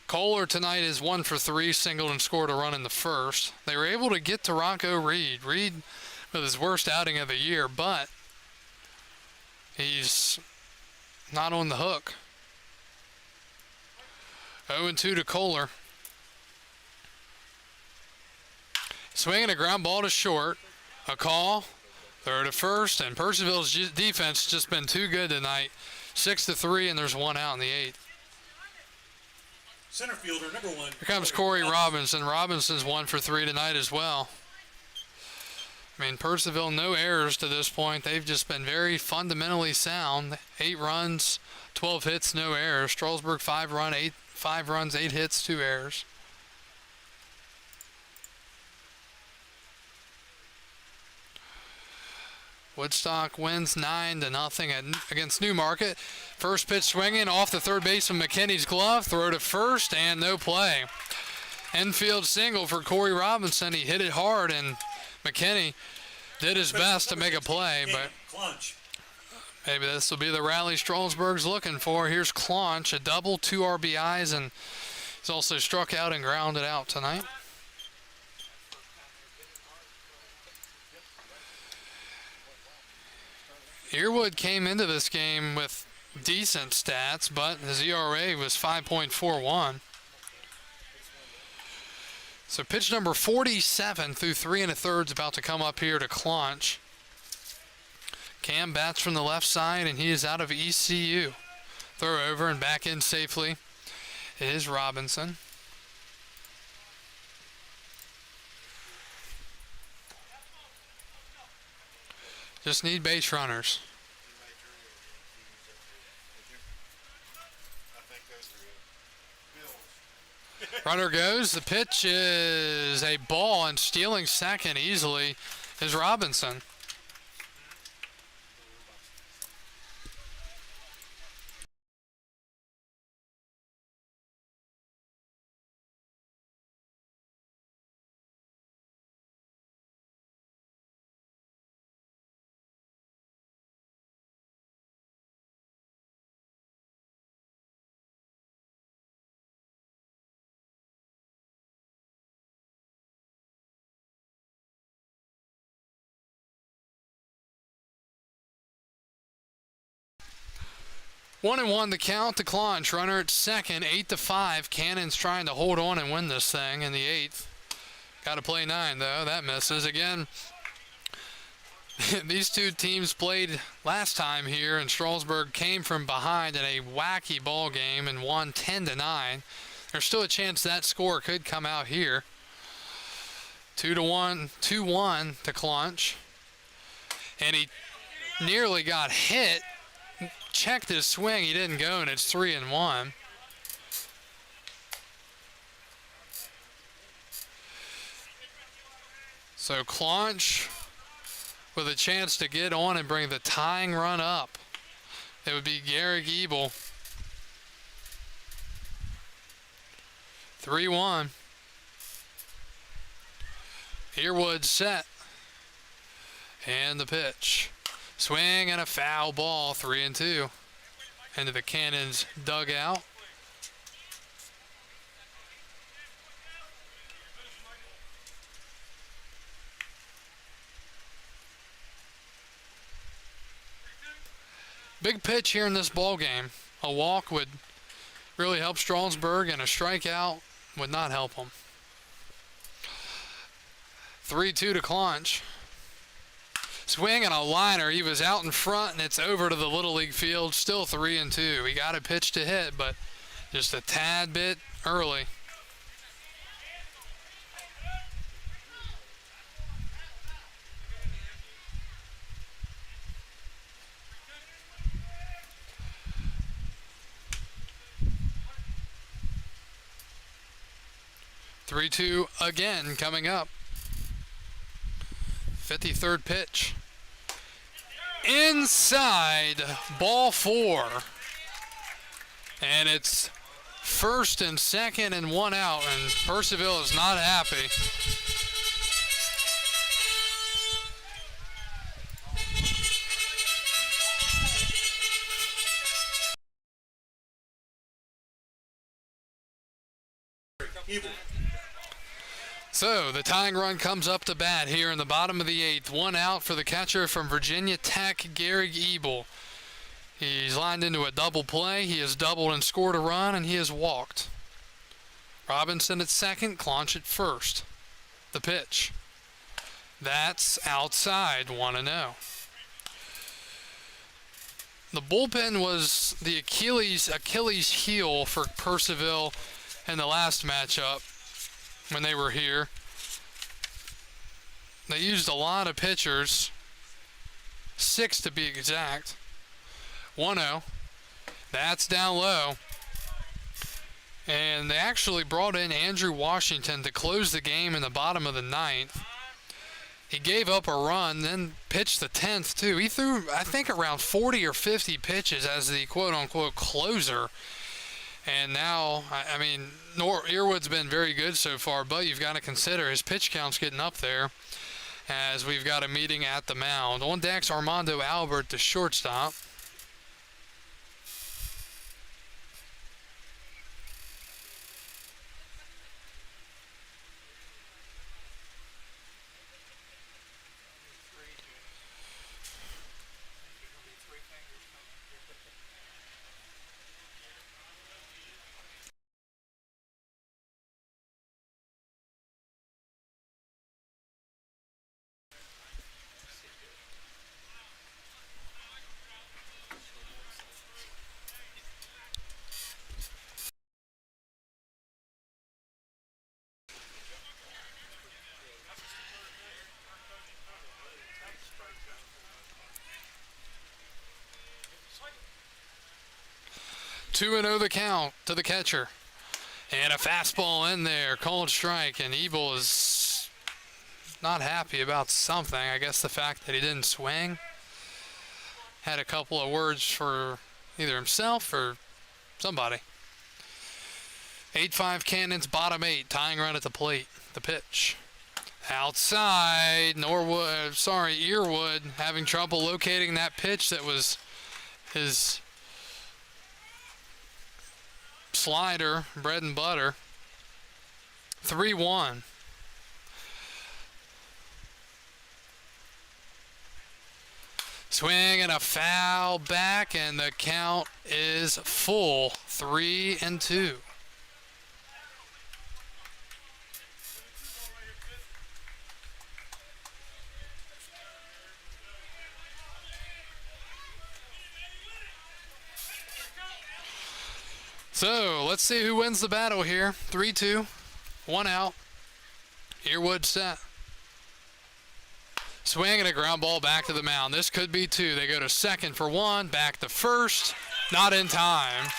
Kohler tonight is 1 for 3, singled and scored a run in the first. They were able to get to Rocco Reed. Reed with his worst outing of the year, but he's not on the hook. 0-2 to Kohler. Swinging a ground ball to short. A call. Third to first, and Purcellville's defense has just been too good tonight. 6-3, and there's 1 out in the 8th. Center fielder number 1. Here comes Corey Robinson. Robinson's 1 for 3 tonight as well. I mean, Purcellville, no errors to this point. They've just been very fundamentally sound. 8 runs, 12 hits, no errors. Strasburg 5 runs, 8 hits, 2 errors. Woodstock wins 9-0 against Newmarket. First pitch swinging off the third base of Mckinney's glove. Throw to first and no play. Infield single for Corey Robinson. He hit it hard, and Mckinney did his best to make a play, but Clunch. maybe this will be the rally Strasburg's looking for. Here's Clunch, a double, 2 RBIs, and he's also struck out and grounded out tonight. Earwood came into this game with decent stats, but his ERA was 5.41. So pitch number 47 through 3 1/3 about to come up here to Clunch. Cam bats from the left side, and he is out of ECU. Throw over and back in safely is Robinson. Just need base runners. Runner goes. The pitch is a ball, and stealing second easily is Robinson. One and one the count to Clunch. Runner at second, 8-5. Cannon's trying to hold on and win this thing in the 8th. Got to play 9 though. That misses again. These two teams played last time here, and Strasburg came from behind in a wacky ball game and won 10-9. There's still a chance that score could come out here. 2-1 to Clunch, and he nearly got hit. Checked his swing, he didn't go, and it's 3-1. So Clunch with a chance to get on and bring the tying run up. It would be Garrick Ebel. 3-1. Earwood set. And the pitch. Swing and a foul ball, 3-2. Into the Cannons dugout. Big pitch here in this ball game. A walk would really help Strasburg, and a strikeout would not help him. 3-2 to Clunch. Swing and a liner. He was out in front, and it's over to the Little League field. Still 3-2. He got a pitch to hit, but just a tad bit early. Three-two again coming up. 53rd pitch. Inside, ball 4. And it's first and second and 1 out, and Purcellville is not happy. So the tying run comes up to bat here in the bottom of the 8th. 1 out for the catcher from Virginia Tech, Garrick Ebel. He's lined into a double play. He has doubled and scored a run, and he has walked. Robinson at second, Clunch at first. The pitch. That's outside, 1-0. The bullpen was the Achilles heel for Purcellville in the last matchup. When they were here, they used a lot of pitchers, 6 to be exact. 1-0, that's down low, and they actually brought in Andrew Washington to close the game in the bottom of the 9th. He gave up a run, then pitched the 10th too. He threw, I think, around 40 or 50 pitches as the quote-unquote closer. And now, I mean, Earwood's been very good so far, but you've got to consider his pitch count's getting up there. as we've got a meeting at the mound. On deck's Armando Albert, the shortstop. Two and 0 the count to the catcher. And a fastball in there, cold strike, and Ebel is not happy about something. I guess the fact that he didn't swing. Had a couple of words for either himself or somebody. 8-5 Cannons, bottom 8, tying run at the plate. The pitch. Outside, Earwood having trouble locating that pitch that was his slider, bread and butter. 3-1. Swing and a foul back, and the count is full. 3-2. So let's see who wins the battle here. 3-2, 1 out. Earwood set. Swing and a ground ball back to the mound. This could be 2. They go to second for 1, back to first. Not in time.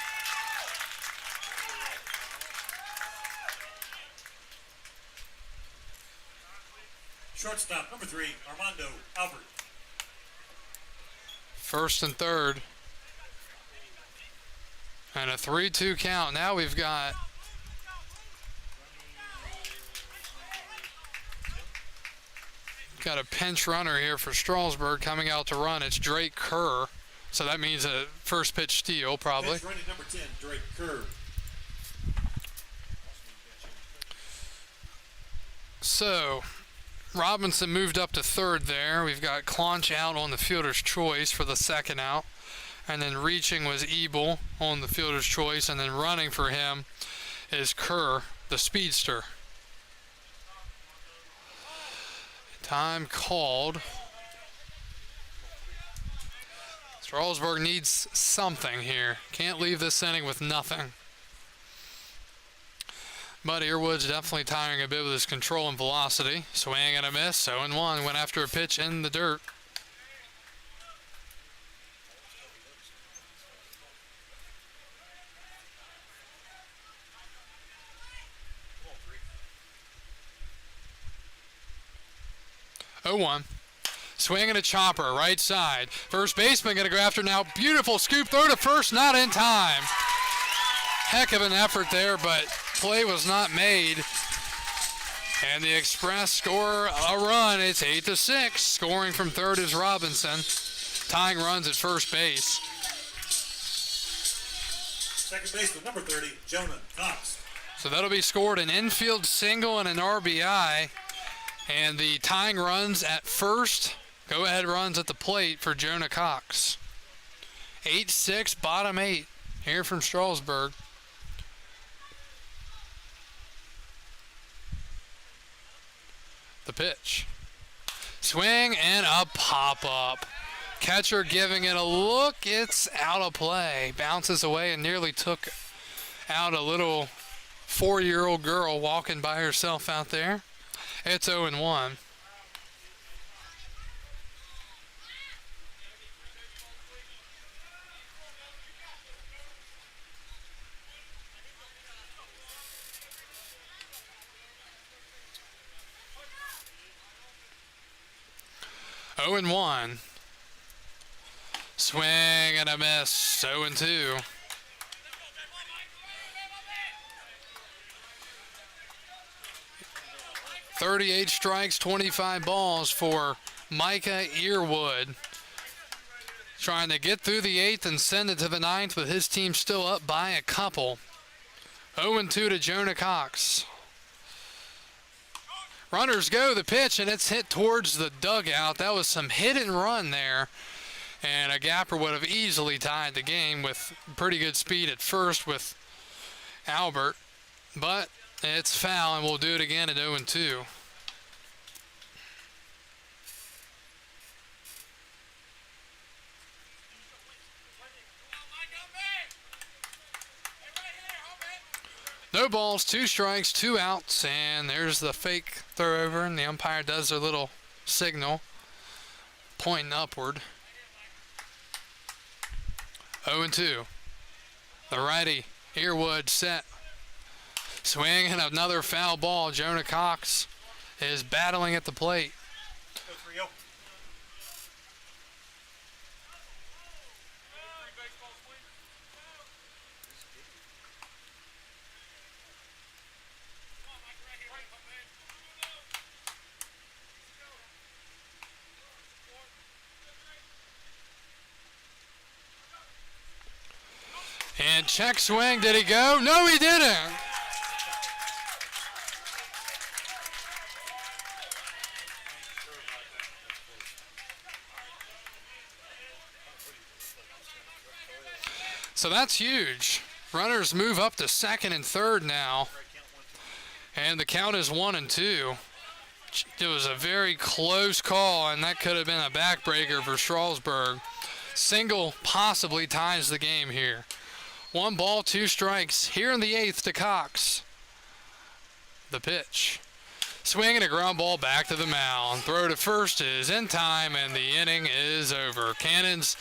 Shortstop, number 3, Armando Albert. First and third. And a 3-2 count. Now we've got a pinch runner here for Strasburg coming out to run. It's Drake Kerr. So that means a first pitch steal, probably. Pitch running number 10, Drake Kerr. So Robinson moved up to third there. We've got Clonch out on the fielder's choice for the second out. And then reaching was Ebel on the fielder's choice. And then running for him is Kerr, the speedster. Time called. Strasburg needs something here. Can't leave this inning with nothing. But Earwood's definitely tiring a bit with his control and velocity. Swing and a miss. 0-1. Went after a pitch in the dirt. Oh-1. Swing and a chopper, right side. First baseman going to go after now. Beautiful scoop throw to first, not in time. Heck of an effort there, but play was not made. And the Express score a run. It's 8-6. Scoring from third is Robinson. Tying runs at first base. Second baseman, number 30, Jonah Cox. So that'll be scored an infield single and an RBI. And the tying runs at first, go-ahead runs at the plate for Jonah Cox. 8-6, bottom 8 here from Strasburg. The pitch. Swing and a pop-up. Catcher giving it a look. It's out of play. Bounces away and nearly took out a little 4-year-old girl walking by herself out there. It's 0-1. Oh and 1. Swing and a miss. 0-2. 38 strikes, 25 balls for Micah Earwood. Trying to get through the 8th and send it to the 9th, with his team still up by a couple. 0-2 to Jonah Cox. Runners go, the pitch, and it's hit towards the dugout. That was some hit and run there. And a gapper would have easily tied the game with pretty good speed at first with Albert. But it's foul, and we'll do it again at 0-2. No balls, 2 strikes, 2 outs, and there's the fake throw over, and the umpire does their little signal, pointing upward. 0-2. The righty, Earwood, set. Swinging another foul ball. Jonah Cox is battling at the plate. 0-3-0. And check swing. Did he go? No, he didn't. So that's huge. Runners move up to second and third now. And the count is 1-2. It was a very close call, and that could have been a backbreaker for Strasburg. Single possibly ties the game here. 1 ball, 2 strikes. Here in the 8th to Cox. The pitch. Swinging a ground ball back to the mound. Throw to first is in time, and the inning is over. Cannons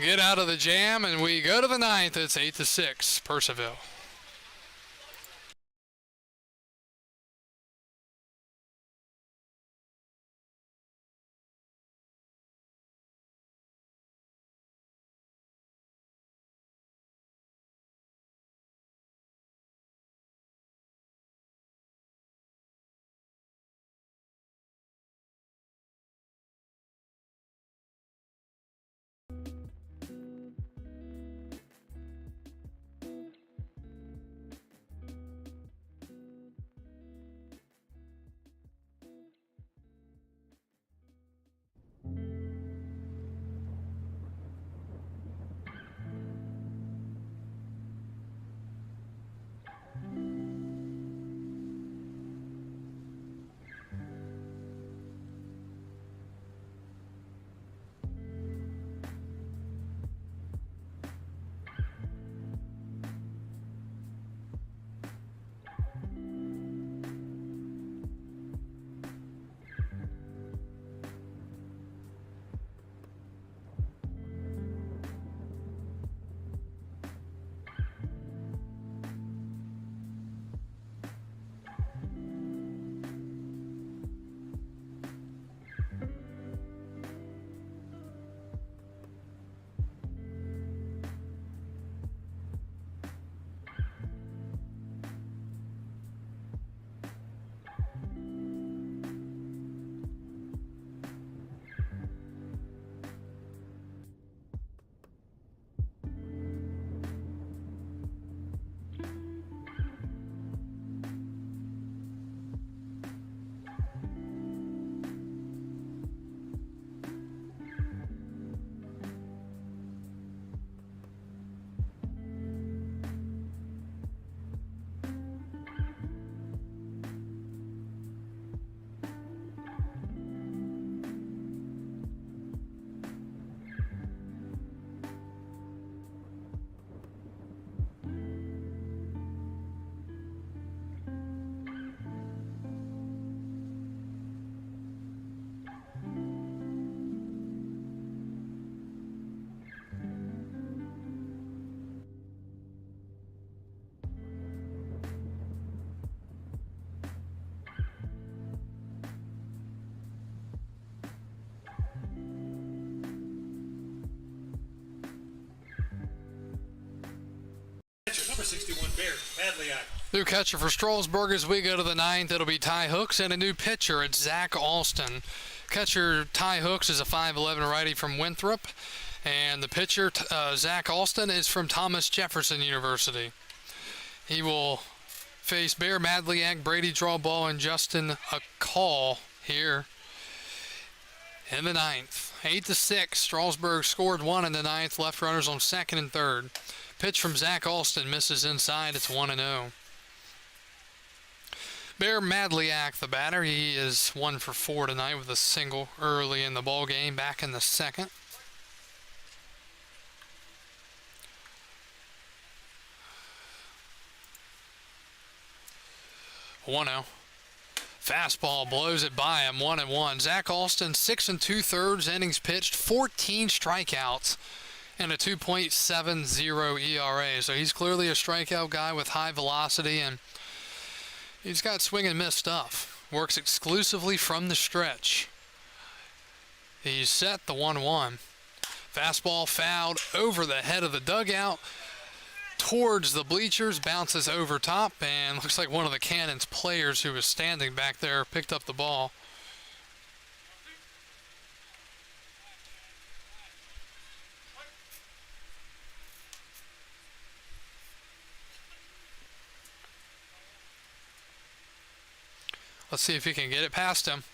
get out of the jam, and we go to the 9th. It's 8-6, Purcellville. Number 61, Bear, Padley out. New catcher for Strasburg as we go to the ninth. It'll be Ty Hooks, and a new pitcher. It's Zach Alston. Catcher Ty Hooks is a 5'11 righty from Winthrop, and the pitcher Zach Alston is from Thomas Jefferson University. He will face Bear Madliak, Brady Drawball, and Justin Call here in the ninth. 8-6. Strasburg scored 1 in the ninth. Left runners on second and third. Pitch from Zach Alston misses inside. It's 1-0. Bear Madliak, the batter, he is 1 for 4 tonight with a single early in the ball game. Back in the second. One-0. Fastball blows it by him. 1-1. Zach Alston 6 2/3 innings pitched, 14 strikeouts, and a 2.70 ERA. So he's clearly a strikeout guy with high velocity, and he's got swing and miss stuff. Works exclusively from the stretch. He's set the 1-1. Fastball fouled over the head of the dugout towards the bleachers, bounces over top, and looks like one of the Cannons players who was standing back there picked up the ball. Let's see if he can get it past him.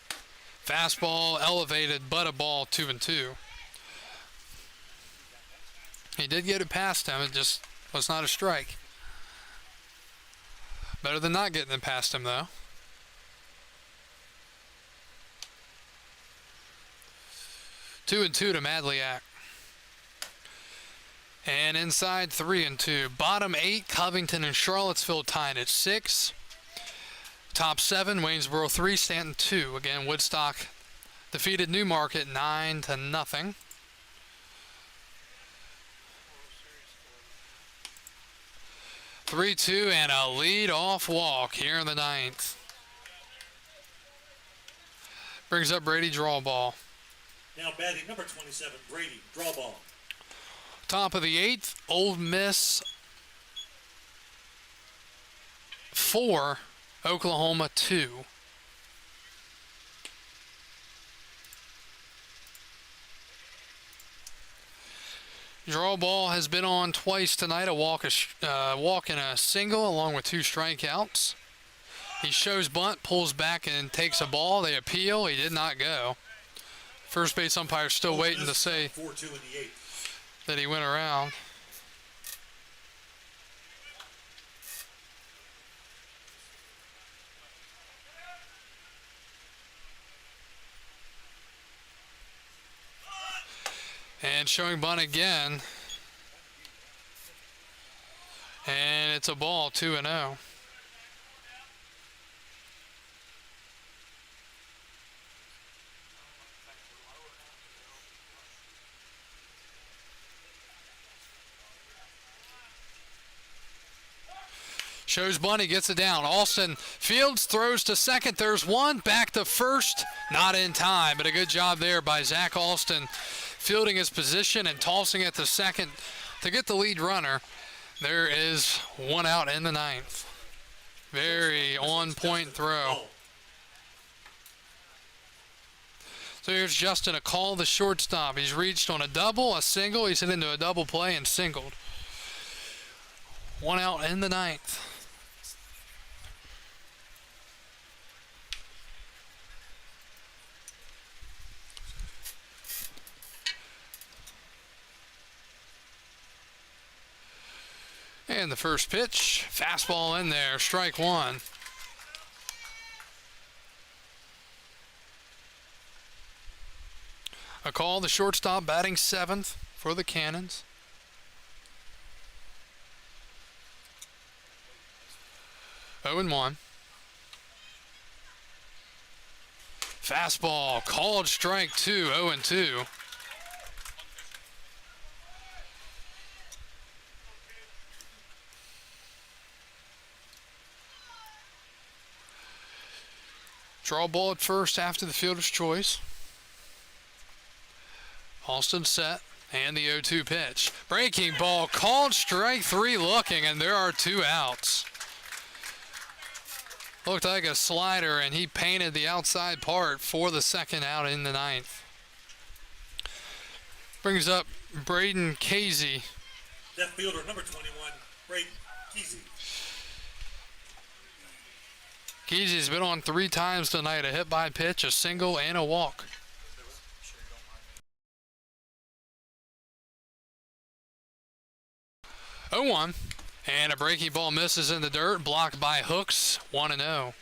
Fastball elevated, but a ball, 2-2. He did get it past him. It just was not a strike. Better than not getting it past him, though. Two and two to Madliak. And inside 3-2. Bottom 8, Covington and Charlottesville tied at 6. Top 7, Waynesboro 3, Stanton 2. Again, Woodstock defeated Newmarket 9-0. Three-two and a lead-off walk here in the ninth. Brings up Brady Drawball. Now batting number 27, Brady Drawball. Top of the 8th, Old Miss 4, Oklahoma 2. Drawball has been on twice tonight, a walk and a single along with 2 strikeouts. He shows bunt, pulls back and takes a ball. They appeal. He did not go. First base umpire still waiting to say 4-2 in the 8th. that he went around. And showing bunt again. And it's a ball, 2-0. Shows bunt, he gets it down. Alston fields, throws to second. There's one, back to first. Not in time, but a good job there by Zach Alston, fielding his position and tossing it to second to get the lead runner. There is one out in the ninth. Very on-point throw. So here's Justin, a call the shortstop. He's reached on a double, a single. He's hit into a double play and singled. One out in the ninth. And the first pitch, fastball in there, strike one. A call, the shortstop batting 7th for the Cannons. 0-1. Fastball, called strike 2, 0-2. Draw ball at first after the fielder's choice. Alston set, and the 0-2 pitch. Breaking ball, called strike 3 looking, and there are 2 outs. Looked like a slider, and he painted the outside part for the second out in the ninth. Brings up Braden Casey. Left fielder number 21, Braden Kesey. Kesey's been on 3 times tonight, a hit by pitch, a single, and a walk. Oh, 1. And a breaking ball misses in the dirt, blocked by Hooks, 1-0.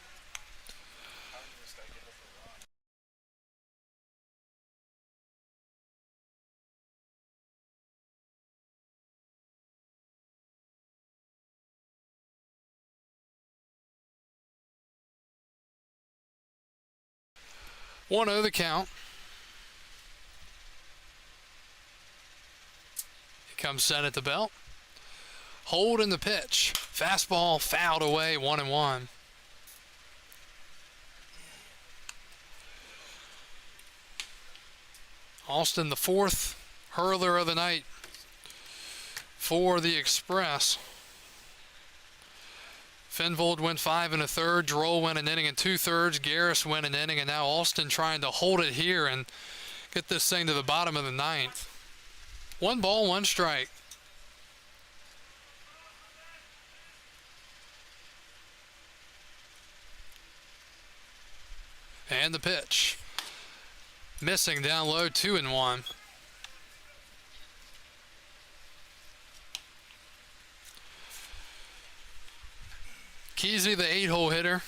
One the count. He comes set at the belt. Hold in the pitch. Fastball fouled away, 1-1. Austin, the 4th hurler of the night for the Express. Fenvold went 5 1/3. Droll went an inning and 2/3. Garris went an inning, and now Austin trying to hold it here and get this thing to the bottom of the 9th. 1 ball, 1 strike. And the pitch. Missing down low, 2-1. Kesey, the 8-hole hitter.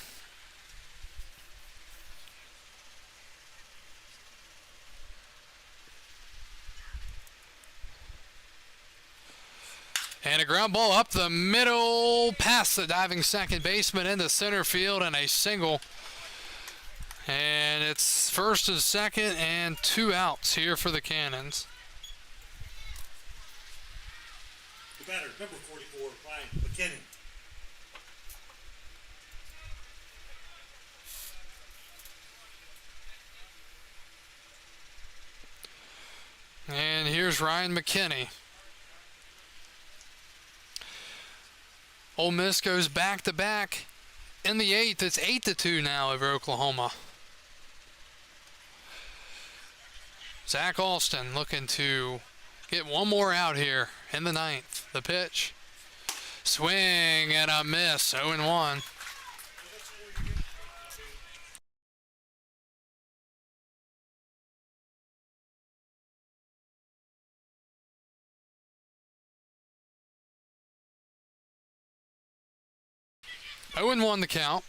And a ground ball up the middle, past the diving second baseman into center field, and a single. And it's first and second and 2 outs here for the Cannons. The batter, number 44, Ryan Mckinney. And here's Ryan Mckinney. Ole Miss goes back-to-back in the 8th. It's 8-2 now over Oklahoma. Zach Alston looking to get one more out here in the 9th. The pitch. Swing and a miss. 0-1. Oh and 1 the count.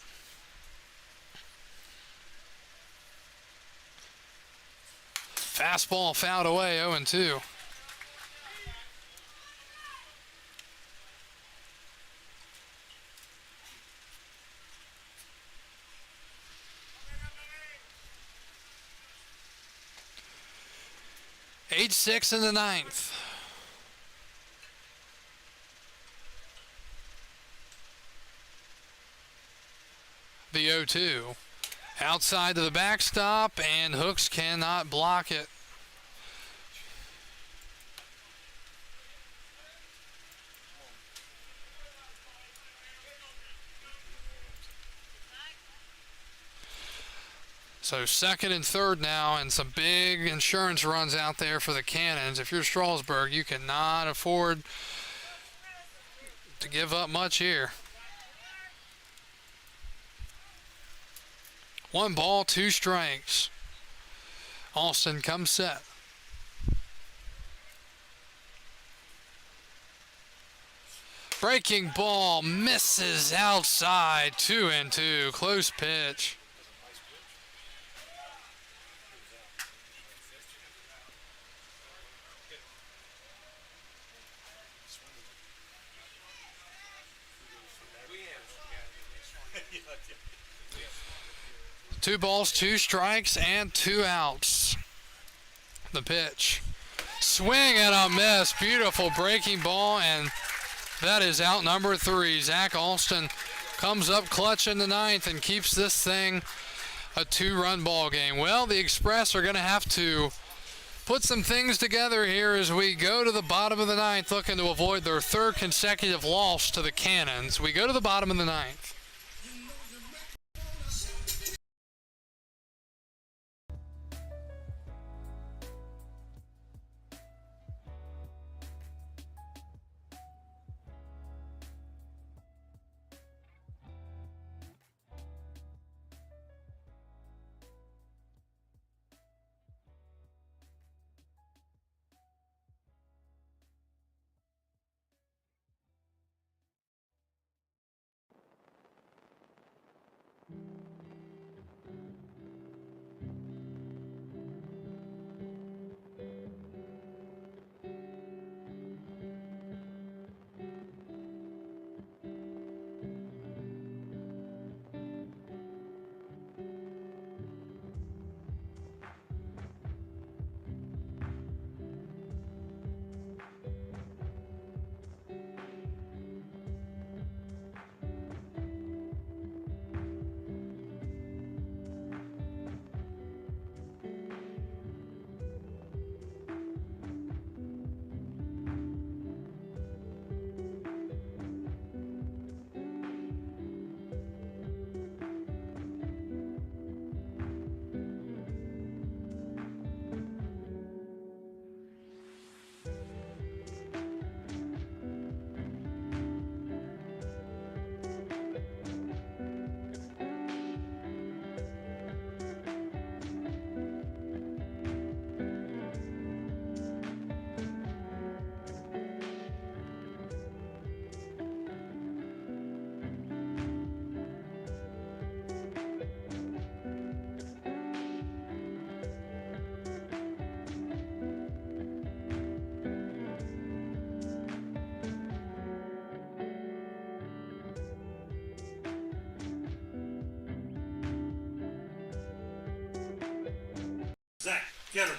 Fastball fouled away, 0-2. Eight 6 in the 9th. The 0-2. Outside to the backstop, and Hooks cannot block it. So second and third now, and some big insurance runs out there for the Cannons. If you're Strasburg, you cannot afford to give up much here. 1 ball, 2 strikes. Austin comes set. Breaking ball misses outside, 2-2. Close pitch. Two balls, 2 strikes, and 2 outs. The pitch. Swing and a miss. Beautiful breaking ball, and that is out number 3. Zach Alston comes up clutch in the 9th and keeps this thing a 2-run ball game. Well, the Express are going to have to put some things together here as we go to the bottom of the 9th, looking to avoid their 3rd consecutive loss to the Cannons. We go to the bottom of the 9th. Zach Ketterman.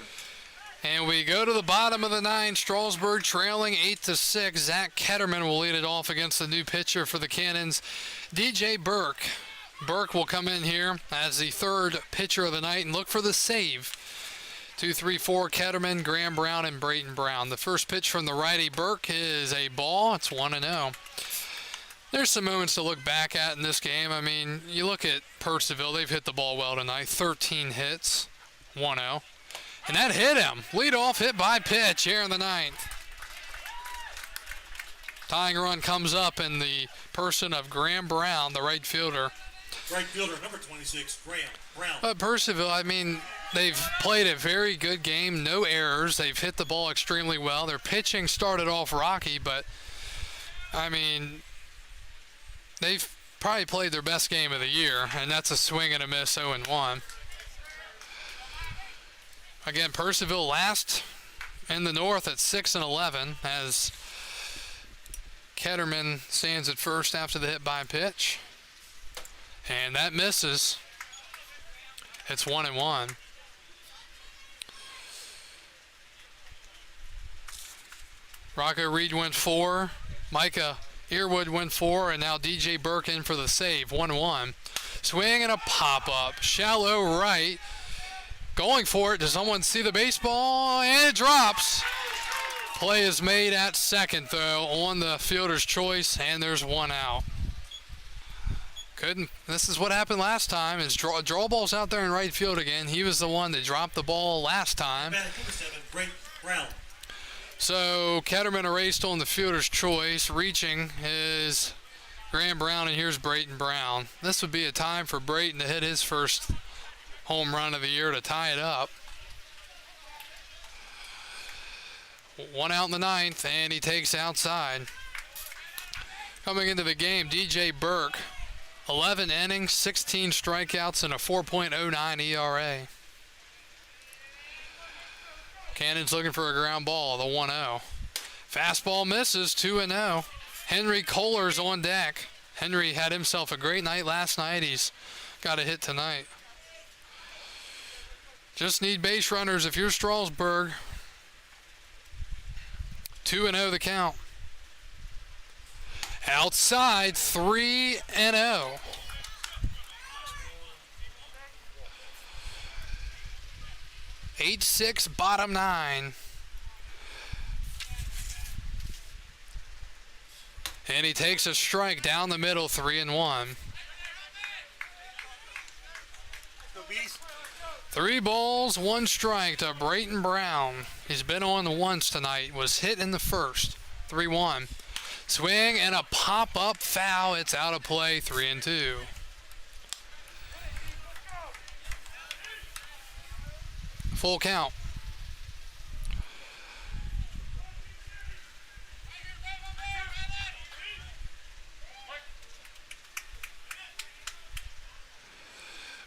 And we go to the bottom of the ninth. Strasburg trailing 8-6. Zach Ketterman will lead it off against the new pitcher for the Cannons, DJ Burke. Burke will come in here as the third pitcher of the night and look for the save. 2, 3, 4, Ketterman, Graham Brown, and Brighton Brown. The first pitch from the righty Burke is a ball. It's 1-0. There's some moments to look back at in this game. I mean, you look at Purcellville. They've hit the ball well tonight. 13 hits, 1-0. And that hit him. Leadoff hit by pitch here in the ninth. Tying run comes up in the person of Graham Brown, the right fielder. Right fielder, number 26, Graham Brown. But Purcellville, I mean, they've played a very good game. No errors. They've hit the ball extremely well. Their pitching started off rocky, but, I mean, they've probably played their best game of the year, and that's a swing and a miss, 0-1. Again, Purcellville last in the north at 6-11 as Ketterman stands at first after the hit by pitch. And that misses. It's 1-1. Rocco Reed went 4. Micah Earwood went 4. And now DJ Burke in for the save. 1-1. Swing and a pop-up. Shallow right. Going for it. Does someone see the baseball? And it drops. Play is made at second, though, on the fielder's choice, and there's one out. This is what happened last time. Is draw balls out there in right field again. He was the one that dropped the ball last time. Brown. So Ketterman erased on the fielder's choice. Reaching is Graham Brown, and here's Brighton Brown. This would be a time for Brighton to hit his first home run of the year to tie it up. One out in the ninth, and he takes outside. Coming into the game, DJ Burke, 11 innings, 16 strikeouts, and a 4.09 ERA. Cannon's looking for a ground ball, the 1-0. Fastball misses, 2-0. Henry Kohler's on deck. Henry had himself a great night last night. He's got a hit tonight. Just need base runners if you're Strasburg. 2-0 the count. Outside, 3-0. 8-6, bottom 9. And he takes a strike down the middle, 3-1. 3 balls, 1 strike to Brighton Brown. He's been on once tonight. Was hit in the first. 3-1. Swing and a pop-up foul. It's out of play. 3-2. Full count.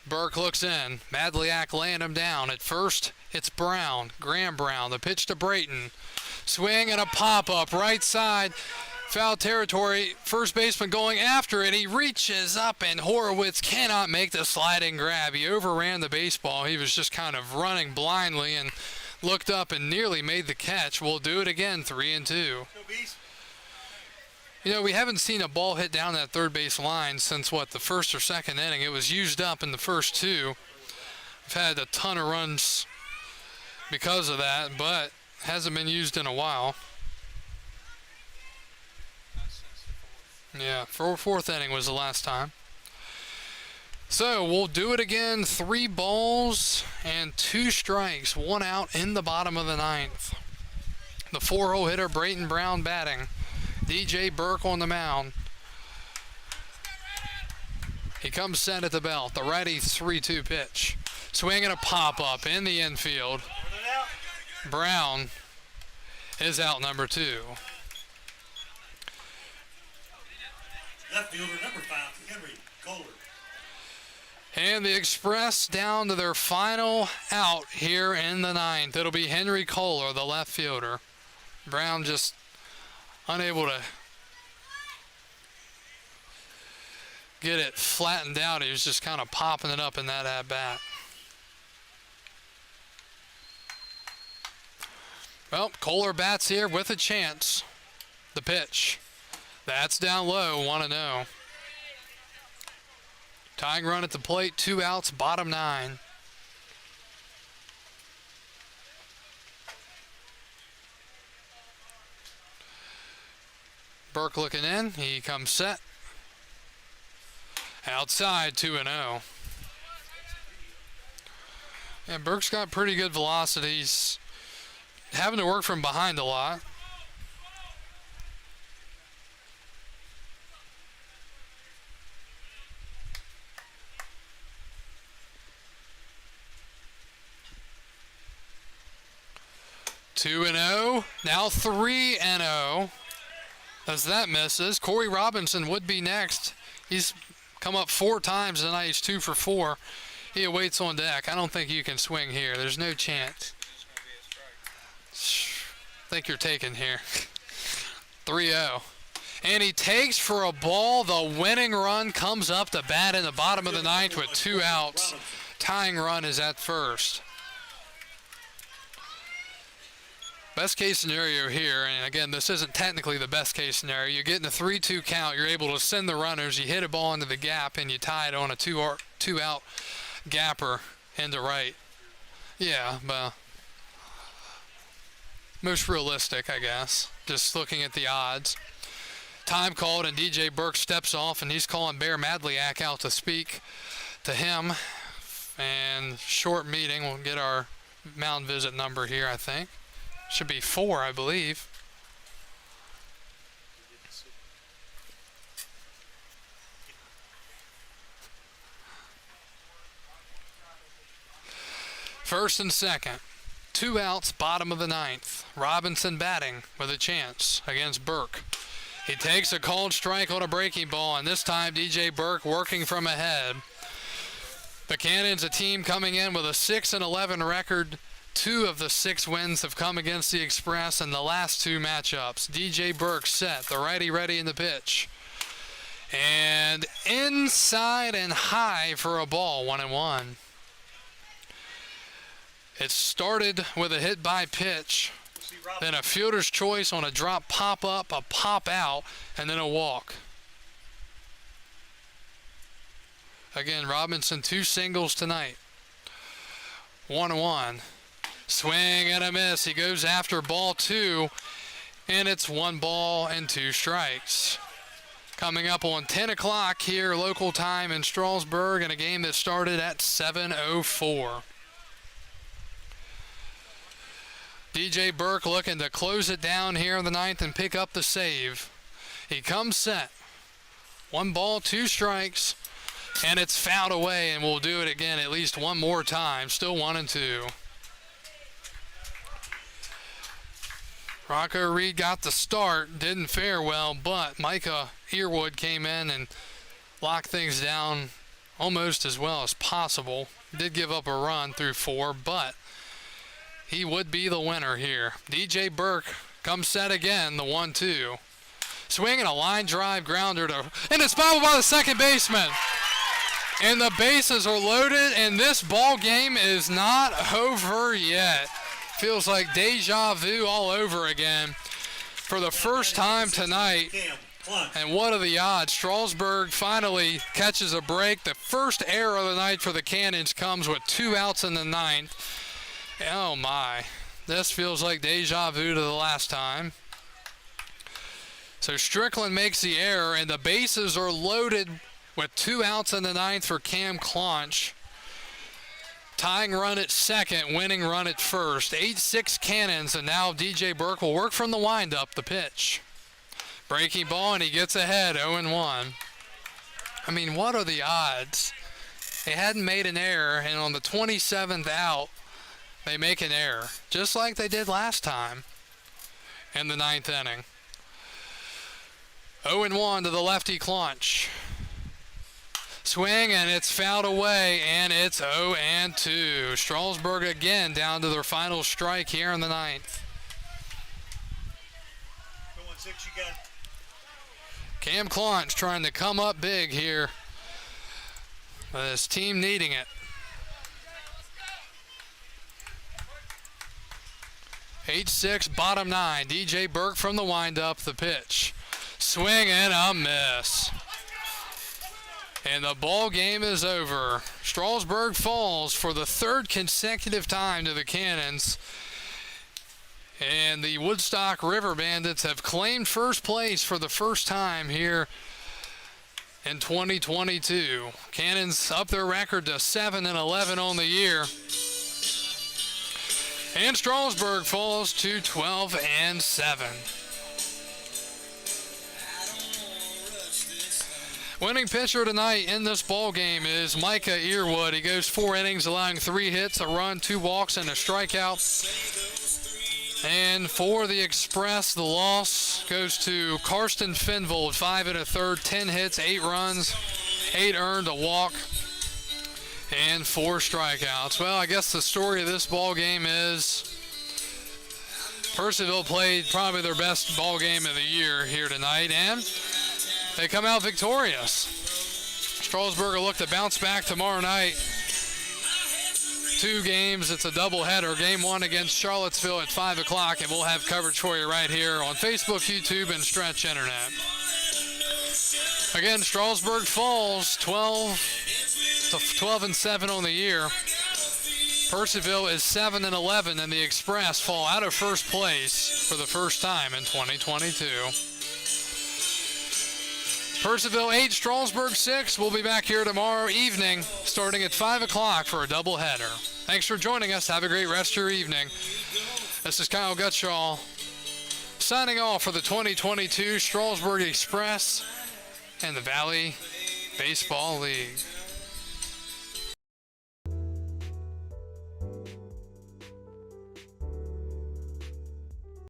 Burke looks in. Madliak laying him down. At first, it's Brown. Graham Brown. The pitch to Brayton. Swing and a pop-up. Right side. Foul territory. First baseman going after it. He reaches up, and Horowitz cannot make the sliding grab. He overran the baseball. He was just kind of running blindly and looked up and nearly made the catch. We'll do it again. 3-2. You know, we haven't seen a ball hit down that third base line since, the first or second inning. It was used up in the first 2. We've had a ton of runs because of that, but hasn't been used in a while. Yeah, fourth inning was the last time. So we'll do it again. 3 balls and 2 strikes. 1 out in the bottom of the 9th. The 4-hole hitter, Brighton Brown, batting. DJ Burke on the mound. He comes set at the belt. The righty 3-2 pitch. Swing and a pop-up in the infield. Brown is out, number 2. Left fielder, number 5, Henry Kohler. And the Express down to their final out here in the 9th. It'll be Henry Kohler, the left fielder. Brown just unable to get it flattened out. He was just kind of popping it up in that at-bat. Well, Kohler bats here with a chance. The pitch. That's down low, 1-0. Tying run at the plate, 2 outs, bottom 9. Burke looking in, he comes set. Outside, 2-0. Yeah, Burke's got pretty good velocities. Having to work from behind a lot. Two and 0, now 3-0. As that misses, Corey Robinson would be next. He's come up 4 times tonight. He's 2 for 4. He awaits on deck. I don't think you can swing here. There's no chance. I think you're taking here. 3-0. And he takes for a ball. The winning run comes up to bat in the bottom of the 9th with 2 outs. Tying run is at first. Best case scenario here, and again, this isn't technically the best case scenario. You get in a 3-2 count, you're able to send the runners, you hit a ball into the gap, and you tie it on a 2-out gapper into right. Yeah, but most realistic, I guess, just looking at the odds. Time called, and DJ Burke steps off, and he's calling Bear Madliak out to speak to him. And short meeting, we'll get our mound visit number here, I think. Should be 4, I believe. First and second. 2 outs, bottom of the 9th. Robinson batting with a chance against Burke. He takes a called strike on a breaking ball, and this time DJ Burke working from ahead. The Cannons, a team coming in with a 6-11 record. 2 of the 6 wins have come against the Express in the last 2 matchups. DJ Burke set, the righty ready in the pitch. And inside and high for a ball, 1-1. It started with a hit by pitch, then a fielder's choice on a drop pop up, a pop out, and then a walk. Again, Robinson 2 singles tonight. 1-1. Swing and a miss. He goes after ball 2, and it's 1 ball and 2 strikes. Coming up on 10 o'clock here, local time in Strasburg, in a game that started at 7:04. DJ Burke looking to close it down here in the 9th and pick up the save. He comes set. 1 ball, 2 strikes, and it's fouled away, and we'll do it again at least 1 more time. Still 1-2. Rocco Reed got the start, didn't fare well, but Micah Earwood came in and locked things down almost as well as possible. Did give up a run through 4, but he would be the winner here. DJ Burke comes set again, the 1-2. Swing and a line drive grounder and it's fouled by the second baseman. And the bases are loaded, and this ball game is not over yet. Feels like deja vu all over again for the first time tonight. And what are the odds? Strasburg finally catches a break. The first error of the night for the Cannons comes with 2 outs in the 9th. Oh my, this feels like deja vu to the last time. So Strickland makes the error, and the bases are loaded with 2 outs in the 9th for Cam Clonch. Tying run at second, winning run at first. 8-6 Cannons, and now DJ Burke will work from the windup, the pitch. Breaking ball, and he gets ahead, 0-1. I mean, what are the odds? They hadn't made an error, and on the 27th out, they make an error, just like they did last time in the 9th inning. 0-1 to the lefty Clonch. Swing, and it's fouled away, and it's 0-2. Strasburg again down to their final strike here in the 9th. 0-6, you got. Cam Clonch trying to come up big here. His team needing it. 8-6, bottom 9. DJ Burke from the windup, the pitch. Swing and a miss. And the ball game is over. Strasburg falls for the third consecutive time to the Cannons. And the Woodstock River Bandits have claimed first place for the first time here in 2022. Cannons up their record to 7-11 on the year. And Strasburg falls to 12-7. Winning pitcher tonight in this ball game is Micah Earwood. He goes 4 innings, allowing 3 hits, a run, 2 walks, and a strikeout. And for the Express, the loss goes to Karsten Finvold, 5 1/3, 10 hits, 8 runs, 8 earned, a walk, and 4 strikeouts. Well, I guess the story of this ball game is Purcellville played probably their best ball game of the year here tonight, and they come out victorious. Strasburg will look to bounce back tomorrow night. 2 games, it's a doubleheader. Game 1 against Charlottesville at 5 o'clock, and we'll have coverage for you right here on Facebook, YouTube, and Stretch Internet. Again, Strasburg falls 12-7 on the year. Purcellville is 7-11, and the Express fall out of first place for the first time in 2022. Purcellville 8, Strasburg 6. We'll be back here tomorrow evening starting at 5 o'clock for a doubleheader. Thanks for joining us. Have a great rest of your evening. This is Kyle Gutschall signing off for the 2022 Strasburg Express and the Valley Baseball League.